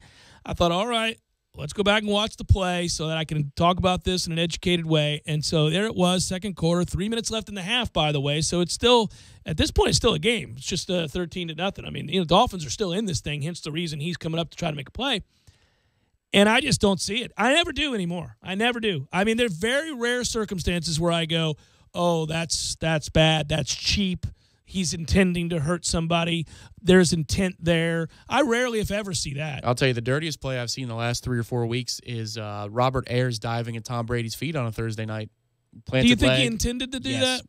I thought, all right, let's go back and watch the play so that I can talk about this in an educated way. And so there it was, second quarter, 3 minutes left in the half, by the way. So it's still, at this point, it's still a game. It's just 13-0. I mean, Dolphins are still in this thing, hence the reason he's coming up to try to make a play. And I just don't see it. I never do anymore. I never do. I mean, there are very rare circumstances where I go, oh, that's bad. That's cheap. He's intending to hurt somebody. There's intent there. I rarely, if ever, see that. I'll tell you, the dirtiest play I've seen in the last 3 or 4 weeks is Robert Ayers diving at Tom Brady's feet on a Thursday night. Do you think he intended to do that?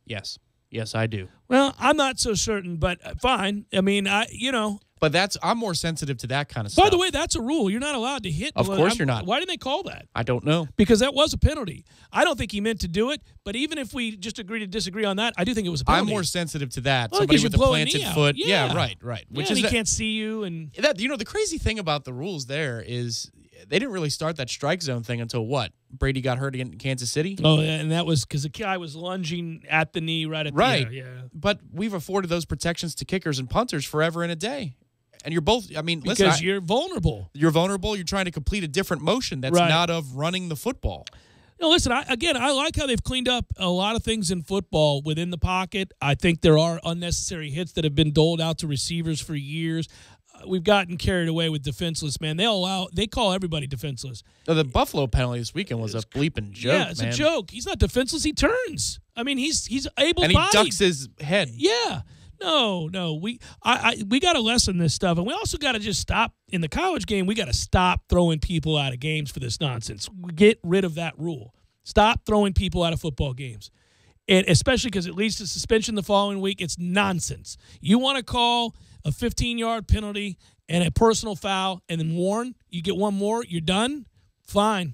Yes, I do. Well, I'm not so certain, but fine. I mean, But I'm more sensitive to that kind of stuff. By the way, that's a rule. You're not allowed to hit. Of course you're not. Why didn't they call that? I don't know. Because that was a penalty. I don't think he meant to do it, but even if we just agree to disagree on that, I do think it was a penalty. I'm more sensitive to that. Well, somebody with a planted foot. Yeah, right. Which is he can't see you. And the crazy thing about the rules there is they didn't really start that strike zone thing until what? Brady got hurt in Kansas City? Oh, yeah, and that was because the guy was lunging at the knee right at the air. Yeah. But we've afforded those protections to kickers and punters forever and a day. And you're both, because you're vulnerable. You're vulnerable. You're trying to complete a different motion that's not of running the football. Listen, I like how they've cleaned up a lot of things in football within the pocket. I think there are unnecessary hits that have been doled out to receivers for years. We've gotten carried away with defenseless, man. They call everybody defenseless. No, the Buffalo penalty this weekend was a bleeping joke, Yeah, it's a joke. He's not defenseless. He turns. I mean, he's able-bodied. And he ducks his head. Yeah. No. We got to lessen this stuff, and we also got to just stop in the college game. We got to stop throwing people out of games for this nonsense. Get rid of that rule. Stop throwing people out of football games, and especially because it leads to suspension the following week. It's nonsense. You want to call a 15-yard penalty and a personal foul and then warn, you get one more, you're done, fine.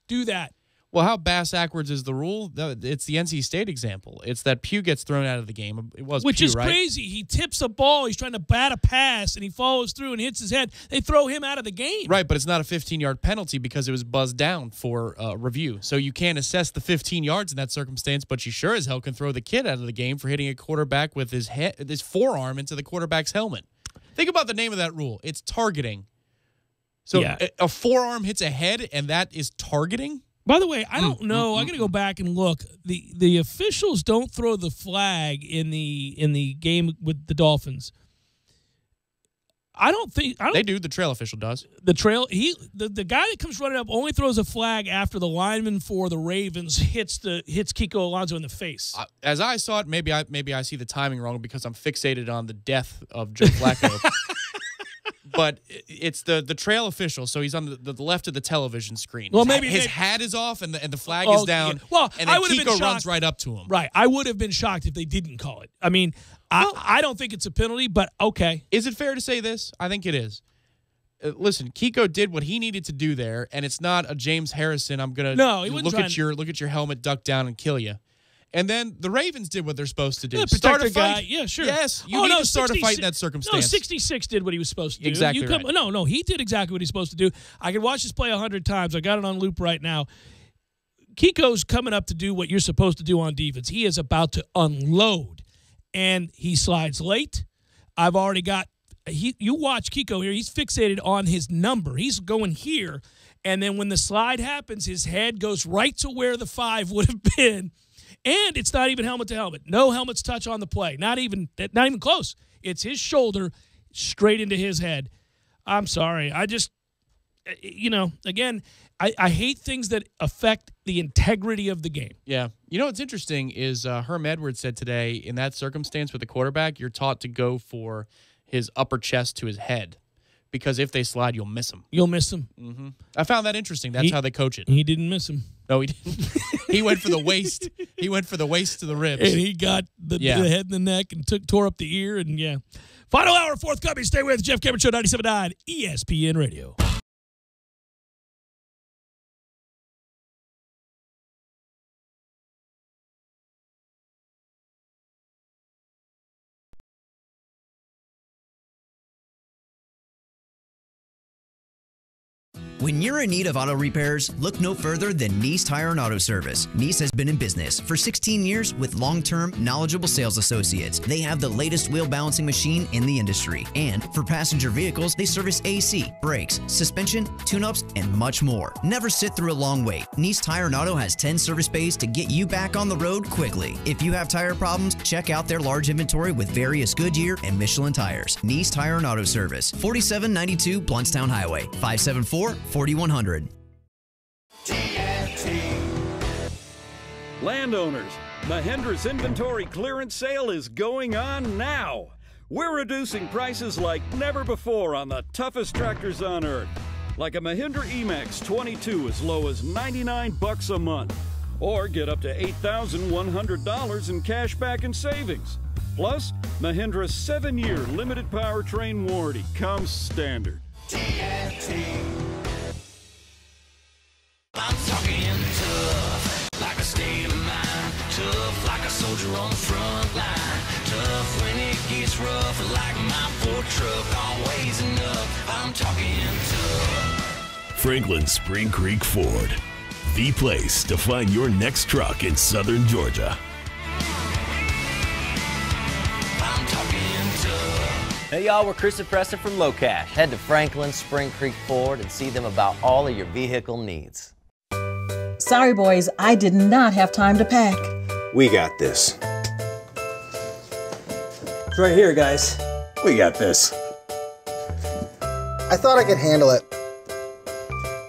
Do that. Well, how bass-backwards is the rule? It's the NC State example. It's that Pugh gets thrown out of the game. It was Which Pugh, is right? crazy. He tips a ball. He's trying to bat a pass, and he follows through and hits his head. They throw him out of the game. Right, but it's not a 15-yard penalty because it was buzzed down for review. So you can't assess the 15 yards in that circumstance, but you sure as hell can throw the kid out of the game for hitting a quarterback with his forearm into the quarterback's helmet. Think about the name of that rule. It's targeting. So a forearm hits a head, and that is targeting? By the way, I don't know. I got to go back and look. The officials don't throw the flag in the game with the Dolphins. I don't think they do. The trail official does. The guy that comes running up only throws a flag after the lineman for the Ravens hits Kiko Alonso in the face. As I saw it, maybe I see the timing wrong because I'm fixated on the death of Joe Flacco. But it's the trail official, so he's on the left of the television screen. Well, his hat is off and the flag is down. Yeah. Well, and then I would have been Kiko shocked. runs right up to him. Right, I would have been shocked if they didn't call it. I mean, I don't think it's a penalty, but okay. Is it fair to say this? I think it is. Listen, Kiko did what he needed to do there, and it's not a James Harrison. I'm gonna look at your helmet, duck down, and kill you. And then the Ravens did what they're supposed to do. Yeah, start a protect the guy. fight. Yeah, sure. Yes, you need to start a fight in that circumstance. No, 66 did what he was supposed to do. Exactly right. No, he did exactly what he's supposed to do. I could watch this play 100 times. I got it on loop right now. Kiko's coming up to do what you're supposed to do on defense. He is about to unload, and he slides late. I've already got you watch Kiko here. He's fixated on his number. He's going here, and then when the slide happens, his head goes right to where the 5 would have been. And it's not even helmet to helmet. No helmets touch on the play. Not even close. It's his shoulder straight into his head. I'm sorry. I just, again, I hate things that affect the integrity of the game. Yeah. You know what's interesting is Herm Edwards said today, in that circumstance with the quarterback, you're taught to go for his upper chest to his head. Because if they slide, you'll miss him. You'll miss him. Mm-hmm. I found that interesting. That's how they coach it. He didn't miss him. No, he didn't. He went for the waist. He went for the waist to the ribs. And he got the head and the neck and tore up the ear. And, Final hour, forthcoming. Stay with Jeff Cameron Show, 97.9 ESPN Radio. When you're in need of auto repairs, look no further than Nice Tire and Auto Service. Nice has been in business for 16 years with long-term, knowledgeable sales associates. They have the latest wheel balancing machine in the industry. And for passenger vehicles, they service AC, brakes, suspension, tune-ups, and much more. Never sit through a long wait. Nice Tire and Auto has 10 service bays to get you back on the road quickly. If you have tire problems, check out their large inventory with various Goodyear and Michelin tires. Nice Tire and Auto Service, 4792 Bluntstown Highway, 574-4100. Landowners, Mahindra's inventory clearance sale is going on now. We're reducing prices like never before on the toughest tractors on earth. Like a Mahindra E-Max 22 as low as $99 a month. Or get up to $8,100 in cash back and savings. Plus, Mahindra's 7-year limited powertrain warranty comes standard. I'm talking tough, like a state of mind. Tough like a soldier on the front line. Tough when it gets rough, like my Ford truck, always enough. I'm talking tough. Franklin Spring Creek Ford, the place to find your next truck in southern Georgia. I'm talking tough. Hey y'all, we're Chris and Preston from Low Cash. Head to Franklin Spring Creek Ford and see them about all of your vehicle needs. Sorry, boys, I did not have time to pack. We got this. It's right here, guys. We got this. I thought I could handle it.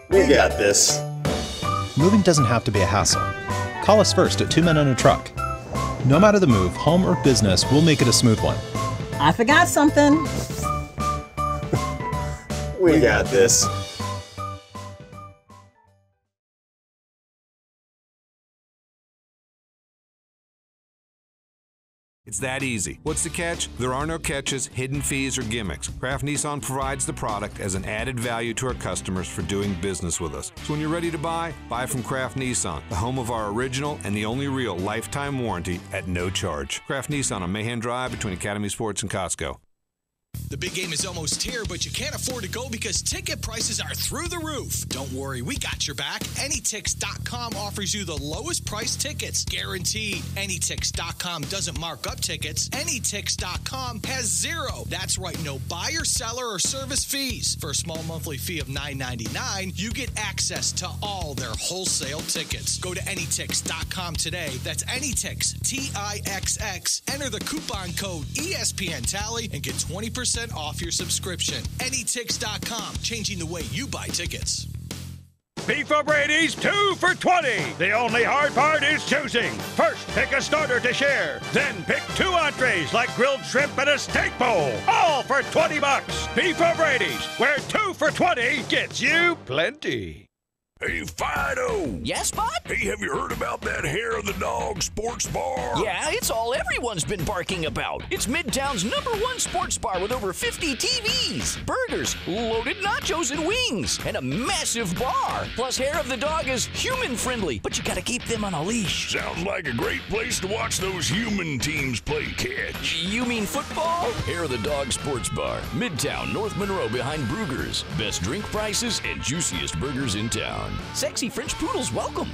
We got this. Moving doesn't have to be a hassle. Call us first at 2 Men on a Truck. No matter the move, home or business, we'll make it a smooth one. I forgot something. We got this. It's that easy. What's the catch? There are no catches, hidden fees, or gimmicks. Kraft Nissan provides the product as an added value to our customers for doing business with us. So when you're ready to buy from Kraft Nissan, the home of our original and the only real lifetime warranty at no charge. Kraft Nissan on Mahan Drive between Academy Sports and Costco. The big game is almost here, but you can't afford to go because ticket prices are through the roof. Don't worry, we got your back. Anytix.com offers you the lowest price tickets, guaranteed. Anytix.com doesn't mark up tickets. Anytix.com has zero. That's right, no buyer, seller, or service fees. For a small monthly fee of $9.99, you get access to all their wholesale tickets. Go to Anytix.com today. That's Anytix, T-I-X-X. Enter the coupon code ESPN Tally and get 20% off your subscription. Anytix.com, changing the way you buy tickets. Beef O'Brady's 2 for $20. The only hard part is choosing. First, pick a starter to share. Then pick 2 entrees like grilled shrimp and a steak bowl. All for $20. Beef O'Brady's, where 2 for $20 gets you plenty. Hey, Fido! Yes, bud? Hey, have you heard about that Hair of the Dog sports bar? Yeah, it's all everyone's been barking about. It's Midtown's #1 sports bar with over 50 TVs, burgers, loaded nachos and wings, and a massive bar. Plus, Hair of the Dog is human-friendly, but you gotta keep them on a leash. Sounds like a great place to watch those human teams play catch. You mean football? Hair of the Dog sports bar, Midtown, North Monroe behind Brugger's. Best drink prices and juiciest burgers in town. Sexy French poodles welcome.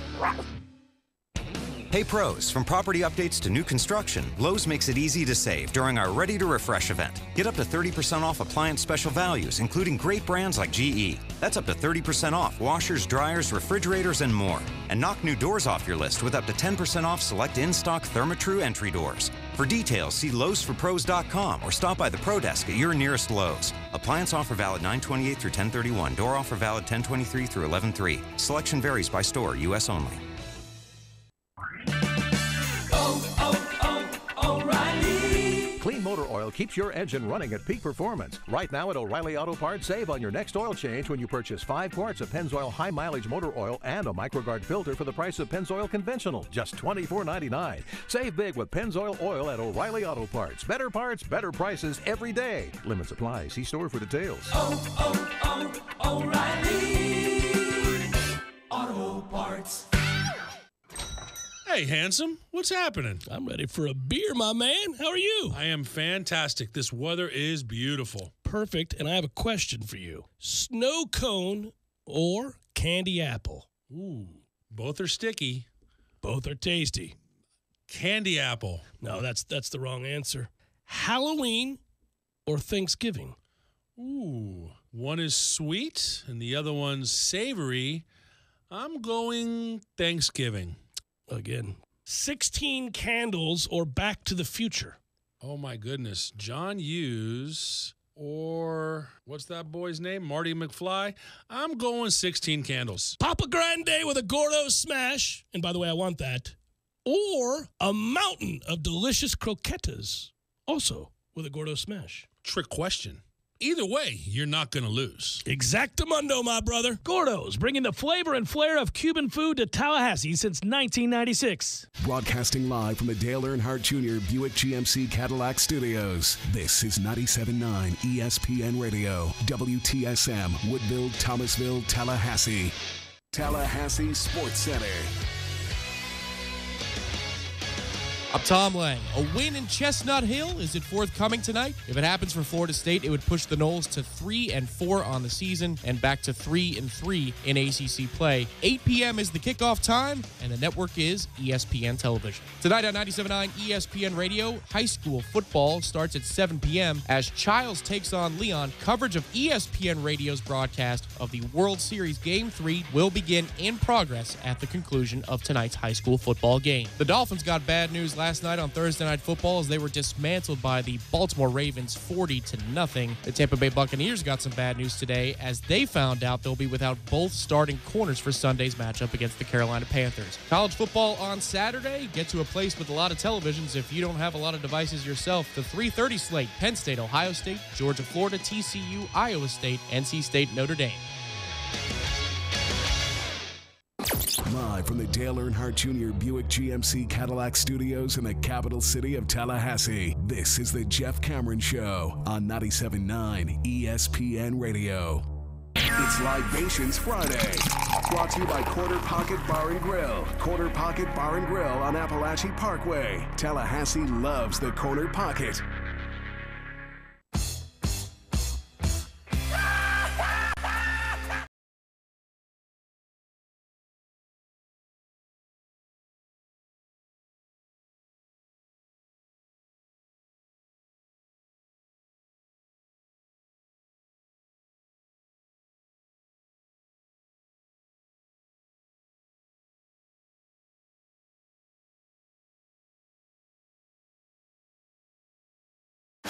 Hey pros, from property updates to new construction, Lowe's makes it easy to save during our Ready to Refresh event. Get up to 30% off appliance special values, including great brands like GE. That's up to 30% off washers, dryers, refrigerators, and more. And knock new doors off your list with up to 10% off select in-stock Therma-Tru entry doors. For details, see Lowe'sForPros.com or stop by the Pro Desk at your nearest Lowe's. Appliance offer valid 9/28 through 10/31. Door offer valid 10/23 through 11/3. Selection varies by store, U.S. only. Clean motor oil keeps your engine running at peak performance. Right now at O'Reilly Auto Parts, save on your next oil change when you purchase 5 quarts of Pennzoil high mileage motor oil and a MicroGuard filter for the price of Pennzoil conventional, just $24.99. Save big with Pennzoil oil at O'Reilly Auto Parts. Better parts, better prices every day. Limits apply. See store for details. O'Reilly Auto Parts. Hey, handsome, what's happening? I'm ready for a beer, my man. How are you? I am fantastic. This weather is beautiful. Perfect, and I have a question for you. Snow cone or candy apple? Ooh, both are sticky. Both are tasty. Candy apple. No, that's the wrong answer. Halloween or Thanksgiving? Ooh, one is sweet and the other one's savory. I'm going Thanksgiving. Again, 16 Candles or Back to the Future? Oh, my goodness. John Hughes or what's that boy's name? Marty McFly? I'm going 16 Candles. Papa Grande with a Gordo smash. And by the way, I want that. Or a mountain of delicious croquetas, also with a Gordo smash. Trick question. Either way, you're not going to lose. Exactamundo, my brother. Gordo's, bringing the flavor and flair of Cuban food to Tallahassee since 1996. Broadcasting live from the Dale Earnhardt Jr. Buick GMC Cadillac Studios. This is 97.9 ESPN Radio, WTSM, Woodville, Thomasville, Tallahassee. Tallahassee Sports Center. I'm Tom Lang. A win in Chestnut Hill, is it forthcoming tonight? If it happens for Florida State, it would push the Noles to 3-4 on the season and back to 3-3 in ACC play. 8 p.m. is the kickoff time, and the network is ESPN Television. Tonight on 97.9 ESPN Radio, high school football starts at 7 p.m. as Childs takes on Leon. Coverage of ESPN Radio's broadcast of the World Series Game 3 will begin in progress at the conclusion of tonight's high school football game. The Dolphins got bad news last night on Thursday Night Football as they were dismantled by the Baltimore Ravens 40-0. The Tampa Bay Buccaneers got some bad news today as they found out they'll be without both starting corners for Sunday's matchup against the Carolina Panthers. College football on Saturday. Get to a place with a lot of televisions if you don't have a lot of devices yourself. The 3:30 slate: Penn State, Ohio State, Georgia, Florida, TCU, Iowa State, NC State, Notre Dame. Live from the Dale Earnhardt Jr. Buick GMC Cadillac Studios in the capital city of Tallahassee, this is the Jeff Cameron Show on 97.9 ESPN Radio. It's Libations Friday, brought to you by Corner Pocket Bar and Grill. Corner Pocket Bar and Grill on Appalachia Parkway. Tallahassee loves the Corner Pocket.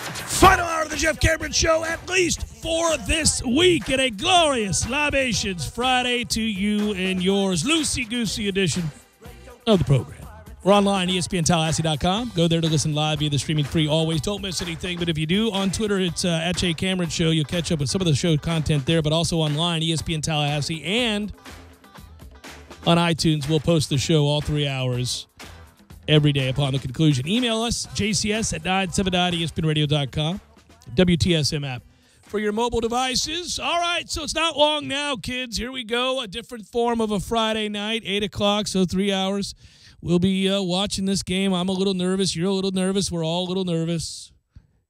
Final hour of the Jeff Cameron Show, at least for this week, and a glorious Libations Friday to you and yours. Loosey-goosey edition of the program. We're online, ESPNTallahassee.com. Go there to listen live via the streaming free always. Don't miss anything, but if you do, on Twitter, it's at Jay Cameron Show. You'll catch up with some of the show content there, but also online, ESPN Tallahassee, and on iTunes. We'll post the show all 3 hours every day upon the conclusion. Email us, jcs at 97.espnradio.com, WTSM app for your mobile devices. All right, so it's not long now, kids. Here we go, a different form of a Friday night, 8 o'clock, so 3 hours. We'll be watching this game. I'm a little nervous. You're a little nervous. We're all a little nervous.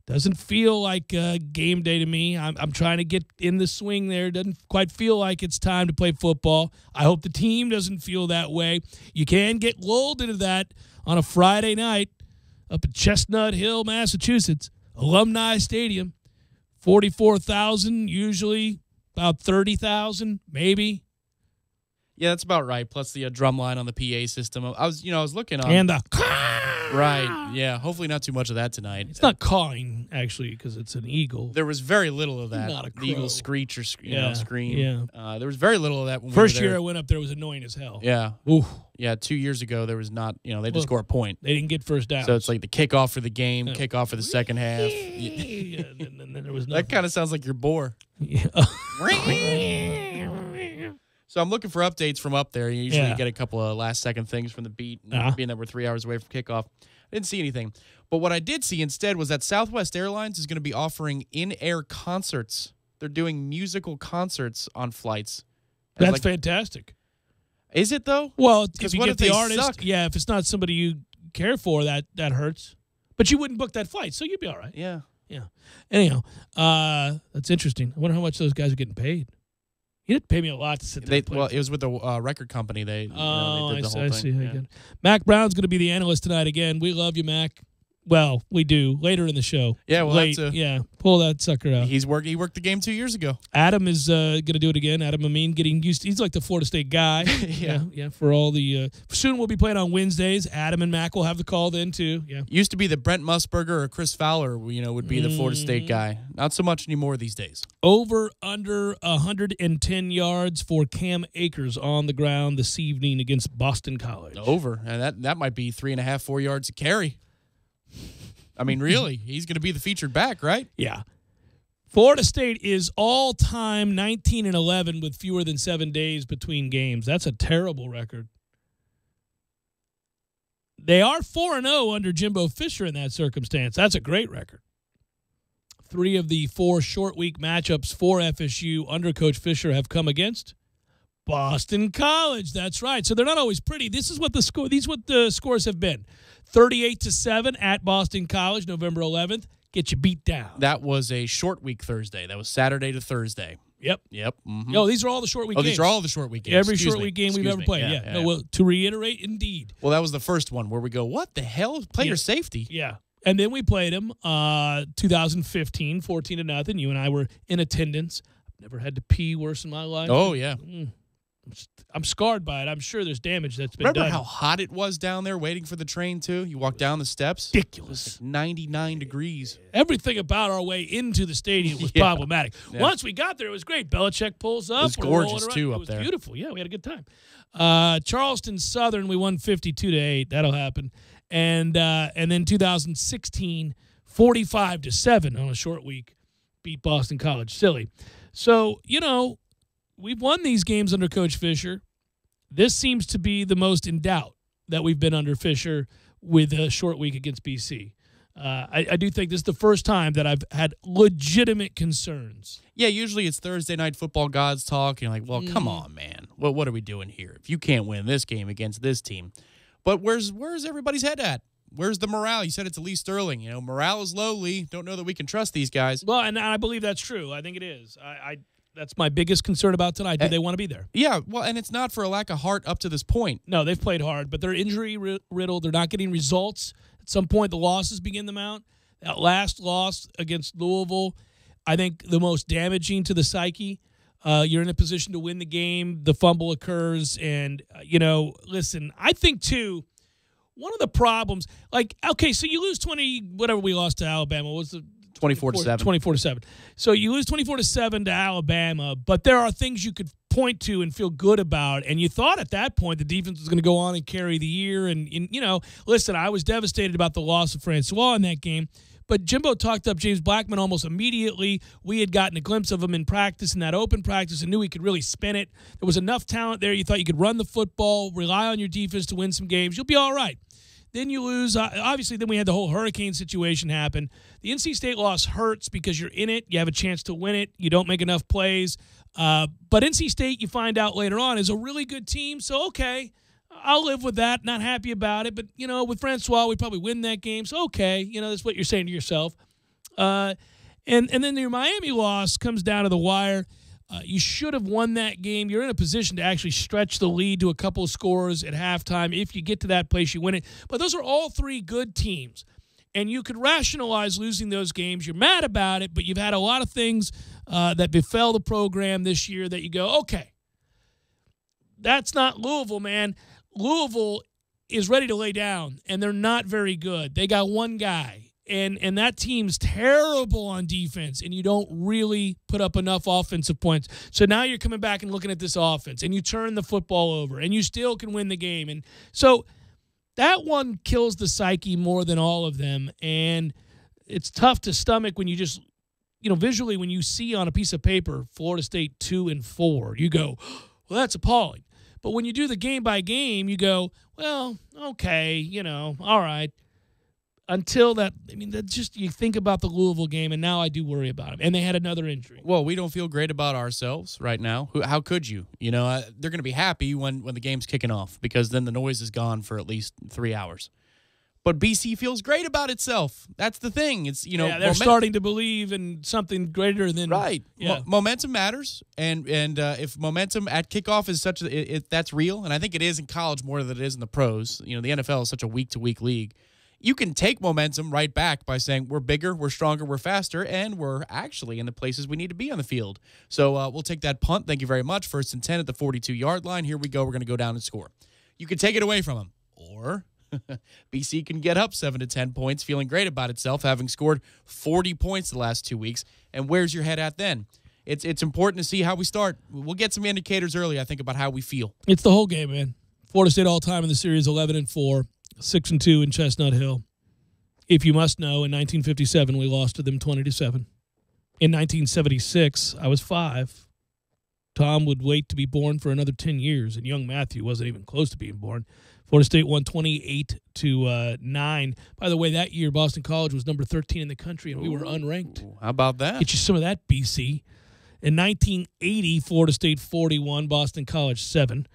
Doesn't feel like game day to me. I'm trying to get in the swing there. Doesn't quite feel like it's time to play football. I hope the team doesn't feel that way. You can get lulled into that on a Friday night up at Chestnut Hill, Massachusetts, Alumni Stadium. 44,000, usually about 30,000, maybe. Yeah, that's about right. Plus the drum line on the PA system. I was looking on. And the right. Yeah. Hopefully not too much of that tonight. It's not cawing actually because it's an eagle. There was very little of that. Not a crow. The eagle screech or scream. Yeah. There was very little of that. When First we were year there. I went up there, it was annoying as hell. Yeah. Oof. Yeah. 2 years ago there was not. They just score a point. They didn't get first down. So it's like the kickoff for the game, kickoff for the second half. Yeah, and then there was that kind of sounds like your bore. Yeah. So I'm looking for updates from up there. You usually get a couple of last-second things from the beat, being that we're 3 hours away from kickoff. I didn't see anything. But what I did see instead was that Southwest Airlines is going to be offering in-air concerts. They're doing musical concerts on flights. That's fantastic. Is it, though? Well, if you what get if the they artist, suck? yeah, if it's not somebody you care for, that hurts. But you wouldn't book that flight, so you'd be all right. Yeah. Yeah. Anyhow, that's interesting. I wonder how much those guys are getting paid. You didn't pay me a lot to sit there. And play. Well, it was with the record company. They did the whole I thing. see. Yeah. Mac Brown's going to be the analyst tonight again. We love you, Mac. Well, we do. Later in the show. Yeah, we'll have to. Yeah, pull that sucker out. He worked the game 2 years ago. Adam is going to do it again. Adam Amin getting used. He's like the Florida State guy. Yeah. For all the soon we'll be playing on Wednesdays. Adam and Mac will have the call then too. Yeah. Used to be the Brent Musburger or Chris Fowler. Would be the Florida State guy. Not so much anymore these days. Over under 110 yards for Cam Akers on the ground this evening against Boston College. Over, and that might be 3.5, 4 yards a carry. I mean, really, he's going to be the featured back, right? Yeah. Florida State is all-time 19-11 with fewer than 7 days between games. That's a terrible record. They are 4-0 under Jimbo Fisher in that circumstance. That's a great record. 3 of the 4 short week matchups for FSU under Coach Fisher have come against Boston College. That's right. So they're not always pretty. This is what the score. These what the scores have been: 38-7 at Boston College, November 11th. Get you beat down. That was a short week Thursday. That was Saturday to Thursday. Yep. Mm-hmm. No, these are all the short week games. These are all the short week games. Every short week game we've ever played. Yeah. No, well, to reiterate, indeed. Well, that was the first one where we go, what the hell? Player safety. Yeah. And then we played them 2015, 14-0. You and I were in attendance. I've never had to pee worse in my life. Oh, yeah. I'm scarred by it. I'm sure there's damage that's been done. Remember how hot it was down there waiting for the train, too? You walk down the steps. Ridiculous. It was like 99 degrees. Everything about our way into the stadium was problematic. Yeah. Once we got there, it was great. Belichick pulls up. It was gorgeous, too, up there. It was beautiful. Yeah, we had a good time. Charleston Southern, we won 52-8. That'll happen. And then 2016, 45-7 on a short week, beat Boston College. Silly. So, we've won these games under Coach Fisher. This seems to be the most in doubt that we've been under Fisher with a short week against BC. I do think this is the first time that I've had legitimate concerns. Yeah, usually it's Thursday night football gods talk. And you're like, well, come on, man. What are we doing here? If you can't win this game against this team. But where's everybody's head at? Where's the morale? You said it's Lee Sterling. Morale is low, Lee. Don't know that we can trust these guys. Well, and I believe that's true. I think it is. That's my biggest concern about tonight. Do they want to be there? Yeah, well, and it's not for a lack of heart up to this point. No, they've played hard, but they're injury-riddled. They're not getting results. At some point, the losses begin to mount. That last loss against Louisville, I think the most damaging to the psyche. You're in a position to win the game. The fumble occurs, and, listen, I think, too, one of the problems, okay, so you lose 20, whatever we lost to Alabama. What was the 24-7. 24-7. So you lose 24-7 to Alabama, but there are things you could point to and feel good about. And you thought at that point the defense was going to go on and carry the year. And listen, I was devastated about the loss of Francois in that game. But Jimbo talked up James Blackman almost immediately. We had gotten a glimpse of him in practice, in that open practice, and knew he could really spin it. There was enough talent there. You thought you could run the football, rely on your defense to win some games. You'll be all right. Then you lose. Obviously, then we had the whole hurricane situation happen. The NC State loss hurts because you're in it. You have a chance to win it. You don't make enough plays. But NC State, you find out later on, is a really good team. So, okay, I'll live with that. Not happy about it. But, with Francois, we'd probably win that game. So, okay, that's what you're saying to yourself. And then your Miami loss comes down to the wire. You should have won that game. You're in a position to actually stretch the lead to a couple of scores at halftime. If you get to that place, you win it. But those are all three good teams. And you could rationalize losing those games. You're mad about it, but you've had a lot of things that befell the program this year that you go, okay, that's not Louisville, man. Louisville is ready to lay down, and they're not very good. They got one guy. And that team's terrible on defense, and you don't really put up enough offensive points. So now you're coming back and looking at this offense, and you turn the football over, and you still can win the game. And so that one kills the psyche more than all of them, and it's tough to stomach when you just, visually when you see on a piece of paper Florida State 2-4, you go, well, that's appalling. But when you do the game by game, you go, well, okay, all right. Until that, you think about the Louisville game, and now I do worry about them. And they had another injury. Well, we don't feel great about ourselves right now. How could you? They're going to be happy when the game's kicking off because then the noise is gone for at least 3 hours. But BC feels great about itself. That's the thing. It's they're starting to believe in something greater than right. Yeah. Momentum matters, and if momentum at kickoff is such that's real, and I think it is in college more than it is in the pros. The NFL is such a week-to-week league. You can take momentum right back by saying we're bigger, we're stronger, we're faster, and we're actually in the places we need to be on the field. So we'll take that punt. Thank you very much. 1st and 10 at the 42-yard line. Here we go. We're going to go down and score. You can take it away from them, or BC can get up 7 to 10 points, feeling great about itself, having scored 40 points the last 2 weeks. And where's your head at then? It's important to see how we start. We'll get some indicators early, I think, about how we feel. It's the whole game, man. Florida State all-time in the series, 11-4. 6-2 in Chestnut Hill. If you must know, in 1957, we lost to them 20-7. In 1976, I was 5. Tom would wait to be born for another 10 years, and young Matthew wasn't even close to being born. Florida State won 28-9. By the way, that year, Boston College was number 13 in the country, and we were unranked. How about that? Get you some of that, BC. In 1980, Florida State 41, Boston College 7.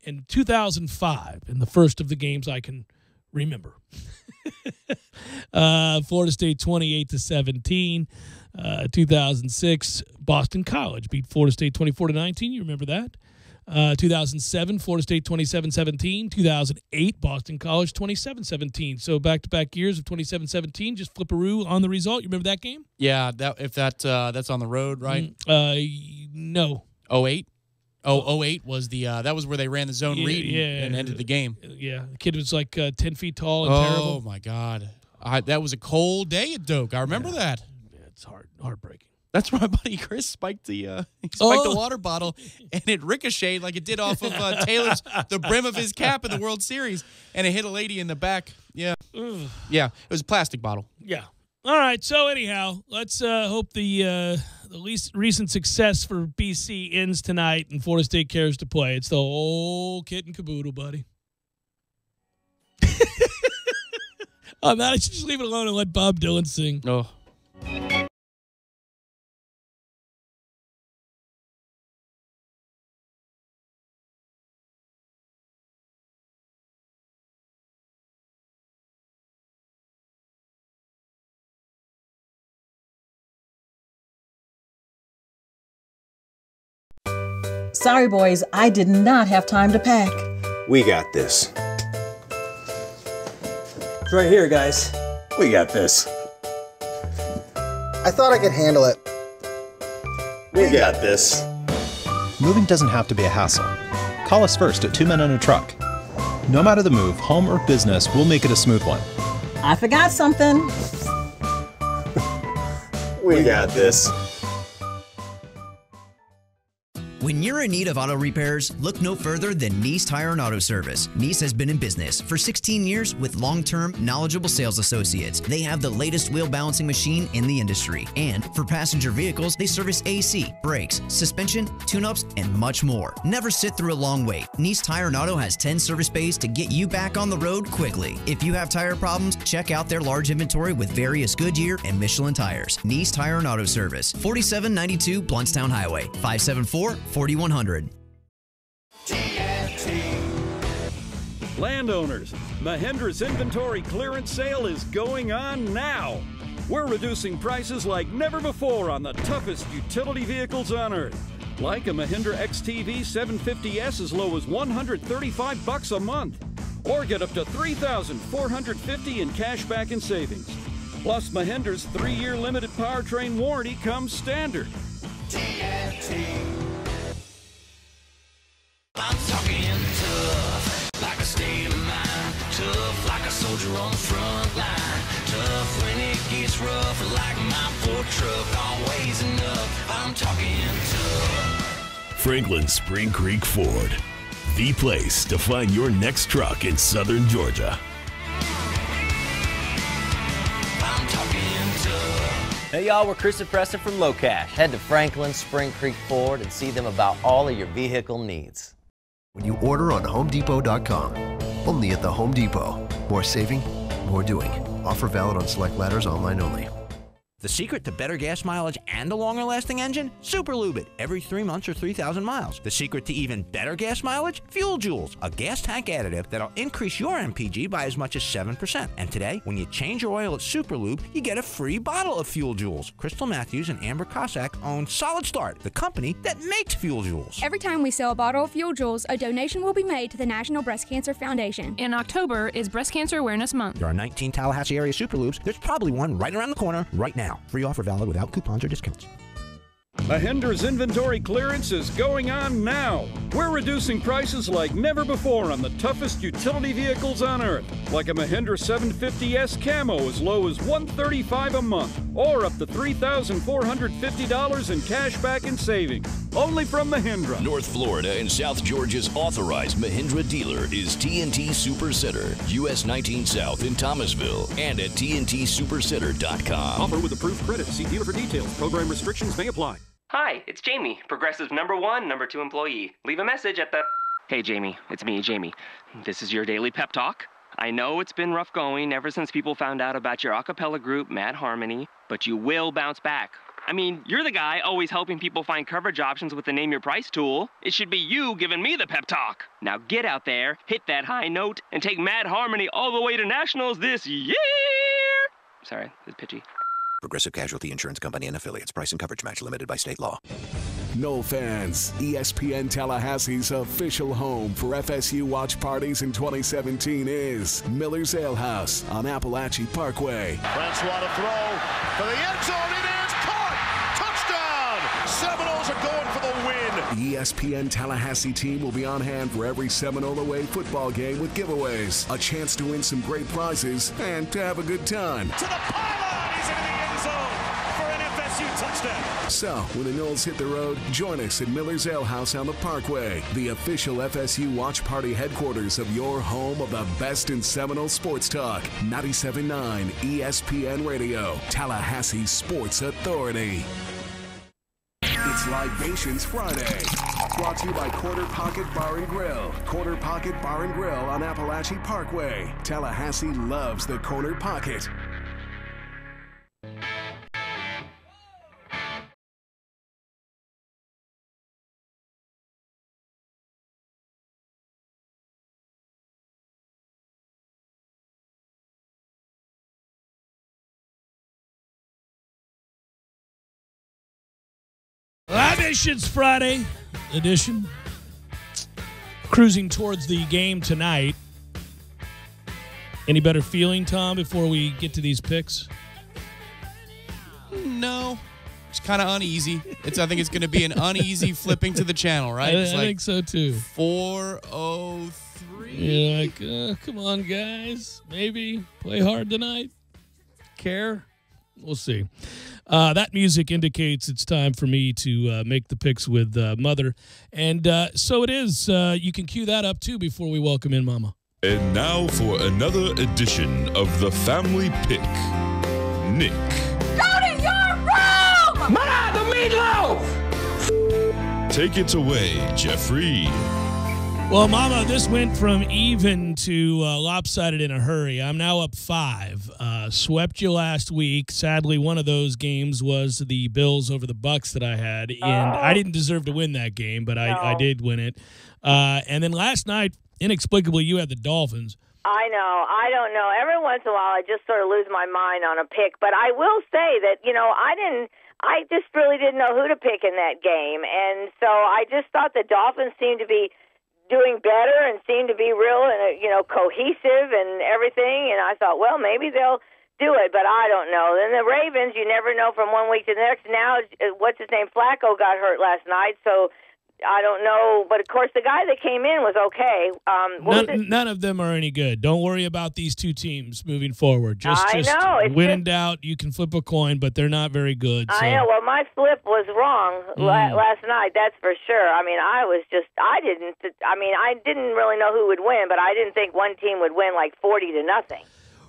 In 2005, in the first of the games I can remember, Florida State 28-17. 2006, Boston College beat Florida State 24-19. You remember that? 2007, Florida State 27-17. 2008, Boston College 27-17. So back-to-back years of 27-17. Just flipperoo on the result. You remember that game? Yeah, that's on the road, right? No. 08? 08 was that was where they ran the zone read and ended the game. Yeah, the kid was like 10 feet tall and terrible. Oh, my God. That was a cold day at Doak. I remember that. Yeah, it's heartbreaking. That's where my buddy Chris spiked the water bottle, and it ricocheted like it did off of the brim of his cap in the World Series, and it hit a lady in the back. Yeah. Yeah, it was a plastic bottle. Yeah. All right. So anyhow, let's hope the recent success for BC ends tonight and Florida State cares to play. It's the whole kit and caboodle, buddy. Oh, man, I should just leave it alone and let Bob Dylan sing. Oh. Sorry, boys, I did not have time to pack. We got this. It's right here, guys. We got this. I thought I could handle it. We got this. Moving doesn't have to be a hassle. Call us first at 2 Men and a Truck. No matter the move, home or business, we'll make it a smooth one. I forgot something. We got this. When you're in need of auto repairs, look no further than Nice Tire and Auto Service. Nice has been in business for 16 years with long-term, knowledgeable sales associates. They have the latest wheel balancing machine in the industry. And for passenger vehicles, they service AC, brakes, suspension, tune-ups, and much more. Never sit through a long wait. Nice Tire and Auto has 10 service bays to get you back on the road quickly. If you have tire problems, check out their large inventory with various Goodyear and Michelin tires. Nice Tire and Auto Service, 4792 Bluntstown Highway, 574-4100. Landowners, Mahindra's inventory clearance sale is going on now. We're reducing prices like never before on the toughest utility vehicles on earth. Like a Mahindra XTV 750S as low as $135 a month. Or get up to $3,450 in cash back and savings. Plus, Mahindra's 3-year limited powertrain warranty comes standard. I'm talking tough, like a state of mind. Tough, like a soldier on the front line. Tough when it gets rough, like my Ford truck. Always enough, I'm talking tough. Franklin Spring Creek Ford, the place to find your next truck in southern Georgia. I'm talking tough. Hey y'all, we're Chris and Preston from Low Cash. Head to Franklin Spring Creek Ford and see them about all of your vehicle needs. When you order on HomeDepot.com, only at the Home Depot. More saving, more doing. Offer valid on select ladders, online only. The secret to better gas mileage and a longer lasting engine? Super Lube it every 3 months or 3,000 miles. The secret to even better gas mileage? Fuel Joules, a gas tank additive that'll increase your MPG by as much as 7%. And today, when you change your oil at Super Lube, you get a free bottle of Fuel Joules. Crystal Matthews and Amber Cossack own Solid Start, the company that makes Fuel Joules. Every time we sell a bottle of Fuel Joules, a donation will be made to the National Breast Cancer Foundation. In October is Breast Cancer Awareness Month. There are 19 Tallahassee area Super Lubes. There's probably one right around the corner right now. Free offer valid without coupons or discounts. Mahindra's inventory clearance is going on now. We're reducing prices like never before on the toughest utility vehicles on earth. Like a Mahindra 750S Camo as low as $135 a month, or up to $3,450 in cash back and savings. Only from Mahindra. North Florida and South Georgia's authorized Mahindra dealer is TNT Super Center, US 19 South in Thomasville, and at TNTSuperCenter.com. Offer with approved credit. See dealer for details. Program restrictions may apply. Hi, it's Jamie, Progressive #1, #2 employee. Leave a message at the... Hey, Jamie, it's me, Jamie. This is your daily pep talk. I know it's been rough going ever since people found out about your a cappella group, Mad Harmony, but you will bounce back. I mean, you're the guy always helping people find coverage options with the Name Your Price tool. It should be you giving me the pep talk. Now get out there, hit that high note, and take Mad Harmony all the way to nationals this year! Sorry, it's pitchy. Progressive Casualty Insurance Company and Affiliates. Price and coverage match limited by state law. Noel fans, ESPN Tallahassee's official home for FSU watch parties in 2017 is Miller's Ale House on Appalachian Parkway. Francois to throw for the end zone. It is caught. Touchdown. Seminoles are going for the win. The ESPN Tallahassee team will be on hand for every Seminole away football game with giveaways, a chance to win some great prizes, and to have a good time. To the pylon. He's into the end zone for an FSU touchdown. So, when the Knowles hit the road, join us at Miller's Ale House on the Parkway, the official FSU watch party headquarters of your home of the best in Seminole sports talk. 97.9 ESPN Radio, Tallahassee's Sports Authority. It's Libations Friday. Brought to you by Quarter Pocket Bar and Grill. Quarter Pocket Bar and Grill on Appalachia Parkway. Tallahassee loves the Corner Pocket. Libations Friday edition. Cruising towards the game tonight. Any better feeling, Tom, before we get to these picks? No. It's kind of uneasy. I think it's going to be an uneasy flipping to the channel, right? I think so, too. 4:03. You're like, come on, guys. Maybe play hard tonight. Care? We'll see. That music indicates it's time for me to make the picks with Mother. And so it is. You can cue that up, too, before we welcome in Mama. And now for another edition of the Family Pick. Nick. Go to your room! Mana, the meatloaf! Take it away, Jeffrey. Well, Mama, this went from even to lopsided in a hurry. I'm now up 5. Swept you last week. Sadly, one of those games was the Bills over the Bucks that I had, and I didn't deserve to win that game, but I did win it. And then last night, inexplicably, you had the Dolphins. I know. I don't know. Every once in a while, I just sort of lose my mind on a pick, but I will say that, I just really didn't know who to pick in that game, and so I just thought the Dolphins seemed to be doing better and seemed to be real and cohesive and everything, and I thought, well, maybe they'll do it, but I don't know. Then the Ravens, you never know from one week to the next. Now, what's his name, Flacco got hurt last night, so I don't know, but of course the guy that came in was okay. None of them are any good. Don't worry about these two teams moving forward. Just know. When in doubt, you can flip a coin, but they're not very good. So. I know. Well, my flip was wrong last night. That's for sure. I mean, I didn't really know who would win, but I didn't think one team would win like 40-0.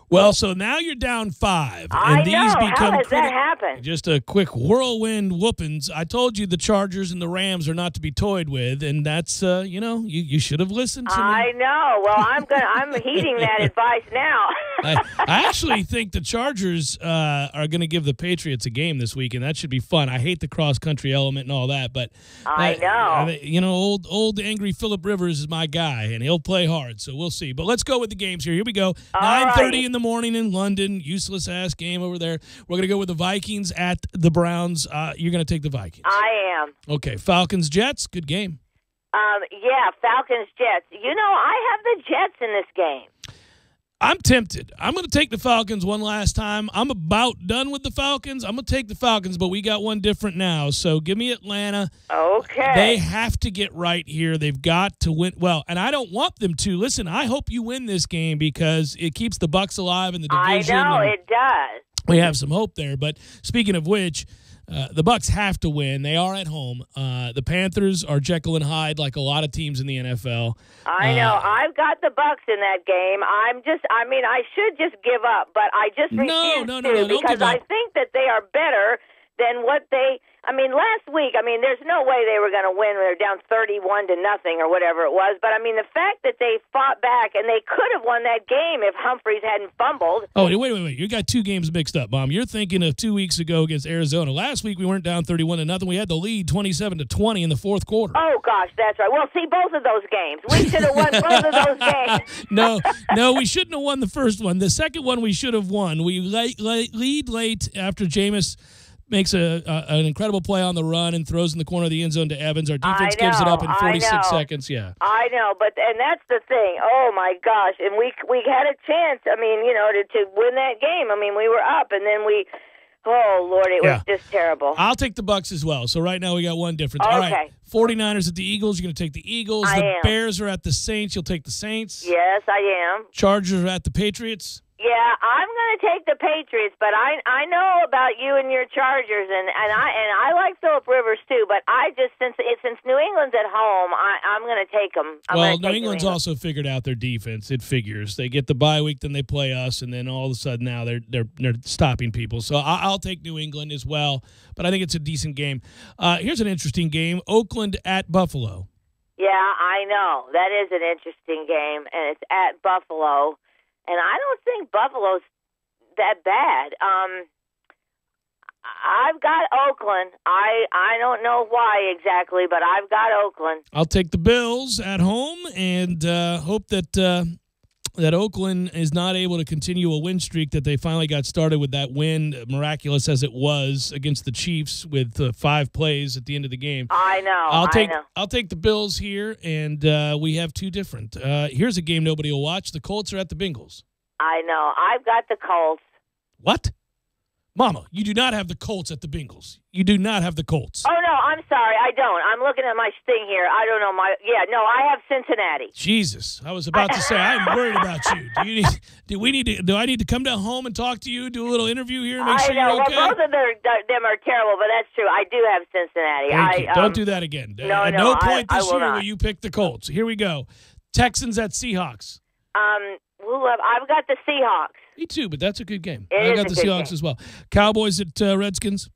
Well, so now you're down 5. I and these know. become How does that happen? Just a quick whirlwind whoopings. I told you the Chargers and the Rams are not to be toyed with, and that's you should have listened to me. I know. Well, I'm heeding that advice now. I actually think the Chargers are going to give the Patriots a game this week, and that should be fun. I hate the cross-country element and all that, but I know. Old angry Phillip Rivers is my guy, and he'll play hard, so we'll see. But let's go with the games here. Here we go. 9:30 in the morning in London. Useless ass game over there. We're gonna go with the Vikings at the Browns. You're gonna take the Vikings. I am. Okay, Falcons Jets. Good game. Yeah, Falcons Jets. I have the Jets in this game. I'm tempted. I'm going to take the Falcons one last time. I'm about done with the Falcons. I'm going to take the Falcons, but we got one different now. So give me Atlanta. Okay. They have to get right here. They've got to win. Well, and I don't want them to. Listen, I hope you win this game because it keeps the Bucs alive in the division. I know, it does. We have some hope there. But speaking of which, the Bucs have to win. They are at home. The Panthers are Jekyll and Hyde like a lot of teams in the NFL. I know. I've got the Bucs in that game. I should just give up, but I just refuse to because I think that they are better than what they. Last week, there's no way they were going to win when they're down 31-0 or whatever it was. But the fact that they fought back and they could have won that game if Humphreys hadn't fumbled. Oh, wait! You got two games mixed up, Mom. You're thinking of 2 weeks ago against Arizona. Last week we weren't down 31-0. We had the lead 27-20 in the fourth quarter. Oh gosh, that's right. Well, see, both of those games, we should have won both of those games. No, we shouldn't have won the first one. The second one we should have won. We lead late after Jameis makes an incredible play on the run and throws in the corner of the end zone to Evans. Our defense gives it up in 46 seconds. Yeah, I know, and that's the thing. Oh my gosh! And we had a chance. To win that game. We were up, and then we. Oh Lord, it was just terrible. I'll take the Bucs as well. So right now we got one difference. Okay. All right, 49ers at the Eagles. You're going to take the Eagles. The Bears are at the Saints. You'll take the Saints. Yes, I am. Chargers are at the Patriots. Yeah, I'm going to take the Patriots, but I know about you and your Chargers, and I like Phillip Rivers too. But I just since New England's at home, I'm going to take them. Well, New England's also figured out their defense. It figures they get the bye week, then they play us, and then all of a sudden now they're stopping people. So I'll take New England as well. But I think it's a decent game. Here's an interesting game: Oakland at Buffalo. Yeah, I know that is an interesting game, and it's at Buffalo. And I don't think Buffalo's that bad. I've got Oakland. I don't know why exactly, but I've got Oakland. I'll take the Bills at home and hope that Oakland is not able to continue a win streak that they finally got started with that win, miraculous as it was, against the Chiefs with 5 plays at the end of the game. I know. I'll take the Bills here, and we have two different. Here's a game nobody will watch. The Colts are at the Bengals. I know. I've got the Colts. What? Mama, you do not have the Colts at the Bengals. You do not have the Colts. Oh, no, I'm sorry. I don't. I'm looking at my thing here. I don't know. I have Cincinnati. Jesus. I was about to say, I'm worried about you. Do I need to come down home and talk to you, do a little interview here, and make sure you're okay? Well, both of them are terrible, but that's true. I do have Cincinnati. Thank you. Don't do that again. At no point this year will you pick the Colts. Here we go. Texans at Seahawks. I've got the Seahawks. Me too, but that's a good game. I got the Seahawks as well. Cowboys at Redskins.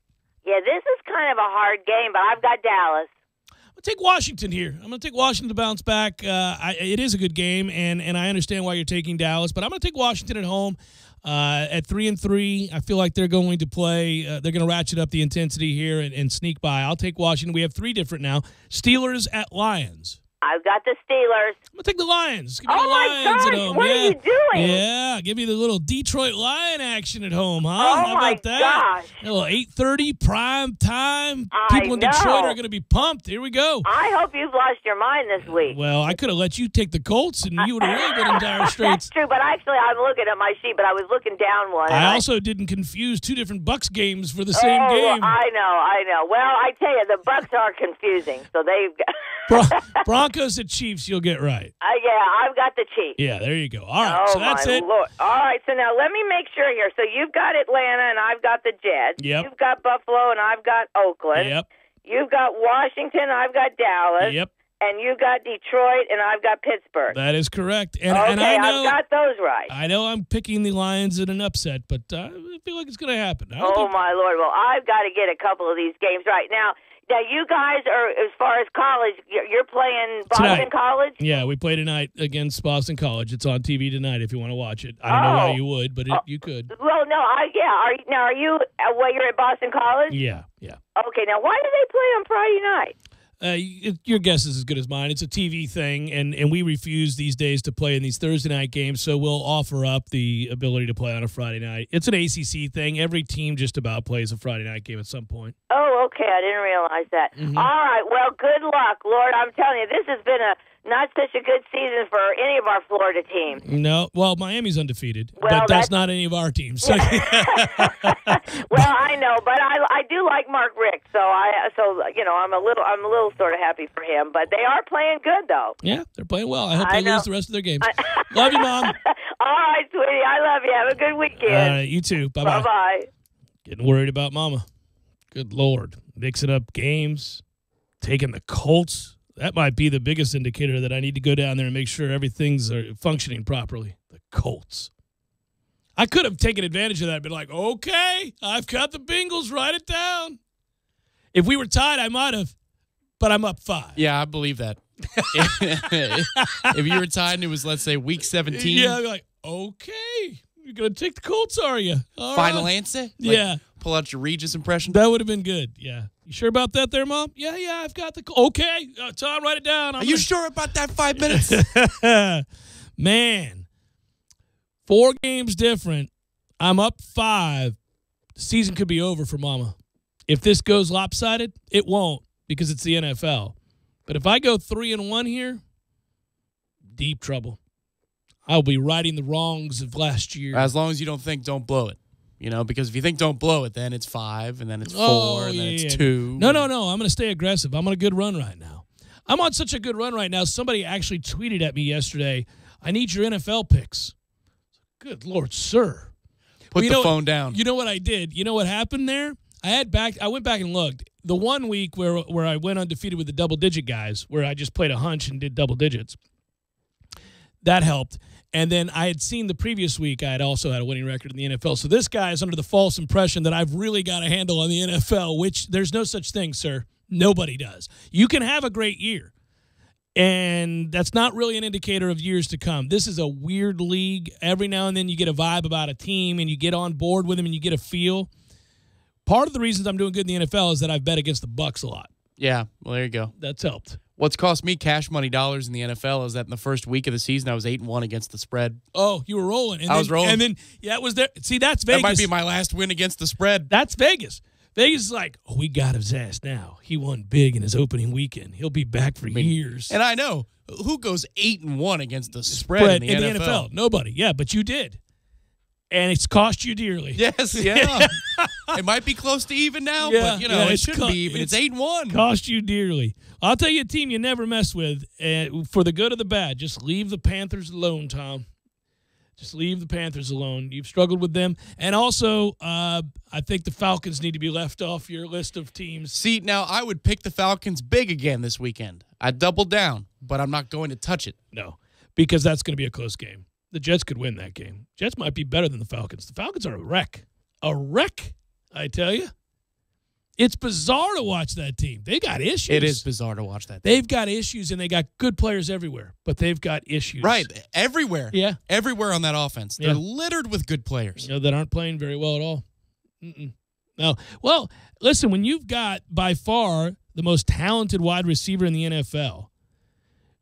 Yeah, this is kind of a hard game, but I've got Dallas. I'm going to take Washington here. I'm going to take Washington to bounce back. It is a good game, and I understand why you're taking Dallas, but I'm going to take Washington at home at 3-3. I feel like they're going to play. They're going to ratchet up the intensity here and sneak by. I'll take Washington. We have 3 different now. Steelers at Lions. I've got the Steelers. I'm going to take the Lions. Give me the Lions my gosh, at home. What are you doing? Yeah, give me the little Detroit Lion action at home, huh? Oh, How about that? Gosh. A little 8:30 prime time. People in Detroit are going to be pumped. Here we go. I hope you've lost your mind this week. Well, I could have let you take the Colts, and you would have really been in dire straits. That's true, but actually I'm looking at my sheet, but I was looking down one. I also didn't confuse 2 different Bucks games for the same game. I know. Well, I tell you, the Bucks are confusing, so they've Broncos at Chiefs, you'll get right. Yeah, I've got the Chiefs. Yeah, there you go. All right, so that's it. Lord. All right, so now let me make sure here. So you've got Atlanta, and I've got the Jets. Yep. You've got Buffalo, and I've got Oakland. Yep. You've got Washington, I've got Dallas. Yep. And you got Detroit, and I've got Pittsburgh. That is correct. And okay, I know, I've got those right. I know I'm picking the Lions in an upset, but I feel like it's going to happen. Oh, my Lord. Well, I've got to get a couple of these games right. Now, you guys are, as far as college, you're playing Boston tonight. College? Yeah, we play tonight against Boston College. It's on TV tonight if you want to watch it. I don't know why you would, but you could. Well, no, are you, you're at Boston College? Yeah. Okay, now why do they play on Friday night? Your guess is as good as mine. It's a TV thing, and we refuse these days to play in these Thursday night games, so we'll offer up the ability to play on a Friday night. It's an ACC thing. Every team just about plays a Friday night game at some point. Oh, okay. I didn't realize that. Mm-hmm. All right. Well, good luck, Lord. I'm telling you, this has been not such a good season for any of our Florida teams. No. Well, Miami's undefeated, but that's not any of our teams. So. Well, I know, but I do like Mark Richt, so I'm a little sort of happy for him. But they are playing good, though. Yeah, they're playing well. I hope they lose the rest of their games. Love you, Mom. All right, sweetie. I love you. Have a good weekend. All right, you too. Bye-bye. Bye-bye. Getting worried about Mama. Good Lord. Mixing up games, taking the Colts. That might be the biggest indicator that I need to go down there and make sure everything's functioning properly. The Colts. I could have taken advantage of that and been like, okay, I've got the Bengals. Write it down. If we were tied, I might have, but I'm up 5. Yeah, I believe that. If you were tied and it was, let's say, week 17. Yeah, I'd be like, okay, you're going to take the Colts, are you? All Final right. answer? Yeah. Pull out your Regis impression? That would have been good, yeah. You sure about that there, Mom? Yeah, I've got the... Okay, Tom, write it down. Are you sure about that 5 minutes? Man, 4 games different. I'm up 5. The season could be over for Mama. If this goes lopsided, it won't because it's the NFL. But if I go 3-1 here, deep trouble. I'll be righting the wrongs of last year. As long as you don't think don't blow it. Because if you think don't blow it, then it's 5, and then it's 4, and then it's 2. No. I'm going to stay aggressive. I'm on a good run right now. I'm on such a good run right now. Somebody actually tweeted at me yesterday, I need your NFL picks. Good Lord, sir. Put the phone down. You know what I did? You know what happened there? I went back and looked. The 1 week where I went undefeated with the double-digit guys, where I just played a hunch and did double digits, that helped. And then I had seen the previous week I had also had a winning record in the NFL. So this guy is under the false impression that I've really got a handle on the NFL, which there's no such thing, sir. Nobody does. You can have a great year, and that's not really an indicator of years to come. This is a weird league. Every now and then you get a vibe about a team, and you get on board with them, and you get a feel. Part of the reasons I'm doing good in the NFL is that I've bet against the Bucs a lot. Yeah, well, there you go. That's helped. What's cost me cash money dollars in the NFL is that in the first week of the season, I was 8-1 against the spread. Oh, you were rolling. I was rolling. And then, it was there. See, that's Vegas. That might be my last win against the spread. That's Vegas. Vegas is like, we got his ass now. He won big in his opening weekend. He'll be back for years. And I know. Who goes 8-1 against the spread in the NFL? Nobody. Yeah, but you did. And it's cost you dearly. Yes, yeah. It might be close to even now, but, it shouldn't be even. It's 8-1. Cost you dearly. I'll tell you a team you never mess with, for the good or the bad. Just leave the Panthers alone, Tom. Just leave the Panthers alone. You've struggled with them. And also, I think the Falcons need to be left off your list of teams. See, now I would pick the Falcons big again this weekend. I'd double down, but I'm not going to touch it. No, because that's going to be a close game. The Jets could win that game. Jets might be better than the Falcons. The Falcons are a wreck. A wreck, I tell you. It's bizarre to watch that team. They got issues. It is bizarre to watch that team. They've got issues, and they got good players everywhere, but they've got issues. Right, everywhere. Yeah. Everywhere on that offense. They're littered with good players. That aren't playing very well at all. No. Well, listen, when you've got by far the most talented wide receiver in the NFL,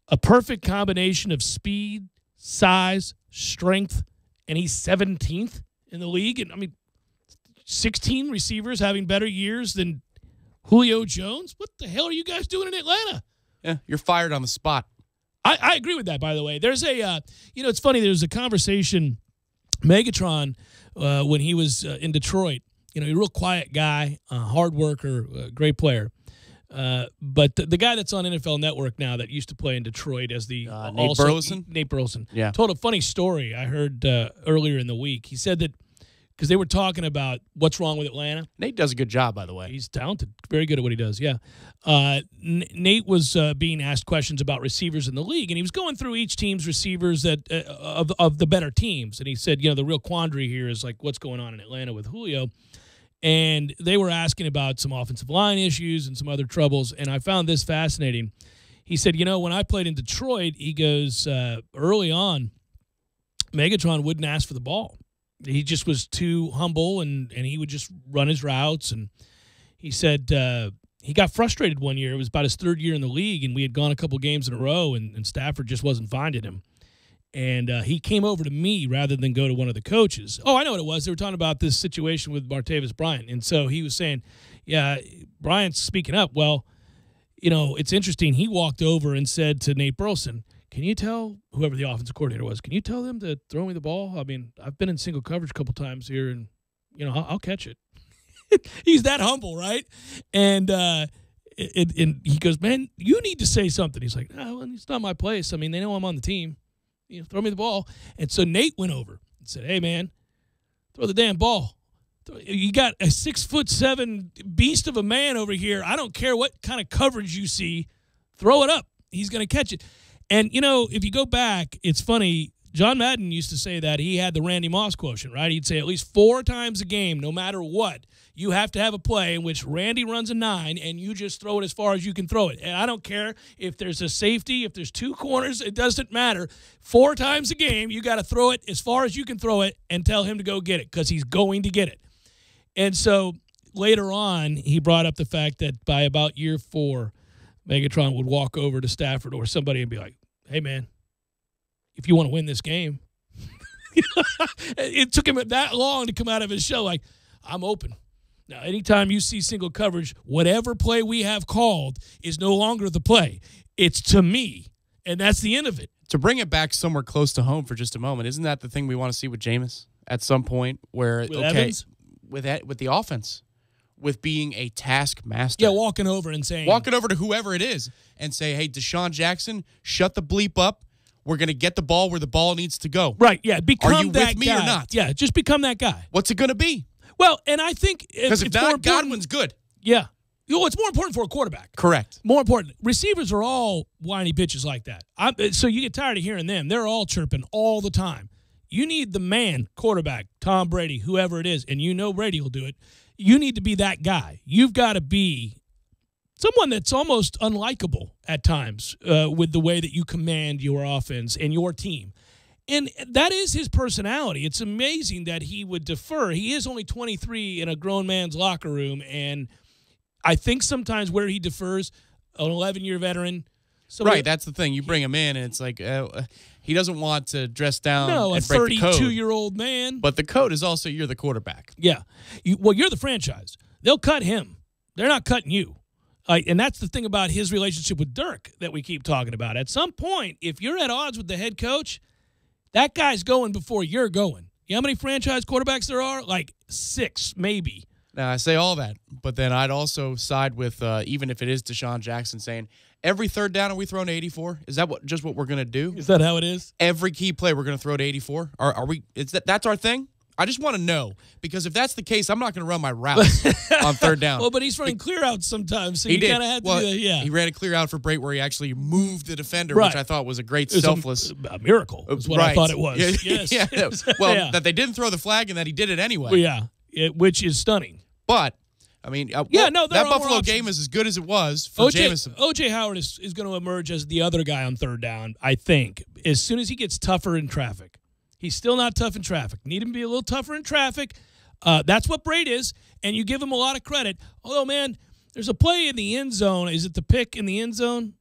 a perfect combination of speed, size, strength, and he's 17th in the league. And 16 receivers having better years than Julio Jones. What the hell are you guys doing in Atlanta? Yeah, you're fired on the spot. I agree with that, by the way. There's a, it's funny. There was a conversation, Megatron, when he was in Detroit. A real quiet guy, hard worker, great player. But the guy that's on NFL Network now that used to play in Detroit as the Nate Burleson? Nate Burleson. Yeah. Told a funny story I heard earlier in the week. He said that because they were talking about what's wrong with Atlanta. Nate does a good job, by the way. He's talented. Very good at what he does, yeah. Nate was being asked questions about receivers in the league, and he was going through each team's receivers that of the better teams. And he said, the real quandary here is like what's going on in Atlanta with Julio. And they were asking about some offensive line issues and some other troubles, and I found this fascinating. He said, when I played in Detroit, he goes, early on, Megatron wouldn't ask for the ball. He just was too humble, and he would just run his routes. And he said he got frustrated one year. It was about his third year in the league, and we had gone a couple games in a row, and Stafford just wasn't finding him. And he came over to me rather than go to one of the coaches. Oh, I know what it was. They were talking about this situation with Martavis Bryant. And so he was saying, yeah, Bryant's speaking up. Well, it's interesting. He walked over and said to Nate Burleson, can you tell whoever the offensive coordinator was, can you tell them to throw me the ball? I've been in single coverage a couple times here, and, I'll catch it. He's that humble, right? And he goes, man, you need to say something. He's like, no, it's not my place. They know I'm on the team. Throw me the ball. And so Nate went over and said, hey, man, throw the damn ball. You got a 6'7" beast of a man over here. I don't care what kind of coverage you see. Throw it up. He's going to catch it. And, if you go back, it's funny. John Madden used to say that he had the Randy Moss quotient, right? He'd say at least 4 times a game, no matter what, you have to have a play in which Randy runs a 9 and you just throw it as far as you can throw it. And I don't care if there's a safety, if there's 2 corners, it doesn't matter. 4 times a game, you got to throw it as far as you can throw it and tell him to go get it because he's going to get it. And so later on, he brought up the fact that by about year 4, Megatron would walk over to Stafford or somebody and be like, hey, man, if you want to win this game. It took him that long to come out of his show like, I'm open. Now, anytime you see single coverage, whatever play we have called is no longer the play. It's to me, and that's the end of it. To bring it back somewhere close to home for just a moment, isn't that the thing we want to see with Jameis at some point where, with Evans? With the offense, with being a taskmaster. Yeah, walking over and saying. Walking over to whoever it is and say, hey, Deshaun Jackson, shut the bleep up. We're going to get the ball where the ball needs to go. Right, yeah. Become Are you that with me guy. or not? Yeah, just become that guy. What's it going to be? Well, and I think Because if it's more not, important. Godwin's good. Yeah. It's more important for a quarterback. Correct. More important. Receivers are all whiny bitches like that. So you get tired of hearing them. They're all chirping all the time. You need the man quarterback, Tom Brady, whoever it is, and you know Brady will do it. You need to be that guy. You've got to be someone that's almost unlikable at times with the way that you command your offense and your team. And that is his personality. It's amazing that he would defer. He is only 23 in a grown man's locker room, and I think sometimes where he defers, an 11-year veteran. Right, that's the thing. You bring him in, and it's like he doesn't want to dress down and break the code. 32-year-old man. But the code is also you're the quarterback. Yeah. You're the franchise. They'll cut him. They're not cutting you. And that's the thing about his relationship with Dirk that we keep talking about. At some point, if you're at odds with the head coach, that guy's going before you're going. You know how many franchise quarterbacks there are? Like 6, maybe. Now, I say all that, but then I'd also side with, even if it is Deshaun Jackson, saying, every third down are we throwing to 84? Is that just what we're going to do? Is that how it is? Every key play we're going to throw to 84? Are we? That's our thing? I just want to know, because if that's the case, I'm not going to run my routes on third down. Well, but he's running clear outs sometimes, so he you did. kind of have to do that. Yeah. He ran a clear out for Brate where he actually moved the defender, Right. which I thought was a great It was selfless. a miracle is what I thought it was. Yeah. Yes. Yeah. Well, Yeah. that they didn't throw the flag and that he did it anyway. Well, yeah, which is stunning. But, I mean, there that are more Buffalo options. game is as good as it was for Jameson. O.J. Howard is going to emerge as the other guy on third down, I think, as soon as he gets tougher in traffic. He's still not tough in traffic. Need him to be a little tougher in traffic. That's what Brate is, and you give him a lot of credit. Although, man, there's a play in the end zone. Is it the pick in the end zone?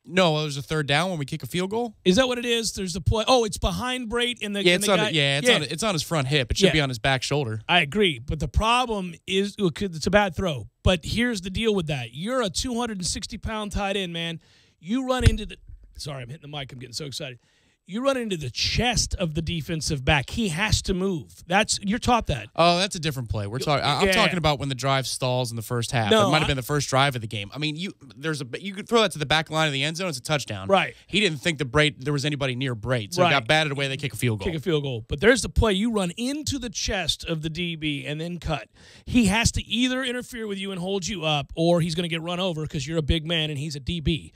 No, there's a third down when we kick a field goal. Is that what it is? There's a play. Oh, it's behind Brate in the Yeah, in it's the on. guy. It's on his front hip. It should be on his back shoulder. I agree, but the problem is it's a bad throw. But here's the deal with that: you're a 260-pound tight end, man. You run into the. Sorry, I'm hitting the mic. I'm getting so excited. You run into the chest of the defensive back. He has to move. You're taught that. Oh, that's a different play. We're talking. I'm talking about when the drive stalls in the first half. No, it might have been the first drive of the game. I mean, you could throw that to the back line of the end zone. It's a touchdown. Right. He didn't think there was anybody near Brate, so Right. it got batted away. They kick a field goal. Kick a field goal. But there's the play. You run into the chest of the DB and then cut. He has to either interfere with you and hold you up, or he's going to get run over because you're a big man and he's a DB.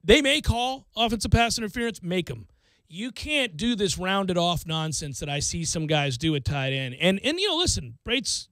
They may call offensive pass interference. Make them. You can't do this rounded off nonsense that I see some guys do at tight end. And listen, Brate's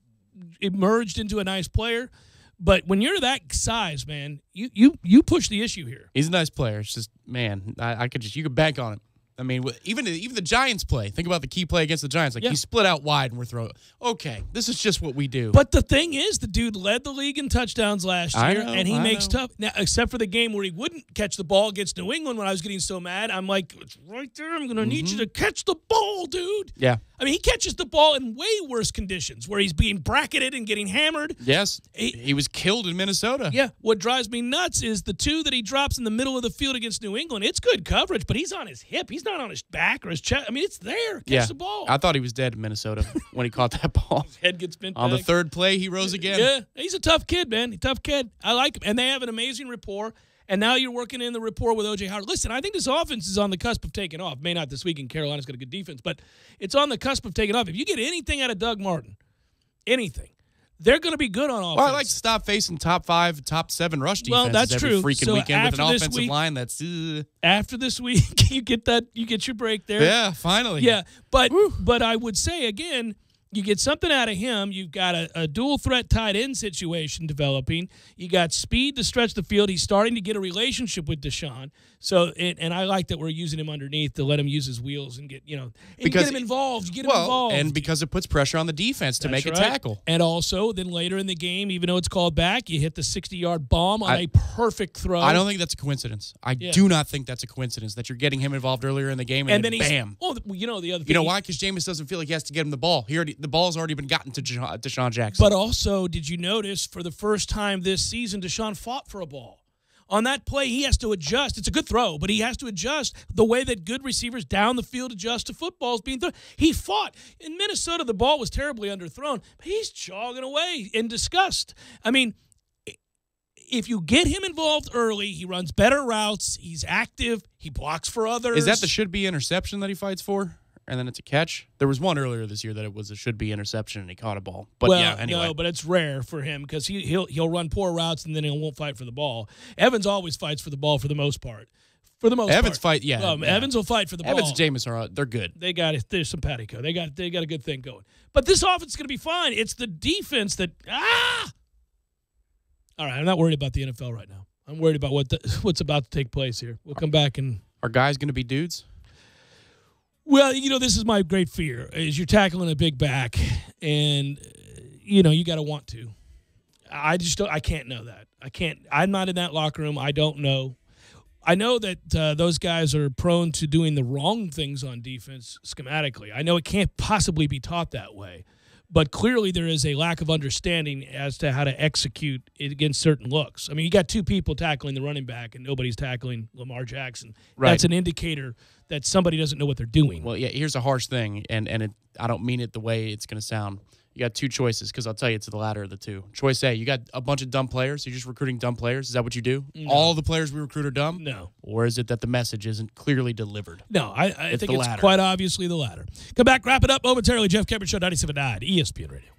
emerged into a nice player, but when you're that size, man, you push the issue here. He's a nice player. It's just, man, you could bank on it. I mean, even the Giants play. Think about the key play against the Giants. He split out wide and we're throwing. Okay, this is just what we do. But the thing is, the dude led the league in touchdowns last year, and he makes tough. Now, except for the game where he wouldn't catch the ball against New England when I was getting so mad. I'm like, it's right there. I'm going to need you to catch the ball, dude. Yeah. I mean, he catches the ball in way worse conditions where he's being bracketed and getting hammered. Yes. He was killed in Minnesota. Yeah. What drives me nuts is the two that he drops in the middle of the field against New England. It's good coverage, but he's on his hip. He's not on his back or his chest. I mean, it's there. Catch the ball. I thought he was dead in Minnesota when he caught that ball. His head gets bent on back. the third play, he rose again. Yeah. He's a tough kid, man. Tough kid. I like him. And they have an amazing rapport. And now you're working in the rapport with O.J. Howard. Listen, I think this offense is on the cusp of taking off. May not this week, and Carolina's got a good defense, but it's on the cusp of taking off. If you get anything out of Doug Martin, anything, they're going to be good on offense. Well, I like to stop facing top 5, top 7 rush defenses well, that's every true. freaking weekend with an offensive line that's... After this week, you get your break there. Yeah, finally. Yeah, but I would say, again, you get something out of him. You've got a dual threat tight end situation developing. You got speed to stretch the field. He's starting to get a relationship with Deshaun. So, and I like that we're using him underneath to let him use his wheels and get get him involved. Get him involved. And because it puts pressure on the defense to make a tackle. And also, then later in the game, even though it's called back, you hit the 60-yard bomb on a perfect throw. I don't think that's a coincidence. I do not think that's a coincidence that you're getting him involved earlier in the game and then bam. Well, the other thing. You know why? Because Jameis doesn't feel like he has to get him the ball. The ball's already been gotten to Deshaun Jackson. But also, did you notice for the first time this season, Deshaun fought for a ball? On that play, he has to adjust. It's a good throw, but he has to adjust the way that good receivers down the field adjust to footballs being thrown. He fought. In Minnesota, the ball was terribly underthrown, but he's jogging away in disgust. I mean, if you get him involved early, he runs better routes. He's active. He blocks for others. Is that the should-be interception that he fights for? And then it's a catch? There was one earlier this year that it was a should-be interception and he caught a ball. But well, yeah, anyway. No, but it's rare for him because he'll run poor routes and then he won't fight for the ball. Evans always fights for the ball for the most part. Evans fight, yeah. Evans will fight for the ball. Evans and Jameis they're good. They got it. There's some patico. They got a good thing going. But this offense is going to be fine. It's the defense that All right, I'm not worried about the NFL right now. I'm worried about what's about to take place here. We'll come back and are guys going to be dudes? Well, this is my great fear is you're tackling a big back and you got to want to. I can't know that. I'm not in that locker room. I don't know. I know that those guys are prone to doing the wrong things on defense schematically. I know it can't possibly be taught that way, but clearly there is a lack of understanding as to how to execute it against certain looks. I mean, you got two people tackling the running back and nobody's tackling Lamar Jackson. Right. That's an indicator that somebody doesn't know what they're doing. Well, yeah, here's a harsh thing, and I don't mean it the way it's going to sound. You got two choices because I'll tell you it's the latter of the two. Choice A, you got a bunch of dumb players. You're just recruiting dumb players. Is that what you do? No. All the players we recruit are dumb? No. Or is it that the message isn't clearly delivered? No, I think it's quite obviously the latter. Come back, wrap it up momentarily. Jeff Cameron Show, 97.9 ESPN Radio.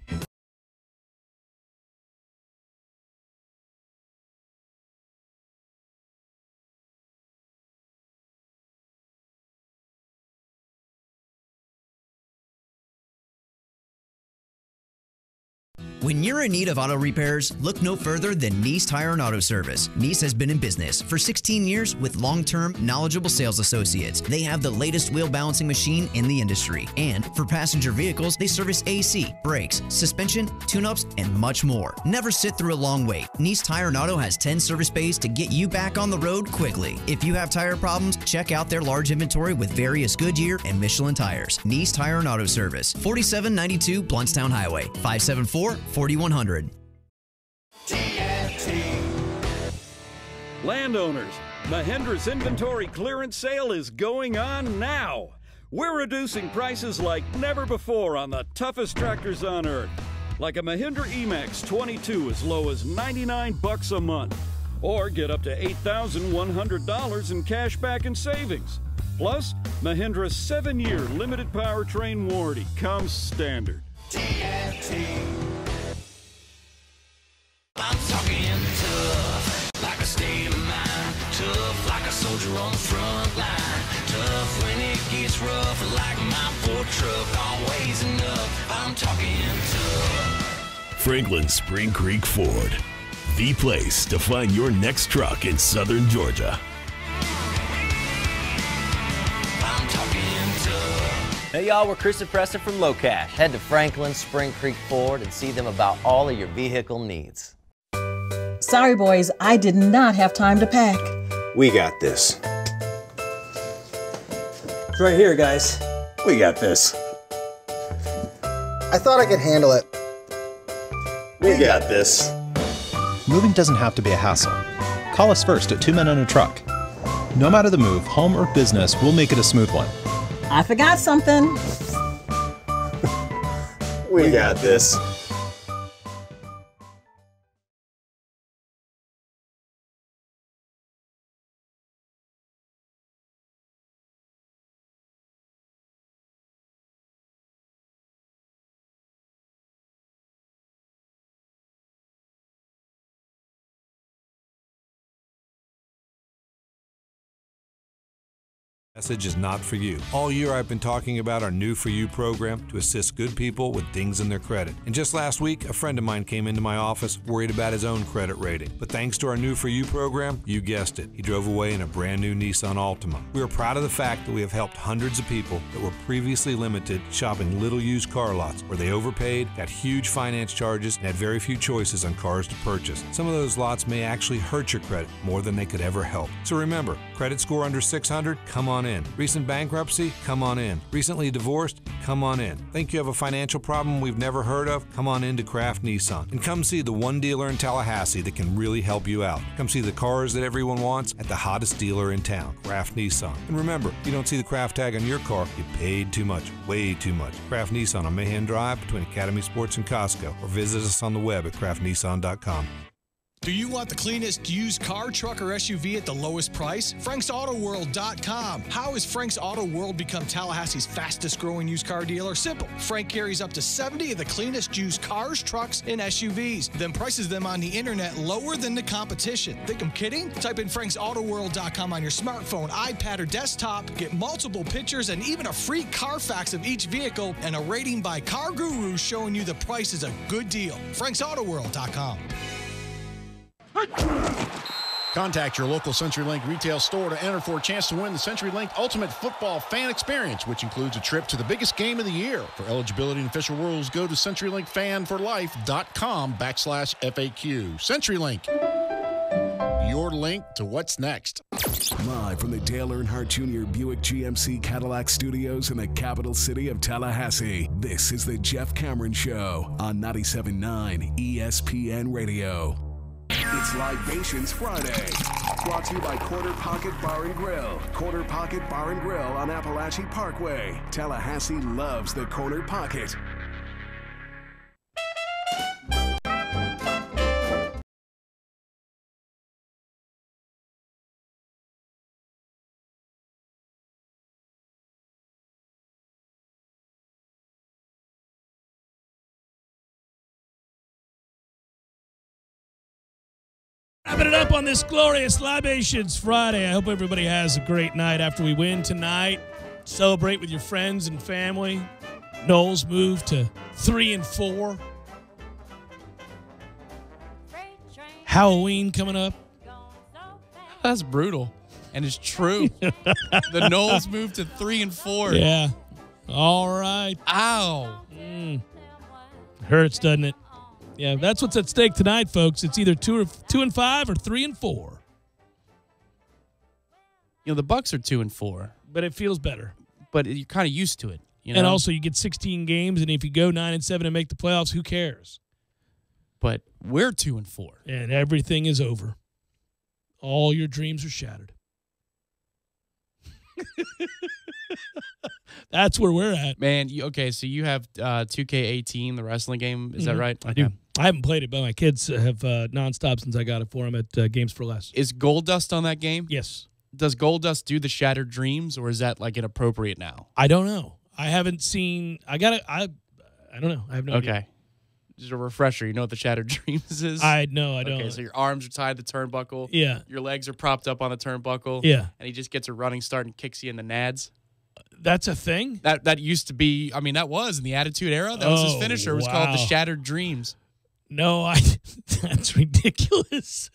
When you're in need of auto repairs, look no further than Nice Tire and Auto Service. Nice has been in business for 16 years with long-term, knowledgeable sales associates. They have the latest wheel balancing machine in the industry. And for passenger vehicles, they service AC, brakes, suspension, tune-ups, and much more. Never sit through a long wait. Nice Tire and Auto has 10 service bays to get you back on the road quickly. If you have tire problems, check out their large inventory with various Goodyear and Michelin tires. Nice Tire and Auto Service, 4792 Bluntstown Highway, 574-4100. Landowners, Mahindra's inventory clearance sale is going on now. We're reducing prices like never before on the toughest tractors on earth. Like a Mahindra E-Max 22 as low as $99 a month. Or get up to $8,100 in cash back and savings. Plus, Mahindra's 7-year limited powertrain warranty comes standard. I'm talking tough, like a state of mind. Tough, like a soldier on the front line. Tough when it gets rough, like my Ford truck, always enough. I'm talking tough. Franklin Spring Creek Ford, the place to find your next truck in southern Georgia. I'm talking tough. Hey y'all, we're Chris and Preston from Low Cash. Head to Franklin Spring Creek Ford and see them about all of your vehicle needs. Sorry, boys, I did not have time to pack. We got this. It's right here, guys. We got this. I thought I could handle it. We got this. Moving doesn't have to be a hassle. Call us first at 2 Men on a Truck. No matter the move, home or business, we'll make it a smooth one. I forgot something. We got this. Message is not for you. All year I've been talking about our New For You program to assist good people with dings in their credit. And just last week, a friend of mine came into my office worried about his own credit rating. But thanks to our New For You program, you guessed it, he drove away in a brand new Nissan Altima. We are proud of the fact that we have helped hundreds of people that were previously limited shopping little used car lots where they overpaid, got huge finance charges, and had very few choices on cars to purchase. Some of those lots may actually hurt your credit more than they could ever help. So remember, credit score under 600? Come on in. Recent bankruptcy? Come on in. Recently divorced? Come on in. Think you have a financial problem we've never heard of? Come on in to Kraft Nissan. And come see the one dealer in Tallahassee that can really help you out. Come see the cars that everyone wants at the hottest dealer in town, Kraft Nissan. And remember, if you don't see the Kraft tag on your car, you paid too much, way too much. Kraft Nissan on Mahan Drive between Academy Sports and Costco. Or visit us on the web at craftnissan.com. Do you want the cleanest used car, truck, or SUV at the lowest price? FranksAutoWorld.com. How has Frank's Auto World become Tallahassee's fastest growing used car dealer? Simple. Frank carries up to 70 of the cleanest used cars, trucks, and SUVs, then prices them on the internet lower than the competition. Think I'm kidding? Type in FranksAutoWorld.com on your smartphone, iPad, or desktop. Get multiple pictures and even a free Carfax of each vehicle and a rating by Car Guru showing you the price is a good deal. FranksAutoWorld.com. Contact your local CenturyLink retail store to enter for a chance to win the CenturyLink Ultimate Football Fan Experience, which includes a trip to the biggest game of the year. For eligibility and official rules, go to CenturyLinkFanForLife.com/FAQ. CenturyLink, your link to what's next. Live from the Dale Earnhardt Jr. Buick GMC Cadillac Studios in the capital city of Tallahassee, this is the Jeff Cameron Show on 97.9 ESPN Radio. It's Libations Friday, brought to you by Corner Pocket Bar and Grill. Corner Pocket Bar and Grill on Appalachie Parkway. Tallahassee loves the Corner Pocket. Wrapping it up on this glorious Libations Friday. I hope everybody has a great night after we win tonight. Celebrate with your friends and family. Knowles moved to 3-4. Halloween coming up. That's brutal. And it's true. The Knowles moved to 3-4. Yeah. All right. Ow. Hurts, doesn't it? Yeah, that's what's at stake tonight, folks. It's either 2-5 or 3-4. You know, the Bucks are 2-4, but it feels better. But you're kind of used to it. You know? And also, you get 16 games, and if you go 9-7 and make the playoffs, who cares? But we're 2-4, and everything is over. All your dreams are shattered. That's where we're at, man. Okay, so you have 2K18, the wrestling game. Is that right? I do. I haven't played it, but my kids have nonstop since I got it for them at Games for Less. Is Gold Dust on that game? Yes. Does Gold Dust do the Shattered Dreams, or is that like inappropriate now? I don't know. I haven't seen. I don't know. I have no idea. Okay. Just a refresher. You know what the Shattered Dreams is? I don't. Okay, so your arms are tied to the turnbuckle. Yeah. Your legs are propped up on the turnbuckle. Yeah. And he just gets a running start and kicks you in the nads. That's a thing? That used to be, I mean, that was in the Attitude Era. That was his finisher. It was called the Shattered Dreams. No, that's ridiculous.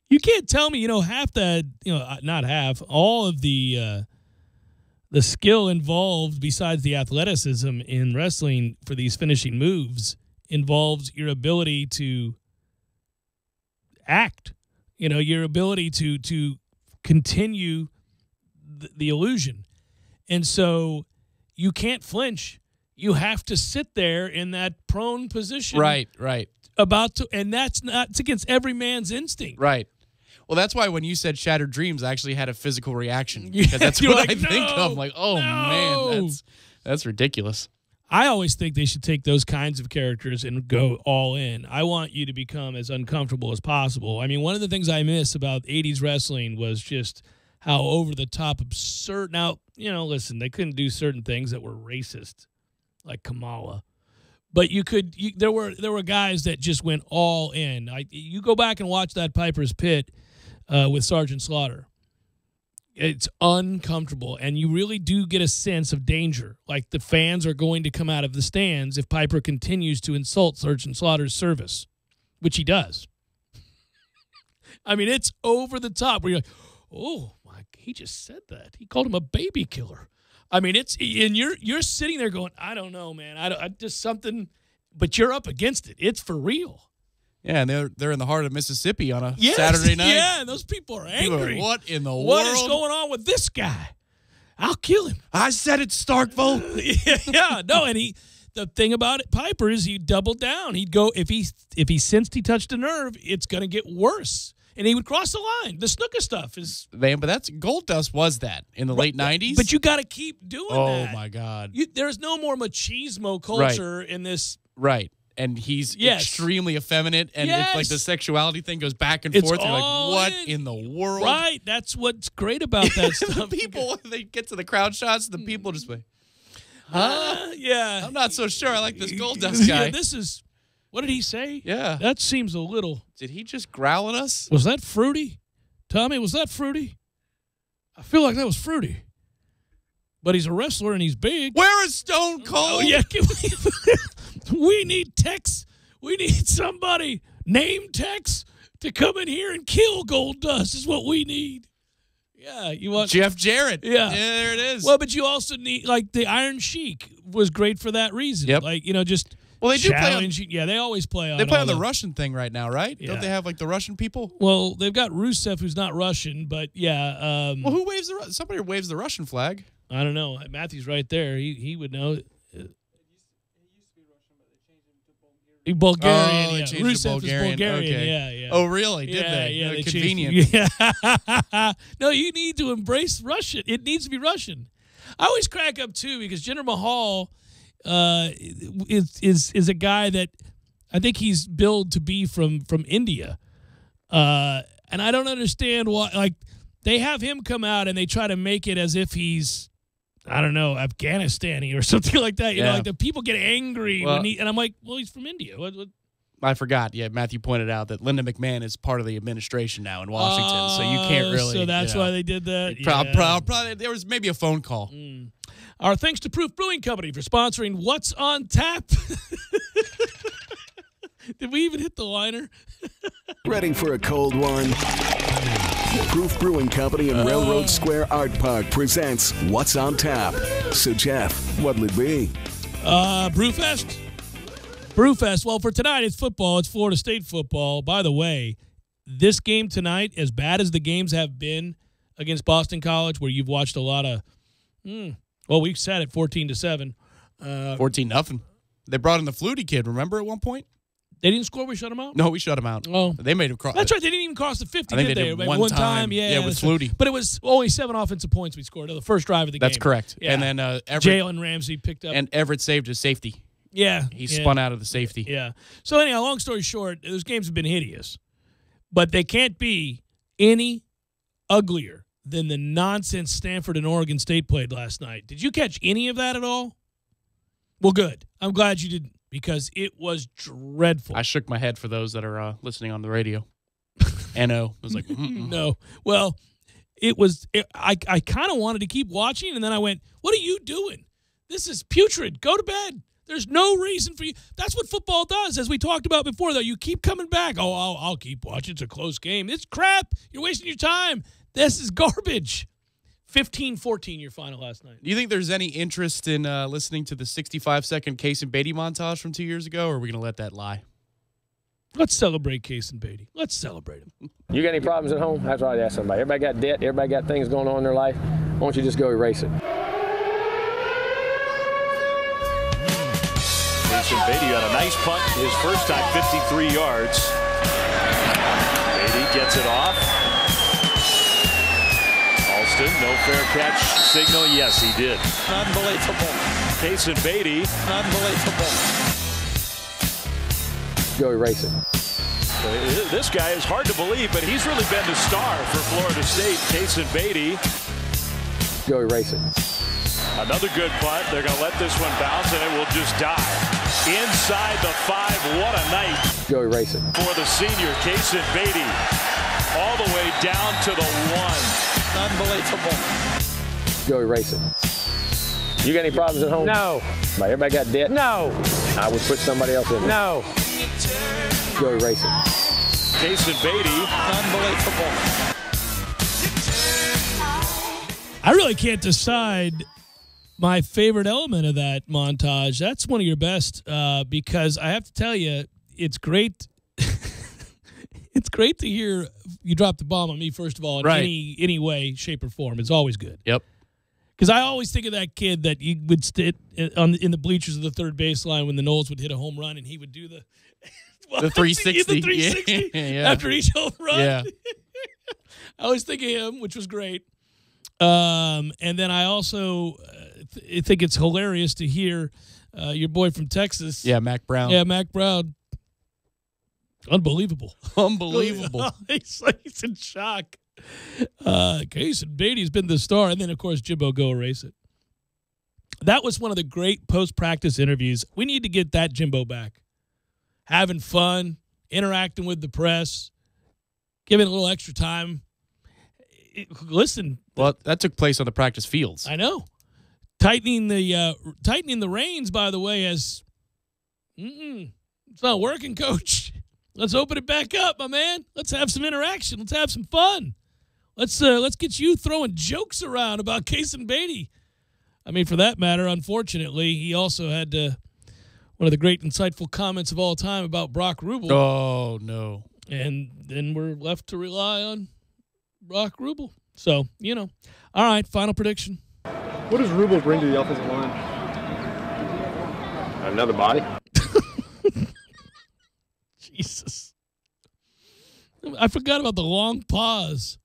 You can't tell me, half that, not half, all of the skill involved besides the athleticism in wrestling for these finishing moves involves your ability to act, your ability to continue the illusion. And so you can't flinch. You have to sit there in that prone position. Right. And it's against every man's instinct. Right. Well, that's why when you said Shattered Dreams, I actually had a physical reaction. Because that's what I think of. Like, man, that's ridiculous. I always think they should take those kinds of characters and go all in. I want you to become as uncomfortable as possible. I mean, one of the things I miss about 80s wrestling was just how over-the-top absurd. Now, listen, they couldn't do certain things that were racist, like Kamala. But there were guys that just went all in. You go back and watch that Piper's Pit with Sergeant Slaughter. It's uncomfortable, and you really do get a sense of danger. Like the fans are going to come out of the stands if Piper continues to insult Sergeant Slaughter's service, which he does. I mean, it's over the top where you're like, oh, he just said that. He called him a baby killer. I mean, and you're sitting there going, I don't know, man. I just something, but you're up against it. It's for real. Yeah, and they're in the heart of Mississippi on a Saturday night. Yeah, and those people are angry. What in the world? What is going on with this guy? I'll kill him. I said it, Starkville. And the thing about it, Piper, is he doubled down. He'd go if he sensed he touched a nerve, it's going to get worse. And he would cross the line. The Snuka stuff is... Man, but that's... Gold Dust was that in the late 90s. But you got to keep doing that. Oh, my God. There's no more machismo culture in this... Right. and he's Yes. extremely effeminate, and Yes. it's like the sexuality thing goes back and It's forth. You're all like, what in the world? Right. That's what's great about that The stuff. people, they get to the crowd shots, the people just like, Yeah. I'm not so sure. I like this Gold Dust guy. Yeah, this is, what did he say? Yeah. That seems a little. Did he just growl at us? Was that fruity? Tommy, was that fruity? I feel like that was fruity. But he's a wrestler and he's big. Where is Stone Cold? Oh, yeah. We need Tex. We need somebody named Tex to come in here and kill Gold Dust is what we need. Yeah, you want Jeff Jarrett. Yeah. There it is. Well, but you also need, like, the Iron Sheik was great for that reason. Yep. Like, just Well, they do play on- challenge. Yeah, they always play on. They play all on the Russian thing right now, right? Yeah. Don't they have like the Russian people? Well, they've got Rusev, who's not Russian, but yeah. Well, who waves the somebody waves the Russian flag? I don't know. Matthew's right there. He would know. Bulgarian. Oh, they Yeah. changed to Rusev Bulgarian. is Bulgarian. Okay. Yeah, yeah. Oh, really? Did yeah, they? Yeah, They're they convenient. Yeah. No, you need to embrace Russian. It needs to be Russian. I always crack up too because Jinder Mahal is a guy that I think he's billed to be from India, and I don't understand why. Like, they have him come out and they try to make it as if he's, I don't know, Afghanistani or something like that. You know, Yeah. like the people get angry Well- and I'm like, well, he's from India. What? I forgot. Yeah, Matthew pointed out that Linda McMahon is part of the administration now in Washington, so you can't really. So that's you know. why they did that. Probably there was maybe a phone call. Our thanks to Proof Brewing Company for sponsoring What's on Tap. Did we even hit the liner? Ready for a cold one? Proof Brewing Company in Railroad Square Art Park presents What's on Tap. So, Jeff, what'll it be? Brewfest. Brewfest. Well, for tonight, it's football. It's Florida State football. By the way, this game tonight, as bad as the games have been against Boston College, where you've watched a lot of, well, we've said it 14-7. 14-0. They brought in the Flutie kid. Remember at one point? They didn't score. We shut them out. No, we shut him out. Oh, they made him cross. That's right. They didn't even cross the 50. I think did they did one time. Yeah, with that's right. Flutie. But it was only 7 offensive points we scored on the first drive of the game. That's correct. Yeah. And then Jalen Ramsey picked up. And Everett saved his safety. Yeah. He spun out of the safety. Yeah. So anyhow, long story short, those games have been hideous. But they can't be any uglier than the nonsense Stanford and Oregon State played last night. Did you catch any of that at all? Well, good. I'm glad you didn't, because it was dreadful. I shook my head for those that are listening on the radio. NO. I was like, No. Well, I kind of wanted to keep watching, and then I went, what are you doing? This is putrid. Go to bed. There's no reason for you. That's what football does, as we talked about before, though. You keep coming back. Oh, I'll keep watching. It's a close game. It's crap. You're wasting your time. This is garbage. 15-14 your final last night. Do you think there's any interest in listening to the 65-second Case and Beatty montage from 2 years ago, or are we going to let that lie? Let's celebrate Case and Beatty. Let's celebrate him. You got any problems at home? That's what I'd ask somebody. Everybody got debt. Everybody got things going on in their life. Why don't you just go erase it? Case and Beatty on a nice punt. His first time, 53 yards. Beatty gets it off. Alston, no fair catch signal. Yes, he did. Unbelievable. Case and Beatty. Unbelievable. Go erase it. This guy is hard to believe, but he's really been the star for Florida State. Case and Beatty. Go erase it. Another good punt. They're going to let this one bounce, and it will just die. Inside the 5. What a night. Go erase it. For the senior, Case and Beatty. All the way down to the 1. Unbelievable. Go erase it. You got any problems at home? No. Everybody got debt? No. I would put somebody else in there. No. Go erase it. Case and Beatty. Unbelievable. I really can't decide my favorite element of that montage. That's one of your best, because I have to tell you, it's great. It's great to hear you drop the bomb on me, first of all, in any way, shape, or form. It's always good. Yep. Because I always think of that kid that you would sit in the bleachers of the third baseline when the Knowles would hit a home run, and he would do the 360. The 360 Yeah. after each home run. Yeah. I always think of him, which was great. And then I also think it's hilarious to hear your boy from Texas. Yeah, Mac Brown. Yeah, Mac Brown. Unbelievable. Unbelievable. He's in shock. Kaysen Beatty's been the star. And then, of course, Jimbo Go Erase It. That was one of the great post-practice interviews. We need to get that Jimbo back. Having fun, interacting with the press, giving a little extra time. Listen. Well, that took place on the practice fields. I know. Tightening the reins, by the way, it's not working, Coach. Let's open it back up, my man. Let's have some interaction. Let's have some fun. Let's get you throwing jokes around about Kaysen Beatty. I mean, for that matter, unfortunately, he also had one of the great insightful comments of all time about Brock Rubel. Oh, no. And then we're left to rely on Brock Rubel. So, All right, final prediction. What does Rubel bring to the offensive line? Another body. Jesus. I forgot about the long pause.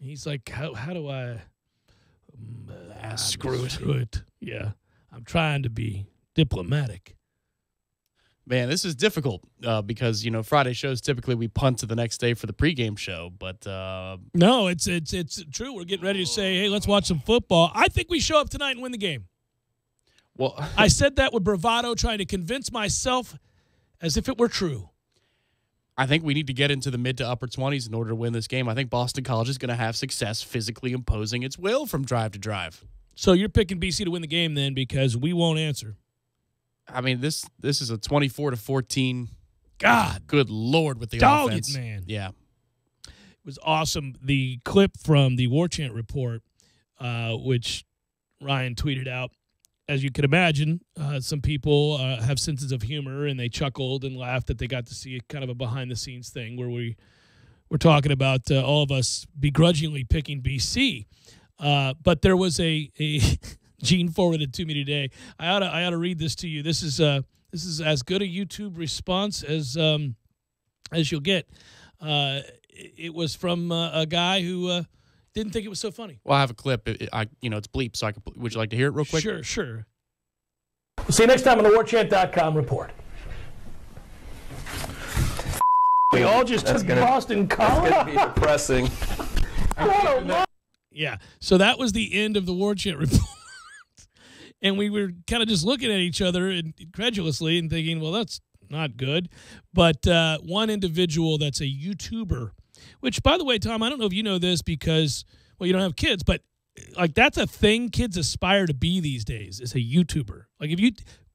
He's like, how do I screw it? Yeah. I'm trying to be diplomatic. Man, this is difficult because, Friday shows typically we punt to the next day for the pregame show. But no, it's true. We're getting ready to say, hey, let's watch some football. I think we show up tonight and win the game. Well, I said that with bravado, trying to convince myself as if it were true. I think we need to get into the mid to upper 20s in order to win this game. I think Boston College is going to have success physically imposing its will from drive to drive. So you're picking BC to win the game then because we won't answer. I mean, this is a 24-14. God. Good Lord with the Dog offense. It, man. Yeah. It was awesome. The clip from the War Chant report, which Ryan tweeted out, as you can imagine, some people have senses of humor, and they chuckled and laughed that they got to see kind of a behind-the-scenes thing where we're talking about all of us begrudgingly picking BC. But there was a Gene forwarded to me today. I ought to read this to you. This is as good a YouTube response as you'll get. It was from a guy who didn't think it was so funny. Well, I have a clip. It's bleep, so would you like to hear it real quick? Sure. We'll see you next time on the WarChant.com report. We all just took Boston College. That's going to be depressing. Yeah, so that was the end of the War Chant report. And we were kind of just looking at each other incredulously and thinking, well, that's not good. But one individual that's a YouTuber, which, by the way, Tom, I don't know if you know this because, well, you don't have kids, but like that's a thing kids aspire to be these days, is a YouTuber. Like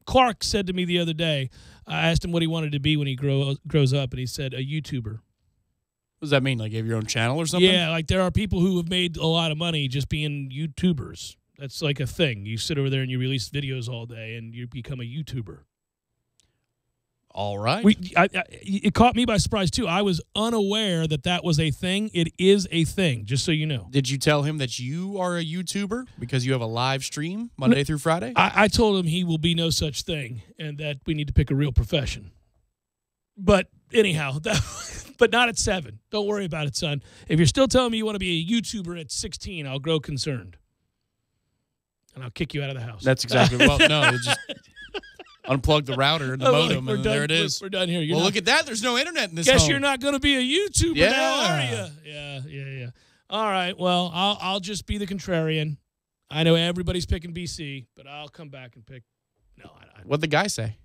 Clark said to me the other day, I asked him what he wanted to be when he grows up, and he said a YouTuber. What does that mean? Like you have your own channel or something? Yeah, like there are people who have made a lot of money just being YouTubers. That's like a thing. You sit over there and you release videos all day, and you become a YouTuber. All right. It caught me by surprise, too. I was unaware that was a thing. It is a thing, just so you know. Did you tell him that you are a YouTuber because you have a live stream Monday through Friday? I told him he will be no such thing and that we need to pick a real profession. But anyhow, but not at 7. Don't worry about it, son. If you're still telling me you want to be a YouTuber at 16, I'll grow concerned. And I'll kick you out of the house. That's exactly well. No, just unplug the router and the modem, and there it is. We're done here. Well, look at that. There's no internet in this Guess home. you're not going to be a YouTuber now, are you? Yeah. All right. Well, I'll just be the contrarian. I know everybody's picking BC, but I'll come back and pick. No, What'd the guy say?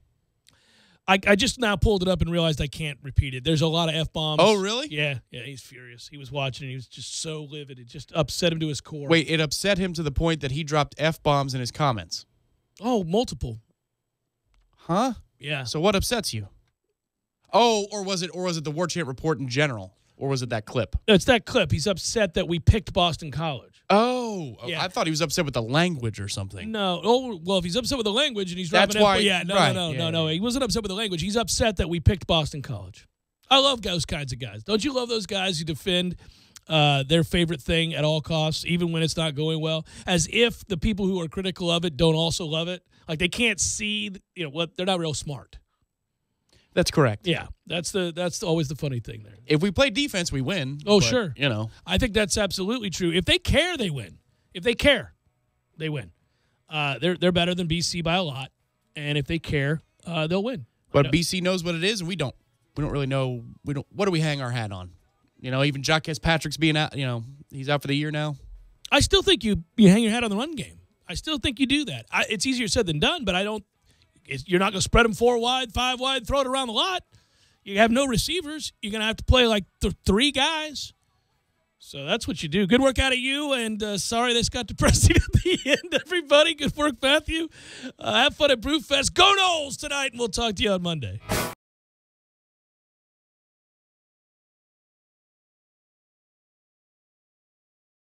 I just now pulled it up and realized I can't repeat it. There's a lot of F-bombs. Oh, really? Yeah, he's furious. He was watching and he was just so livid. It just upset him to his core. Wait, it upset him to the point that he dropped F-bombs in his comments? Oh, multiple. Huh? Yeah. So what upsets you? Oh, or was it the War Chant report in general? Or was it that clip? No, it's that clip. He's upset that we picked Boston College. Oh, yeah. I thought he was upset with the language or something. No. Oh, well, if he's upset with the language and he's dropping That's why. No. He wasn't upset with the language. He's upset that we picked Boston College. I love those kinds of guys. Don't you love those guys who defend their favorite thing at all costs, even when it's not going well, as if the people who are critical of it don't also love it? Like they can't see, what they're not real smart. That's correct. Yeah, that's always the funny thing there. If we play defense, we win. Oh, but, sure. You know, I think that's absolutely true. If they care, they win. If they care, they win. They're better than BC by a lot, and if they care, they'll win. But BC knows what it is, and we don't. We don't really know. What do we hang our hat on? Even Jacques Patrick's being out. He's out for the year now. I still think you hang your hat on the run game. I still think you do that. It's easier said than done, but I don't. You're not going to spread them 4 wide, 5 wide, throw it around the lot. You have no receivers. You're going to have to play like 3 guys. So that's what you do. Good work out of you, and sorry this got depressing at the end, everybody. Good work, Matthew. Have fun at Brewfest. Go Noles tonight, and we'll talk to you on Monday.